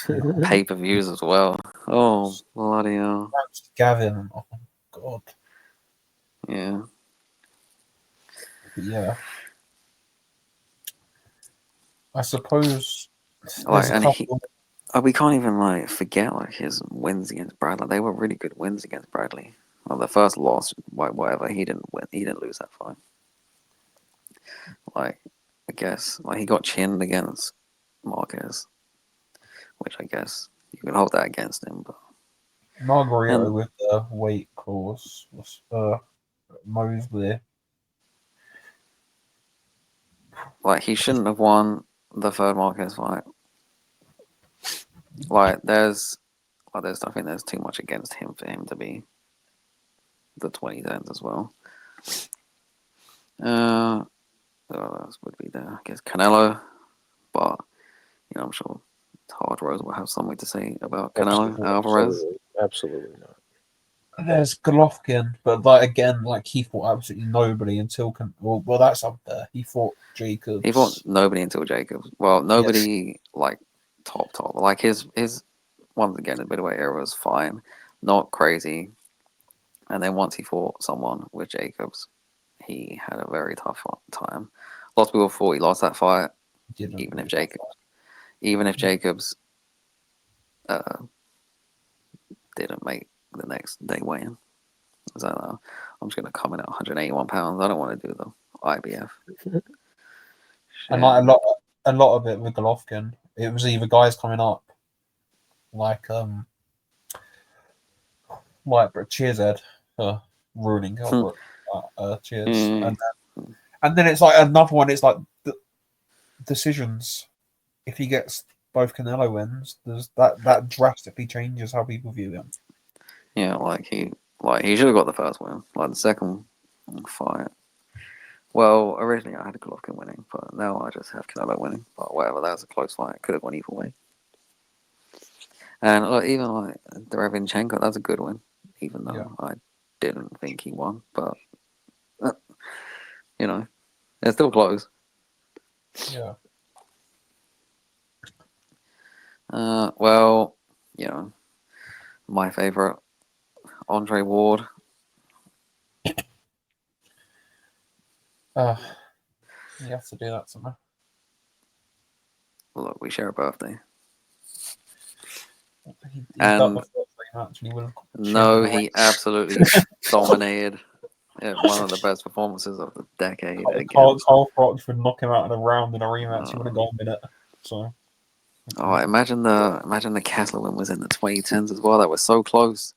Speaker 1: doing.
Speaker 2: pay-per-views as well. Oh bloody hell!
Speaker 1: Gavin and oh God.
Speaker 2: Yeah,
Speaker 1: But yeah. I suppose
Speaker 2: like
Speaker 1: there's a
Speaker 2: and
Speaker 1: couple.
Speaker 2: we can't even like forget like his wins against Bradley. They were really good wins against Bradley. Well, the first loss, whatever, he didn't win. He didn't lose that fight. Like, I guess like he got chinned against Marquez, which I guess you can hold that against him. But
Speaker 1: Margarito
Speaker 2: and
Speaker 1: with the weight clause was Mosley.
Speaker 2: like he shouldn't have won the third Marquez fight. Like I think there's too much against him for him to be the 2010s as well. Who else would be there? I guess Canelo, but you know I'm sure Hard Rose will have something to say about Canelo Alvarez.
Speaker 3: Absolutely not.
Speaker 1: There's Golovkin, but like again, like he fought absolutely nobody until well, that's up there. He fought Jacobs.
Speaker 2: He fought nobody until Jacobs. Well, nobody like top. Like his once again the middleweight era was fine, not crazy. And then once he fought someone with Jacobs, he had a very tough time. Lots of people thought he lost that fight, even if Jacobs didn't make the next day weigh-in. So I'm just gonna come in at 181 pounds. I don't want to do the IBF.
Speaker 1: And like a lot of it with Golovkin, it was either guys coming up, like cheers Ed for ruining Kelv. Cheers, and then it's like another one. It's like the decisions. If he gets both Canelo wins, there's that drastically changes how people view him.
Speaker 2: Yeah, like he should have got the first win. Like the second fight. Well, originally I had Golovkin winning, but now I just have Canelo winning. But whatever, that was a close fight. Could have gone either way. And even like Derevinchenko, that's a good win, even though I didn't think he won. But you know, it's still close.
Speaker 1: Yeah.
Speaker 2: Well, you know, my favorite, Andre Ward.
Speaker 1: You have to do that somehow.
Speaker 2: Look, we share a birthday.
Speaker 1: He
Speaker 2: And
Speaker 1: the first match and
Speaker 2: he absolutely dominated. Yeah, one of the best performances of the decade.
Speaker 1: Carl Froch would knock him out in a round in a rematch. He would have gone a minute. So.
Speaker 2: Oh, imagine the Kessler win was in the 2010s as well. That was so close.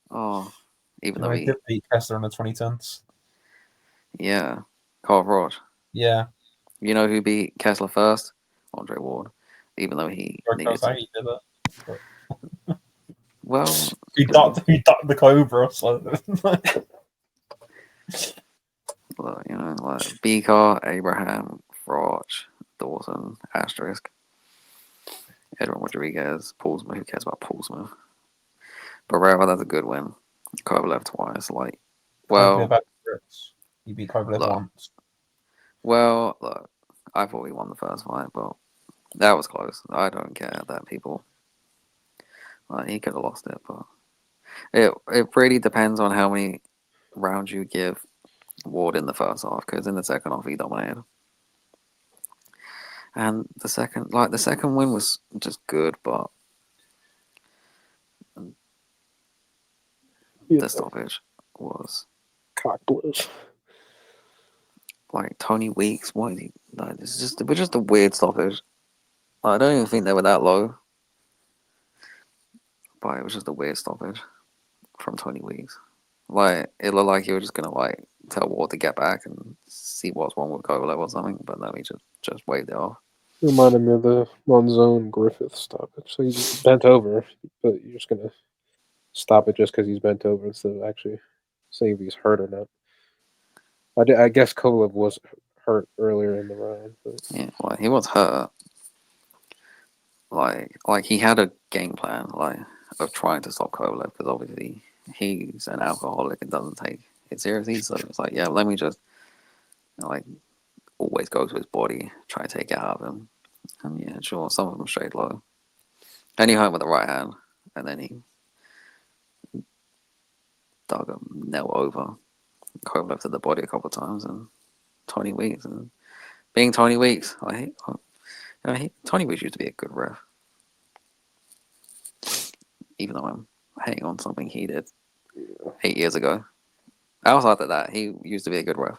Speaker 2: Oh, even though
Speaker 1: he did beat Kessler in the 2010s.
Speaker 2: Yeah, Carl Froch.
Speaker 1: Yeah.
Speaker 2: You know who beat Kessler first? Andre Ward. Even though he needed to.
Speaker 1: He did it. But...
Speaker 2: Well,
Speaker 1: he ducked the Cobra. So.
Speaker 2: Look, you know, like Beaker, Abraham, Froch, Dawson, Asterisk, Edwin Rodriguez, Paul Smith. Who cares about Paul Smith? Barrera, that's a good win. Kovalev twice. Like, well,
Speaker 1: he beat Kovalev once.
Speaker 2: Well, look, I thought we won the first fight, but that was close. I don't care that people. He could have lost it, but it really depends on how many rounds you give Ward in the first half, because in the second half he dominated. And the second win was just good, but the stoppage was
Speaker 3: cock blows.
Speaker 2: Like Tony Weeks, what is he? Like, it was just a weird stoppage. I don't even think they were that low, but it was just a weird stoppage from Tony Weeks. Like, it looked like he was just gonna like tell Ward to get back and see what's wrong with Kovalev or something, but no, he just waved it off.
Speaker 3: Reminded me of the Monzone Griffith stoppage. So he's just bent over, but you're just gonna stop it just because he's bent over instead of actually saying if he's hurt or not. I guess Kovalev was hurt earlier in the round, but
Speaker 2: Yeah, like he was hurt. Like he had a game plan, like of trying to stop Kovalev because obviously he's an alcoholic and doesn't take it seriously. So it's like, yeah, let me just like always go to his body, try to take it out of him. And yeah, sure, some of them straight low. Then he hurt with the right hand, and then he dug a nail over Kovalev to the body a couple of times, and Tony Weeks. And being Tony Weeks, Tony Weeks used to be a good ref, even though I'm hating on something he did 8 years ago. Outside of that, he used to be a good ref.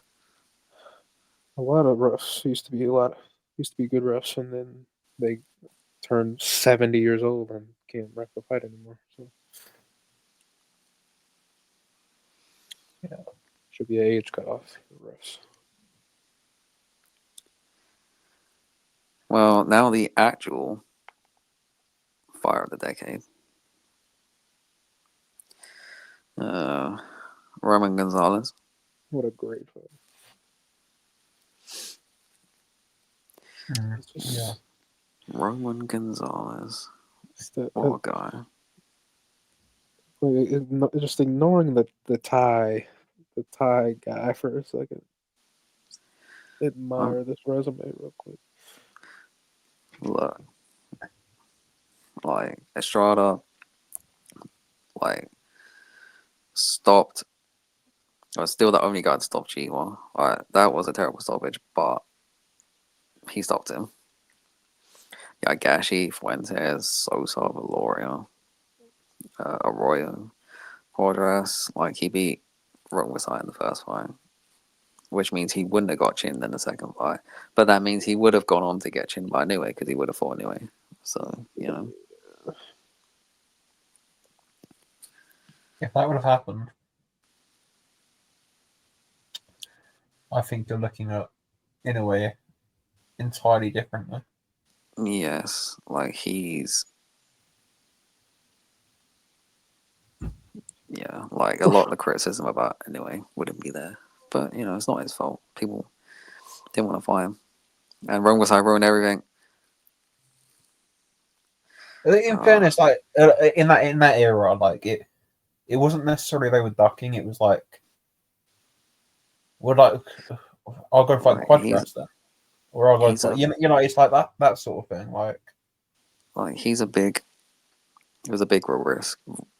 Speaker 3: a lot of refs used to be good refs, and then they turned 70 years old and can't ref a fight anymore. So
Speaker 1: Yeah.
Speaker 3: Should be an age cutoff for refs.
Speaker 2: Well, now the actual fire of the decade. Roman Gonzalez.
Speaker 3: What a great fight. It's just,
Speaker 1: Yeah.
Speaker 2: Roman Gonzalez.
Speaker 3: it's the,
Speaker 2: What a guy.
Speaker 3: just ignoring the Thai guy for a second. Admire this resume real quick.
Speaker 2: Look. Like, Estrada, like, stopped. Was still the only guy to stop Chihuahua. Like, that was a terrible stoppage, but he stopped him. Yeah, Gashi, Fuentes, Sosa, Valoria, Arroyo, Cordras. Like, he beat Rongwisai in the first fight, which means he wouldn't have got chinned in the second fight. But that means he would have gone on to get chinned by anyway, because he would have fought anyway. So, you know.
Speaker 1: If that would have happened, I think you're looking at, in a way, entirely differently.
Speaker 2: Yes, like he's. Yeah, like a lot of the criticism about anyway wouldn't be there. But, you know, it's not his fault. People didn't want to fight him. And Rome was like ruined everything.
Speaker 1: In fairness, like in that era, like it wasn't necessarily they were ducking. It was like, well, like I'll go fight
Speaker 2: Like,
Speaker 1: Quadras then, or I'll go
Speaker 2: he's
Speaker 1: fight.
Speaker 2: a-
Speaker 1: You know, it's like that sort of thing. Like
Speaker 2: he's a big. It was a big risk,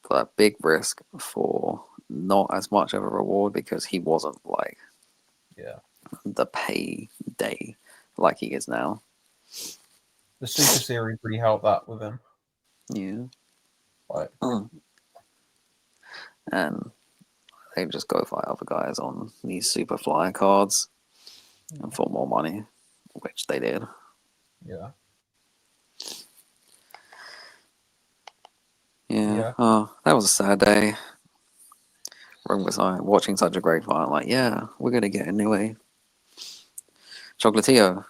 Speaker 2: but big risk for not as much of a reward because he wasn't like
Speaker 1: yeah,
Speaker 2: the payday like he is now.
Speaker 1: the Super Series really helped that with him.
Speaker 2: Yeah.
Speaker 1: Like,
Speaker 2: And they just go fight other guys on these super flyer cards and for more money, which they did.
Speaker 1: yeah.
Speaker 2: Yeah. Oh, that was a sad day. Wrong was I watching such a great fight. Like, yeah, we're gonna get anyway. Chocolatio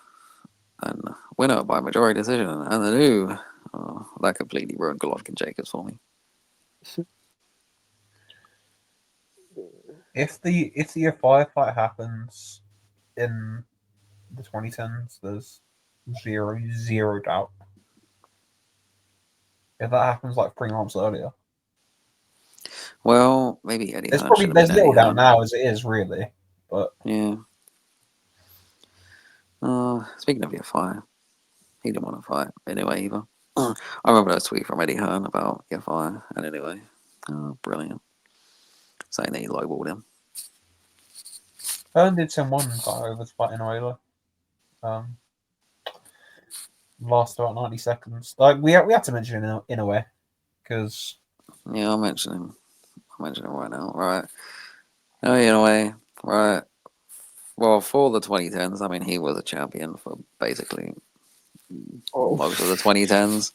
Speaker 2: and winner by majority decision, and the new. Oh, that completely ruined Golovkin Jacobs for me.
Speaker 1: If the firefight happens in the 2010s, there's zero doubt. If that happens like 3 months earlier,
Speaker 2: Well, maybe Eddie
Speaker 1: there's
Speaker 2: Hearn should have
Speaker 1: little
Speaker 2: been Eddie
Speaker 1: doubt
Speaker 2: Hearn.
Speaker 1: now as it is really, but
Speaker 2: Yeah. Speaking of your fight, he didn't want to fight anyway either. I remember that tweet from Eddie Hearn about your fight, and anyway, brilliant, saying that he lowballed him.
Speaker 1: Hearn did send one guy over to fight in Euler. Last about 90 seconds. Like we had to mention it in a way because
Speaker 2: Yeah, I'll mention him. I'll mention him right now. Right. Oh, in a way, right. Well, for the 2010s, I mean, he was a champion for basically most of the 2010s.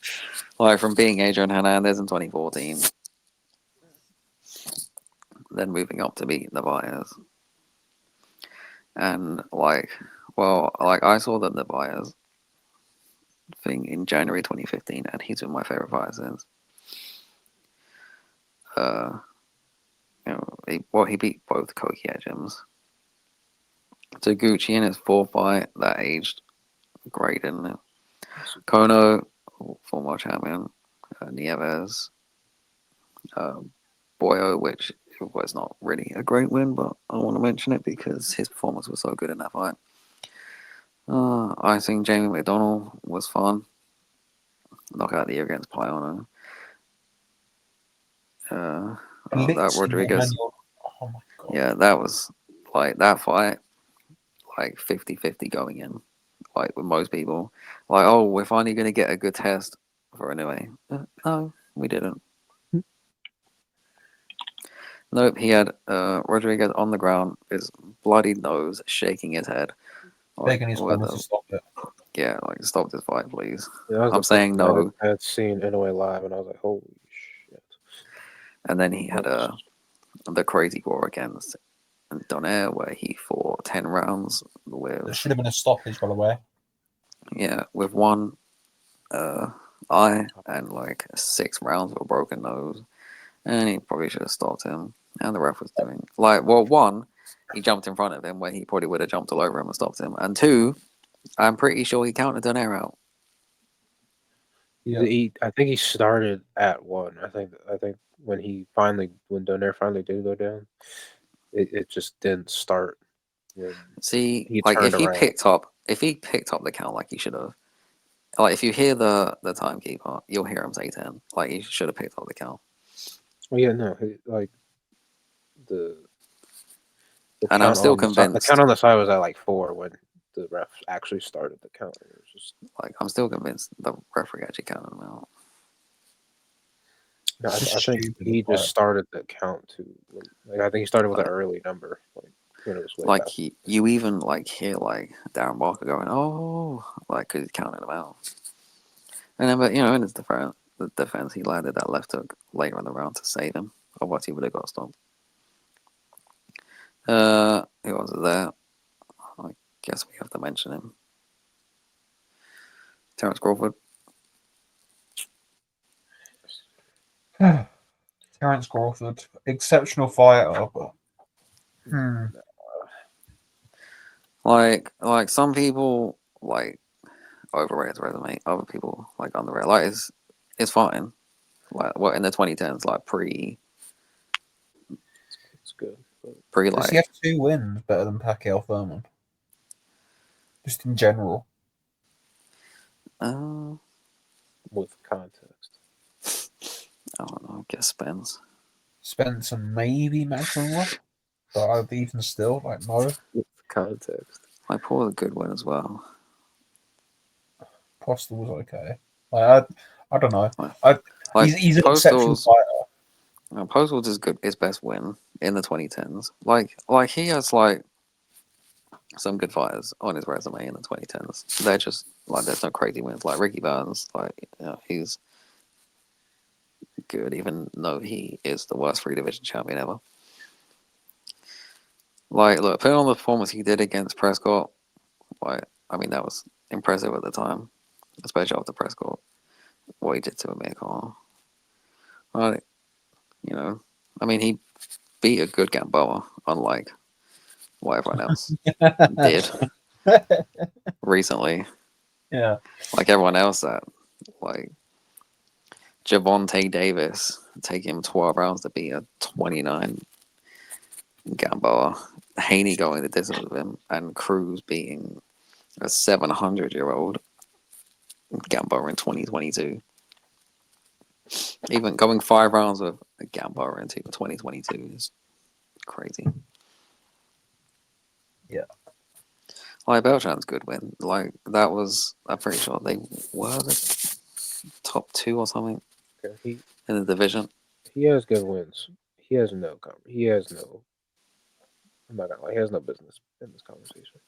Speaker 2: Like from being Adrian Hernandez in 2014, then moving up to beat Narvaez. And like, well, like I saw the Nevaez thing in January 2015, and he's been my favorite fighter since. He beat both Koki Gyms. Taguchi in his fourth fight, that aged great, didn't it? Kono, former champion, Nieves, Boyo, which was not really a great win, but I want to mention it because his performance was so good in that fight. I think Jamie McDonald was fun. Knockout of the year against Payano. That
Speaker 1: Blitzing
Speaker 2: Rodriguez.
Speaker 1: Emmanuel. Oh my god.
Speaker 2: Yeah, that was like that fight, like 50-50 going in. Like with most people. Like, oh, we're finally going to get a good test for Inoue. No, we didn't. Nope, he had Rodriguez on the ground, his bloody nose, shaking his head. Like,
Speaker 1: Begging his corner to stop it.
Speaker 2: Yeah, like, stop this fight, please.
Speaker 3: Yeah, that was
Speaker 2: I'm
Speaker 3: the
Speaker 2: saying
Speaker 3: first time
Speaker 2: no.
Speaker 3: I had seen Inoue live, and I was like, holy shit.
Speaker 2: And then he had the crazy war against Donaire, where he fought 10 rounds with...
Speaker 1: There should have been a stoppage, by the way.
Speaker 2: Yeah, with one eye and like 6 rounds with a broken nose. And he probably should have stopped him. And the ref was doing... Like, well, one, he jumped in front of him where he probably would have jumped all over him and stopped him. And two, I'm pretty sure he counted Donaire out.
Speaker 1: Yeah.
Speaker 3: I think he started at 1. I think when Donaire finally did go down, it just didn't start when
Speaker 2: See,
Speaker 3: he
Speaker 2: like
Speaker 3: turned
Speaker 2: if he
Speaker 3: around.
Speaker 2: picked up the count like he should have. Like if you hear the timekeeper, you'll hear him say 10. Like he should have picked up the count.
Speaker 3: Well, yeah, no, like the
Speaker 2: And
Speaker 3: count
Speaker 2: I'm still
Speaker 3: on the side, the
Speaker 2: convinced.
Speaker 3: count on the side was at like 4 when the ref actually started the count. It was just
Speaker 2: Like I'm still convinced the referee actually counted him out.
Speaker 3: no, I
Speaker 1: It's just
Speaker 3: think
Speaker 1: stupid,
Speaker 3: he
Speaker 1: but-
Speaker 3: just started the count to like I think he started with an
Speaker 2: Like-
Speaker 3: early number, like when it was way
Speaker 2: Like
Speaker 3: past.
Speaker 2: you even like hear like Darren Barker going, oh, like because he counted him out. And then, but in his defense, he landed that left hook later in the round to save him. Otherwise, he would have got stopped. Who was there? I guess we have to mention him. Terence Crawford.
Speaker 1: Terence Crawford, exceptional fighter, but
Speaker 2: Like some people like overrate his resume. Other people like underrate. Like it's fine. Like what in the 2010s, like pre
Speaker 3: It's good, but
Speaker 1: does
Speaker 2: like
Speaker 1: he have 2 wins better than Pacquiao Thurman? Just in general.
Speaker 3: with context.
Speaker 2: I don't know. I guess Spence.
Speaker 1: Spencer maybe maximum, but I'd even still like no.
Speaker 3: With context.
Speaker 2: Like Paul a good win as well.
Speaker 1: Postal was okay. Like I don't know.
Speaker 2: Like
Speaker 1: He's an exceptional fighter.
Speaker 2: Postal's is good. His best win in the 2010s. Like he has like some good fighters on his resume in the 2010s. They're just like there's no crazy wins. Like Ricky Burns, like he's good, even though he is the worst 3 division champion ever. Like, look, putting on the performance he did against Prescott, like, I mean, that was impressive at the time, especially after Prescott. What he did to Amir Khan. Like, I mean, he beat a good Gamboa, unlike what everyone else did recently.
Speaker 1: Yeah.
Speaker 2: Like everyone else that, like, Javonte Davis take him 12 rounds to beat a 29 Gamboa. Haney going the distance with him, and Cruz beating a 700-year-old Gamboa in 2022. Even going 5 rounds with a Gamboa in 2022 is crazy.
Speaker 1: Yeah.
Speaker 2: Like Beltran's good win. Like that was, I'm pretty sure they were the top 2 or something
Speaker 3: Okay,
Speaker 2: in the division.
Speaker 3: he has good wins. He has no. I'm not gonna lie. He has no business in this conversation.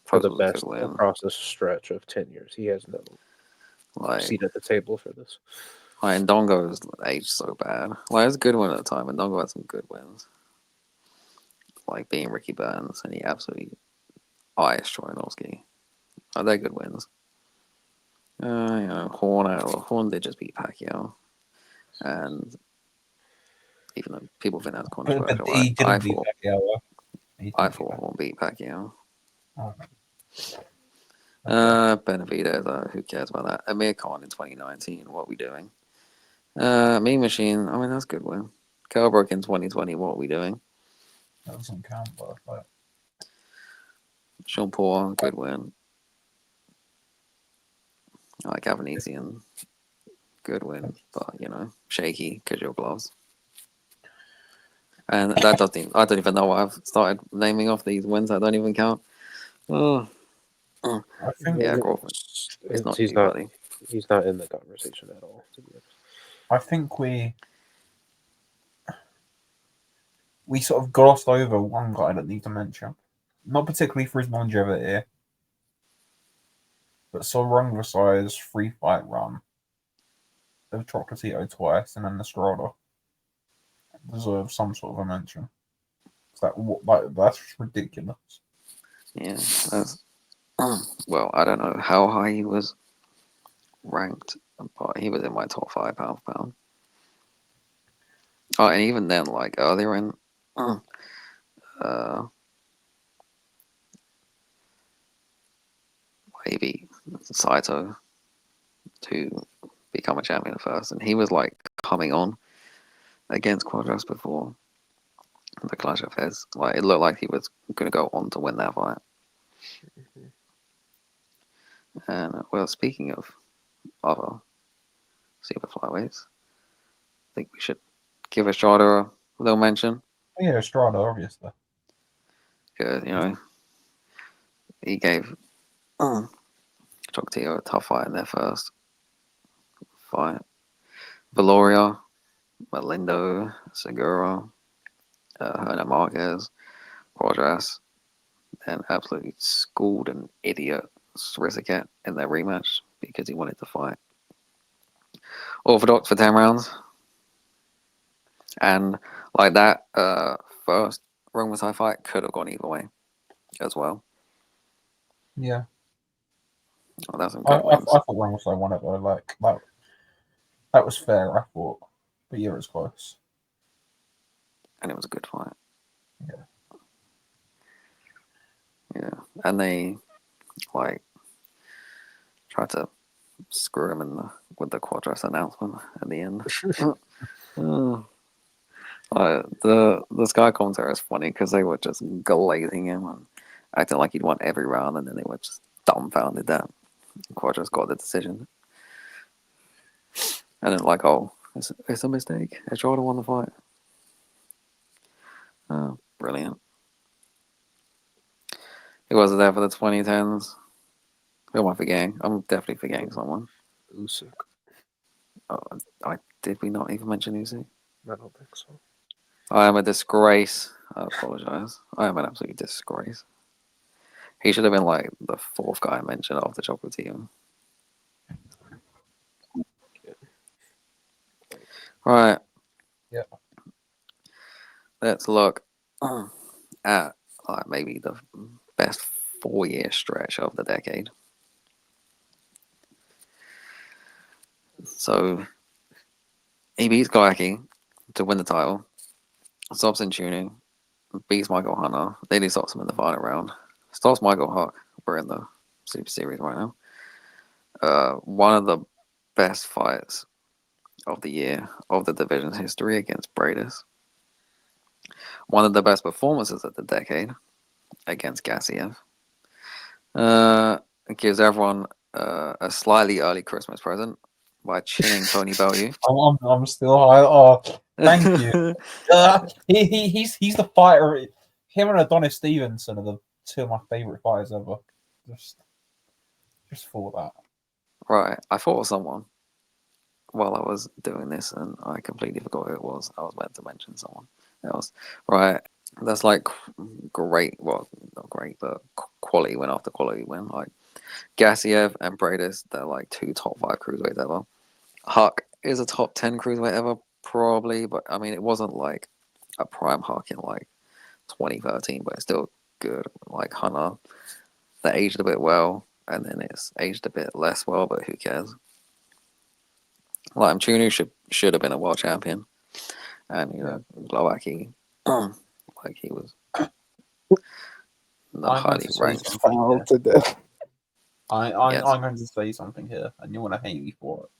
Speaker 3: For the
Speaker 2: Post was a
Speaker 3: best
Speaker 2: good win.
Speaker 3: across this stretch of 10 years, he has no
Speaker 2: Like
Speaker 3: seat at the table for this.
Speaker 2: Like, Ndongo's aged so bad. Like, it was a good win at the time, and Ndongo had some good wins. Like beating Ricky Burns, and he absolutely iced Troyanowski. Like, they're good wins. Horn did just beat Pacquiao. And even though people think that's
Speaker 1: But
Speaker 2: controversial,
Speaker 1: he didn't beat
Speaker 2: thought
Speaker 1: Pacquiao. He
Speaker 2: I
Speaker 1: didn't beat
Speaker 2: thought Horn beat Pacquiao.
Speaker 1: Pacquiao. Okay.
Speaker 2: Benavidez, who cares about that? Amir Khan in 2019, what are we doing? Mean Machine, I mean, that's a good win. Kelbrook in 2020, what are we doing?
Speaker 1: That doesn't count, but
Speaker 2: Sean Paul, good win. I like Avanesian, good win, but shaky because your gloves. And that doesn't. I don't even know what I've started naming off these wins that don't even count. Oh,
Speaker 1: I think
Speaker 2: yeah, Crawford. It's not you, buddy.
Speaker 3: He's not in the conversation at all, to be honest.
Speaker 1: I think we sort of glossed over one guy that need to mention, not particularly for his longevity, but Sorongvasai's 3-fight run of Chocolatito twice and then Estrada deserves some sort of a mention. That's ridiculous.
Speaker 2: Yeah, that's. Well, I don't know how high he was ranked, but he was in my top 5 pound for pound. Oh, and even then, like earlier in, maybe Saito to become a champion first, and he was like coming on against Quadras before the Clash of Heads. Like, it looked like he was going to go on to win that fight. And well, speaking of other super flyweights, I think we should give Estrada a little mention.
Speaker 1: Yeah, Estrada, obviously.
Speaker 2: Because, he gave Chocolatito a tough fight in their first fight. Valoria, Malindo, Segura, Hernan Marquez, Quadras, and absolutely schooled an idiot Rizaket in their rematch because he wanted to fight Orthodox for 10 rounds. And like that first Rongmasai fight could have gone either way as well.
Speaker 1: Yeah.
Speaker 2: Oh, that's some
Speaker 1: I
Speaker 2: good wins.
Speaker 1: thought Rongmasai won it though. Like that was fair, I thought. But yeah, it was close.
Speaker 2: And it was a good fight.
Speaker 1: Yeah.
Speaker 2: Yeah. And they like tried to screw him with the Quadras announcement at the end. The Sky commentary is funny because they were just glazing him and acting like he'd won every round, and then they were just dumbfounded that Quadras got the decision. And then like, oh, it's a mistake. Estrada won the fight. Oh, brilliant. He wasn't there for the 2010s. Who am I forgetting? I'm definitely forgetting someone.
Speaker 3: Usyk.
Speaker 2: Oh, did we not even mention Usyk?
Speaker 3: I don't think so.
Speaker 2: I am a disgrace. I apologize. I am an absolute disgrace. He should have been like the 4th guy I mentioned after Chocolatito. Right.
Speaker 1: Yeah.
Speaker 2: Let's look at maybe the best 4-year stretch of the decade. So he beats Gaiaki to win the title, stops in tuning, beats Michael Hunter, then he stops him in the final round, stops Michael Huck. We're in the Super Series right now. One of the best fights of the year of the division's history against Bradis. One of the best performances of the decade against Gassiev. It gives everyone a slightly early Christmas present by chinning Tony Bellew.
Speaker 1: I'm still high. Oh, thank you. He's the fighter. Him and Adonis Stevenson are the 2 of my favorite fighters ever. Just for that.
Speaker 2: Right, I thought of someone while I was doing this, and I completely forgot who it was. I was meant to mention someone else. Right, that's like great. Well, not great, but quality win after quality win. Like Gassiev and Bradis, they're like 2 top 5 cruiserweights ever. Huck is a top 10 cruiserweight ever, probably, but I mean, it wasn't like a prime Hawk in like 2013, but it's still good. Like Hunter, that aged a bit well, and then it's aged a bit less well, but who cares? Like Chunu should have been a world champion, and you know, Glowacki, like he was not
Speaker 1: I'm going
Speaker 2: highly
Speaker 1: to say
Speaker 2: ranked.
Speaker 1: something
Speaker 3: Foul
Speaker 1: here.
Speaker 3: to death.
Speaker 2: Yes.
Speaker 1: I'm going to say something here, and you're going to hate me for it.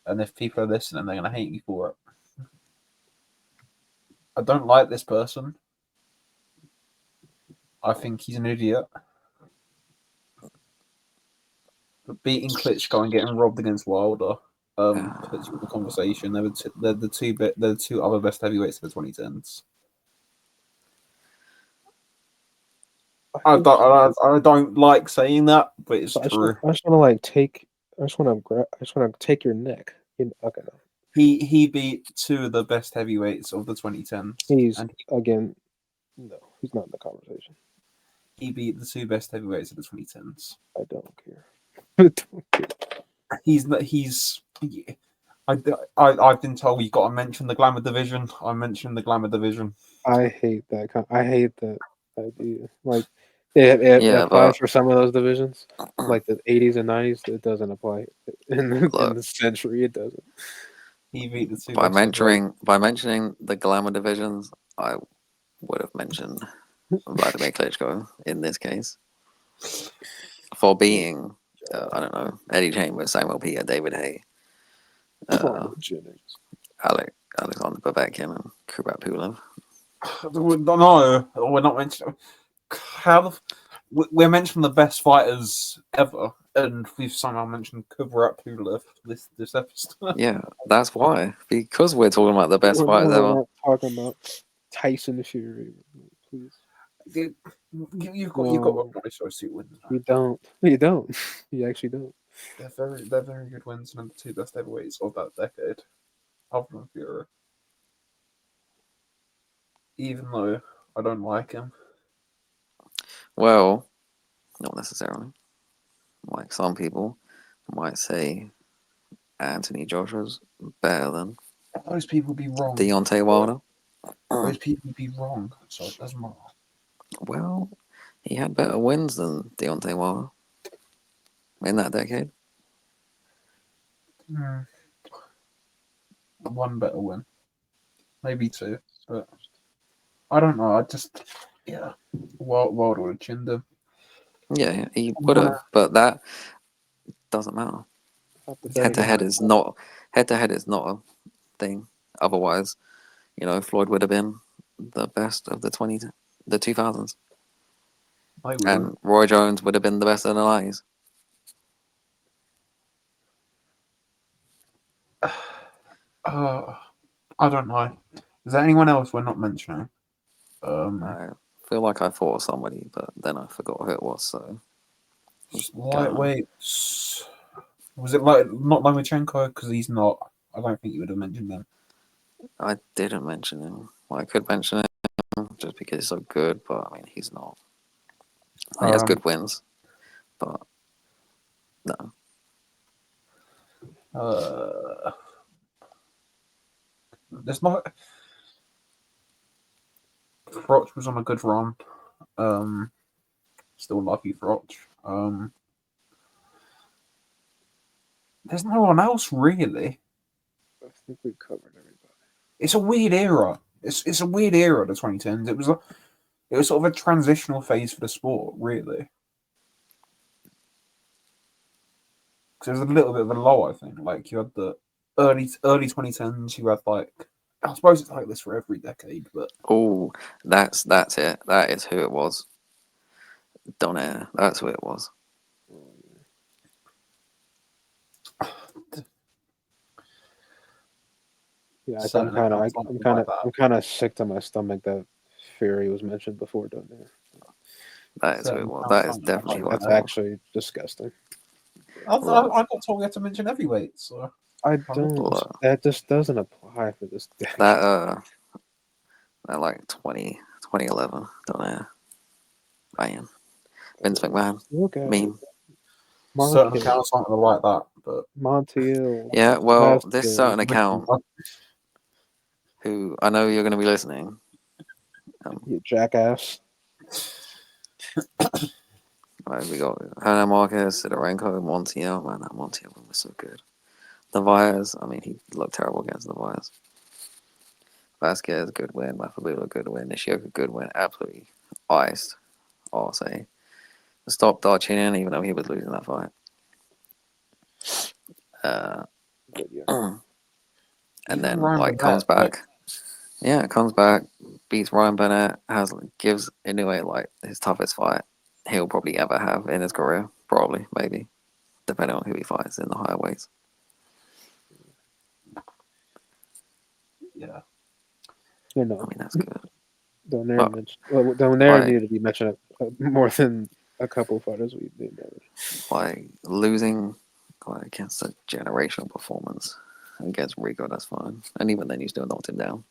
Speaker 1: And if people are listening, they're going to hate me for it. I don't like this person. I think he's an idiot. But beating Klitschko and getting robbed against Wilder puts you in the conversation. They're the two other best heavyweights of the 2010s. I don't like saying that, but it's true.
Speaker 3: I just want to like take. I just want to take your neck. Okay.
Speaker 1: He beat two of the best heavyweights of the 2010s.
Speaker 3: He's again. No, he's not in the conversation.
Speaker 1: He beat the two best heavyweights of the 2010s.
Speaker 3: I don't care. I don't care.
Speaker 1: I've been told you've got to mention the Glamour division. I mentioned the Glamour division.
Speaker 3: I hate that. I hate that idea. Like, it applies for some of those divisions, like the 80s and 90s. It doesn't apply in the century. It doesn't.
Speaker 1: He beat the two
Speaker 2: By
Speaker 1: best
Speaker 2: mentioning the Glamour divisions, I would have mentioned Vladimir Klitschko in this case for beating I don't know, Eddie Chambers, Samuel Peter, David Hay, Alexander Povetkin, and Kubrat Pulev.
Speaker 1: No, we're not mentioning. We're mentioning the best fighters ever, and we've somehow mentioned Kubrat Pulev this episode.
Speaker 2: Yeah, that's why. Because we're talking about the best fighters ever.
Speaker 3: We're not talking about Tyson Fury, please.
Speaker 1: You've got one suit wins.
Speaker 3: You don't. You actually don't.
Speaker 1: They're very good wins, and the two best heavyweights of that decade, other than Fury. Even though I don't like him.
Speaker 2: Well, not necessarily. Like some people might say Anthony Joshua's better than
Speaker 1: Those people be wrong.
Speaker 2: Deontay Wilder.
Speaker 1: Those people be wrong. So it doesn't matter.
Speaker 2: Well, he had better wins than Deontay Wilder in that decade.
Speaker 1: One better win. Maybe two. But I don't know. Wilder would have chinned him.
Speaker 2: Yeah, he would have, but that doesn't matter. Head to head is not a thing. Otherwise, you know, Floyd would have been the best of the 2000s. And Roy Jones would have been the best in the 90s.
Speaker 1: I don't know. Is there anyone else we're not mentioning?
Speaker 2: I feel like I thought of somebody, but then I forgot who it was. So
Speaker 1: lightweights. Was it not Lomachenko? Because he's not. I don't think you would have mentioned him.
Speaker 2: I didn't mention him. Well, I could mention him just because he's so good, but I mean, he's not. He has good wins, but no.
Speaker 1: There's not. Froch was on a good run. Still love you, Froch. There's no one else really.
Speaker 3: I think we covered everybody.
Speaker 1: It's a weird era. It's a weird era, the 2010s. It was sort of a transitional phase for the sport, really. Because it was a little bit of a low, I think. Like you had the early 2010s. You had like, I suppose it's like this for every decade, but
Speaker 2: Oh, that's it. That is who it was. Donaire. That's who it was.
Speaker 3: Yeah, I'm kind of sick to my stomach that Fury was mentioned before Donaire.
Speaker 2: That is who it was. That is definitely
Speaker 3: That's actually disgusting.
Speaker 1: I got told we had to mention heavyweights. So.
Speaker 3: I don't. That just doesn't apply for this.
Speaker 2: That like 2011 Donaire. I am Vince McMahon.
Speaker 3: Okay.
Speaker 2: Meme.
Speaker 1: certain
Speaker 3: Montiel.
Speaker 1: accounts aren't gonna like that, but
Speaker 3: Montiel.
Speaker 2: Yeah, well,
Speaker 3: Vasquez.
Speaker 2: this certain account who I know you're going to be listening.
Speaker 3: You jackass.
Speaker 2: Right, we got Hernan Marquez, Sidorenko, Montiel. Man, that Montiel one was so good. Narvaez, I mean, he looked terrible against Narvaez. Vasquez, good win. Mafabula, good win. Nishioka, good win. Absolutely iced. I'll say. Stop Darchinian, even though he was losing that fight.
Speaker 3: But yeah.
Speaker 2: And
Speaker 1: even
Speaker 2: then,
Speaker 1: Ryan
Speaker 2: like,
Speaker 1: Burnett,
Speaker 2: comes back. Yeah, comes back, beats Ryan Burnett, gives Inoue, like, his toughest fight he'll probably ever have in his career. Probably, maybe. Depending on who he fights in the higher weights.
Speaker 1: yeah.
Speaker 3: You
Speaker 2: I
Speaker 3: know,
Speaker 2: mean, that's good.
Speaker 3: Donaire
Speaker 2: like-
Speaker 3: needed to be mentioned more than a couple fighters we did.
Speaker 2: Like, losing against a generational performance against Rico, that's fine. And even then, you still knocked him down.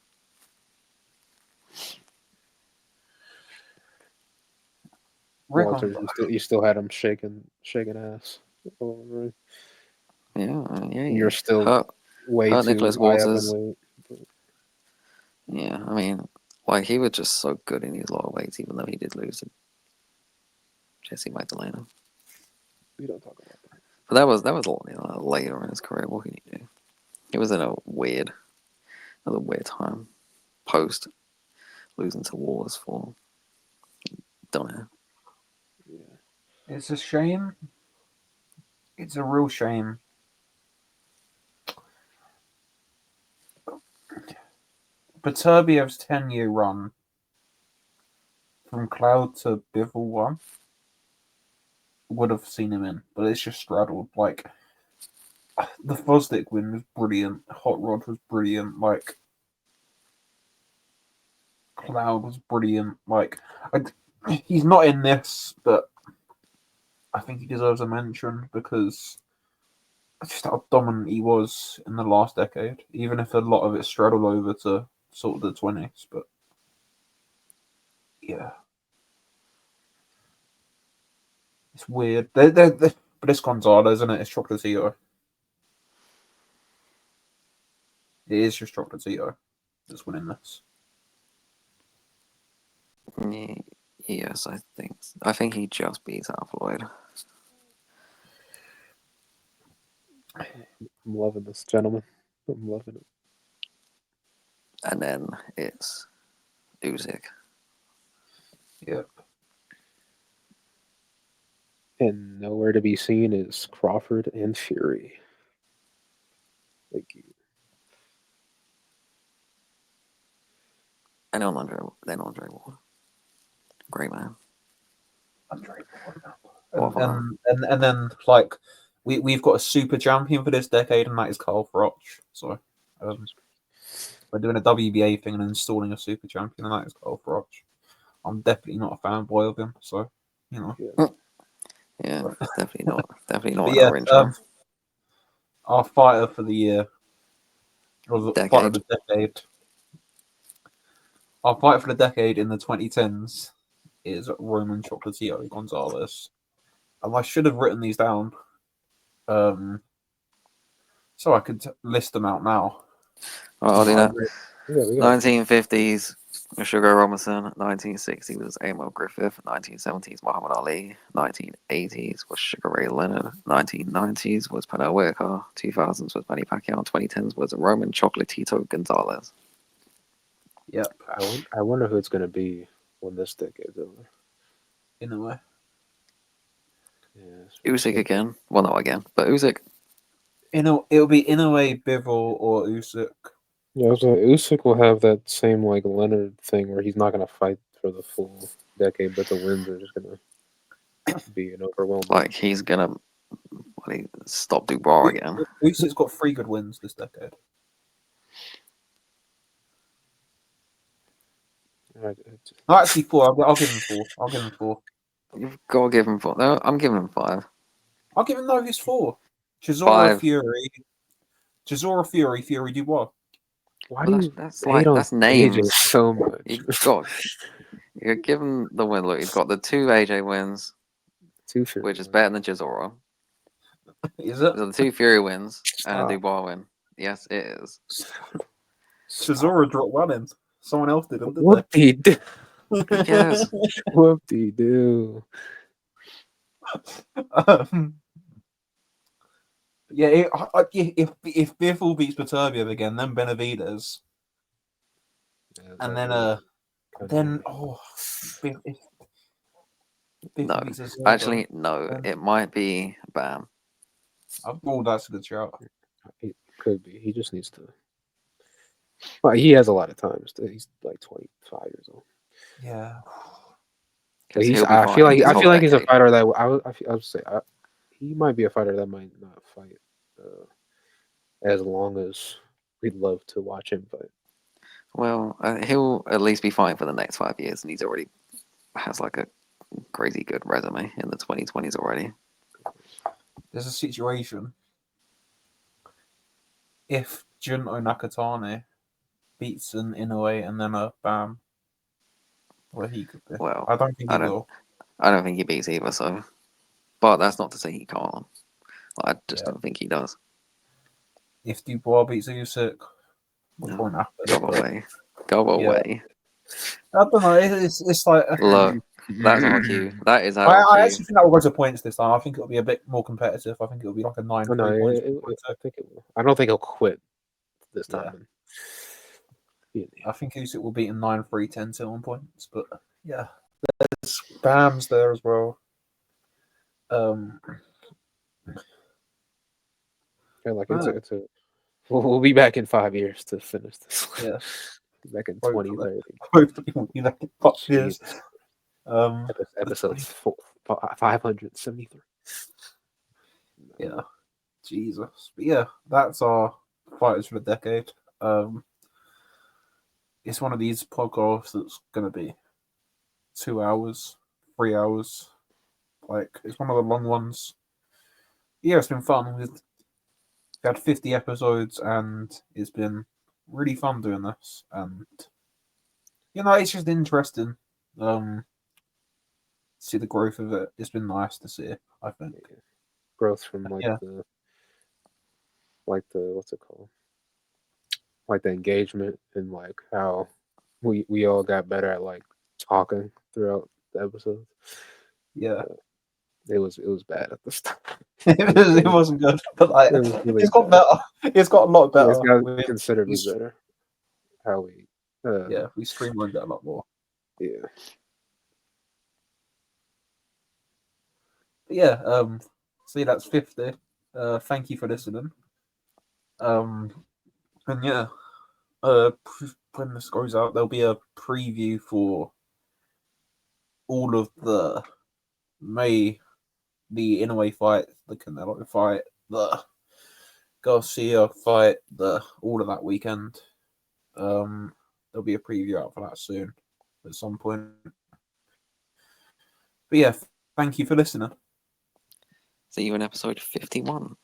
Speaker 3: Walters, you still had him shaking ass.
Speaker 2: Yeah,
Speaker 3: You're still
Speaker 2: hurt
Speaker 3: way
Speaker 2: hurt
Speaker 3: too
Speaker 2: Nicholas
Speaker 3: high up in
Speaker 2: Walters.
Speaker 3: weight.
Speaker 2: Yeah, I mean, like, he was just so good in these lower weights, even though he did lose to Jesse Magdalena.
Speaker 3: We don't talk about that.
Speaker 2: But that was later in his career. What can you do? He was in another weird time, post losing to Wars for don't know.
Speaker 3: Yeah.
Speaker 1: It's a shame. It's a real shame. Beterbiev's 10-year run from Cloud to Bivol 1 would have seen him in, but it's just straddled. Like, the Fosdick win was brilliant. Hot Rod was brilliant. Like, Cloud was brilliant. Like, he's not in this, but I think he deserves a mention because just how dominant he was in the last decade, even if a lot of it straddled over to sort of the 20s. But yeah, it's weird. But it's Gonzalez, isn't it? It's Chocolatito. It is just Chocolatito that's winning this.
Speaker 2: Yes, I think he just beats out Floyd.
Speaker 3: I'm loving this, gentleman. I'm loving it.
Speaker 2: And then it's Usyk.
Speaker 1: Yep.
Speaker 3: And nowhere to be seen is Crawford and Fury. Thank you.
Speaker 2: And Andre Ward. Great man.
Speaker 1: Andre
Speaker 2: What about
Speaker 1: and then like we've got a super champion for this decade, and that is Carl Froch. So we're doing a WBA thing and installing a super champion, and that is Carl Froch. I'm definitely not a fanboy of him, so you know.
Speaker 2: Yeah, definitely not. Definitely not
Speaker 1: But
Speaker 2: an
Speaker 1: yeah,
Speaker 2: orange.
Speaker 1: our fighter for the year, or the fighter of the decade. Our fighter for the decade in the 2010s is Roman Chocolatito Gonzalez. And I should have written these down, so I could list them out now.
Speaker 2: I'll do that.
Speaker 3: Yeah, we got
Speaker 2: 1950s, Sugar Robinson. 1960s was Emil Griffith. 1970s, Muhammad Ali. 1980s was Sugar Ray Leonard. 1990s was Pernell Whitaker. 2000s was Manny Pacquiao. 2010s was Roman Chocolatito Gonzalez.
Speaker 1: Yep.
Speaker 3: I wonder who it's going to be when this decade's over.
Speaker 1: In a way.
Speaker 3: Yeah,
Speaker 2: Usyk again. Well, not again, but Usyk.
Speaker 1: It'll be in a way Bivol or Usyk.
Speaker 3: Yeah, so Usyk will have that same like Leonard thing where he's not going to fight for the full decade, but the wins are just going to be an overwhelming.
Speaker 2: Like, he's going to stop Dubois again.
Speaker 1: Usyk's got 3 good wins this decade. No, actually 4. I'll give him 4. I'll give him 4.
Speaker 2: You've got to give him 4. No, I'm giving him 5.
Speaker 1: I'll give him he's 4. Chisora
Speaker 2: 5.
Speaker 1: Fury, Fury Dubois.
Speaker 3: Why do you
Speaker 2: that's
Speaker 3: hate on
Speaker 2: that's names
Speaker 3: AJ so much?
Speaker 2: You give him the win. Look, he's got the 2 AJ wins,
Speaker 3: 2 Fury
Speaker 2: which is
Speaker 3: wins.
Speaker 2: better than Chisora.
Speaker 1: Is it?
Speaker 2: So the 2 Fury wins and a
Speaker 3: Stop.
Speaker 2: Dubois win. Yes, it is.
Speaker 1: Chisora dropped one in. Someone else didn't, did
Speaker 3: What
Speaker 1: they?
Speaker 3: do?
Speaker 2: Who cares?
Speaker 3: What do you do?
Speaker 1: Yeah, if Biffle beats Baturbia again, then Benavides, and then if Biffle
Speaker 2: No.
Speaker 1: beats Azurba,
Speaker 2: Actually, no.
Speaker 1: then
Speaker 2: It might be Bam.
Speaker 1: that's a good shout.
Speaker 3: It could be. He just needs to. Well, he has a lot of time. He's like 25 years old.
Speaker 1: Yeah,
Speaker 3: But
Speaker 2: Because
Speaker 3: he's.
Speaker 2: he'll be
Speaker 3: I feel
Speaker 2: fighting
Speaker 3: like.
Speaker 2: this
Speaker 3: I
Speaker 2: whole
Speaker 3: feel like he's a
Speaker 2: decade.
Speaker 3: fighter that I would say he might be a fighter that might not fight as long as we'd love to watch him fight.
Speaker 2: Well, he'll at least be fighting for the next 5 years, and he's already has like a crazy good resume in the 2020s already.
Speaker 1: there's a situation. If Junto Nakatani beats an Inoue and then a Bam, where he could be.
Speaker 2: Well,
Speaker 1: I don't think he will.
Speaker 2: I don't think he beats either. So, but that's not to say he can't. I just
Speaker 1: Yeah.
Speaker 2: don't think he does.
Speaker 1: If Dubois beats Usyk, which
Speaker 2: No.
Speaker 1: won't happen.
Speaker 2: Go away. Go away.
Speaker 1: I don't know. It's like
Speaker 2: Look, that's our cue. That is
Speaker 1: I
Speaker 2: our cue.
Speaker 1: actually think that will go to points this time. I think it'll be a bit more competitive. I think it'll be like a 9-3
Speaker 3: Oh, no,
Speaker 1: points.
Speaker 3: I think it will. I don't think he'll quit this
Speaker 1: Yeah.
Speaker 3: time.
Speaker 1: I think Usyk will beat him 9-3, 10-2 on points. But yeah, there's Bam's there as well.
Speaker 3: Yeah, like it's a. We'll be back in 5 years to finish this.
Speaker 1: Yeah.
Speaker 3: Back in
Speaker 1: Hopefully.
Speaker 3: 2030.
Speaker 1: Hopefully won't be that in 5 years.
Speaker 3: Jesus.
Speaker 1: That's
Speaker 3: Episode
Speaker 1: funny.
Speaker 3: 573.
Speaker 1: Yeah, Jesus. But yeah, that's our fighters for the decade. It's one of these podcasts that's gonna be 2 hours, 3 hours. Like it's one of the long ones. Yeah, it's been fun. We've had 50 episodes, and it's been really fun doing this. And it's just interesting. See the growth of it. It's been nice to see. I think
Speaker 3: Growth from like
Speaker 1: Yeah.
Speaker 3: the what's it called? Like the engagement and like how we all got better at like talking throughout the episodes.
Speaker 1: Yeah,
Speaker 3: It was bad at the start.
Speaker 1: it wasn't good, but like
Speaker 3: It was really
Speaker 1: it's got
Speaker 3: bad.
Speaker 1: better. It's got a lot better.
Speaker 3: It's got
Speaker 1: with-
Speaker 3: considerably
Speaker 1: we-
Speaker 3: better. How we
Speaker 1: Yeah, we streamlined it a lot more.
Speaker 3: yeah.
Speaker 1: But yeah, see that's 50. Thank you for listening. And yeah, when this goes out, there'll be a preview for all of the Inoue fight, the Canelo fight, the Garcia fight, all of that weekend. There'll be a preview out for that soon at some point. But yeah, thank you for listening.
Speaker 2: See you in episode 51.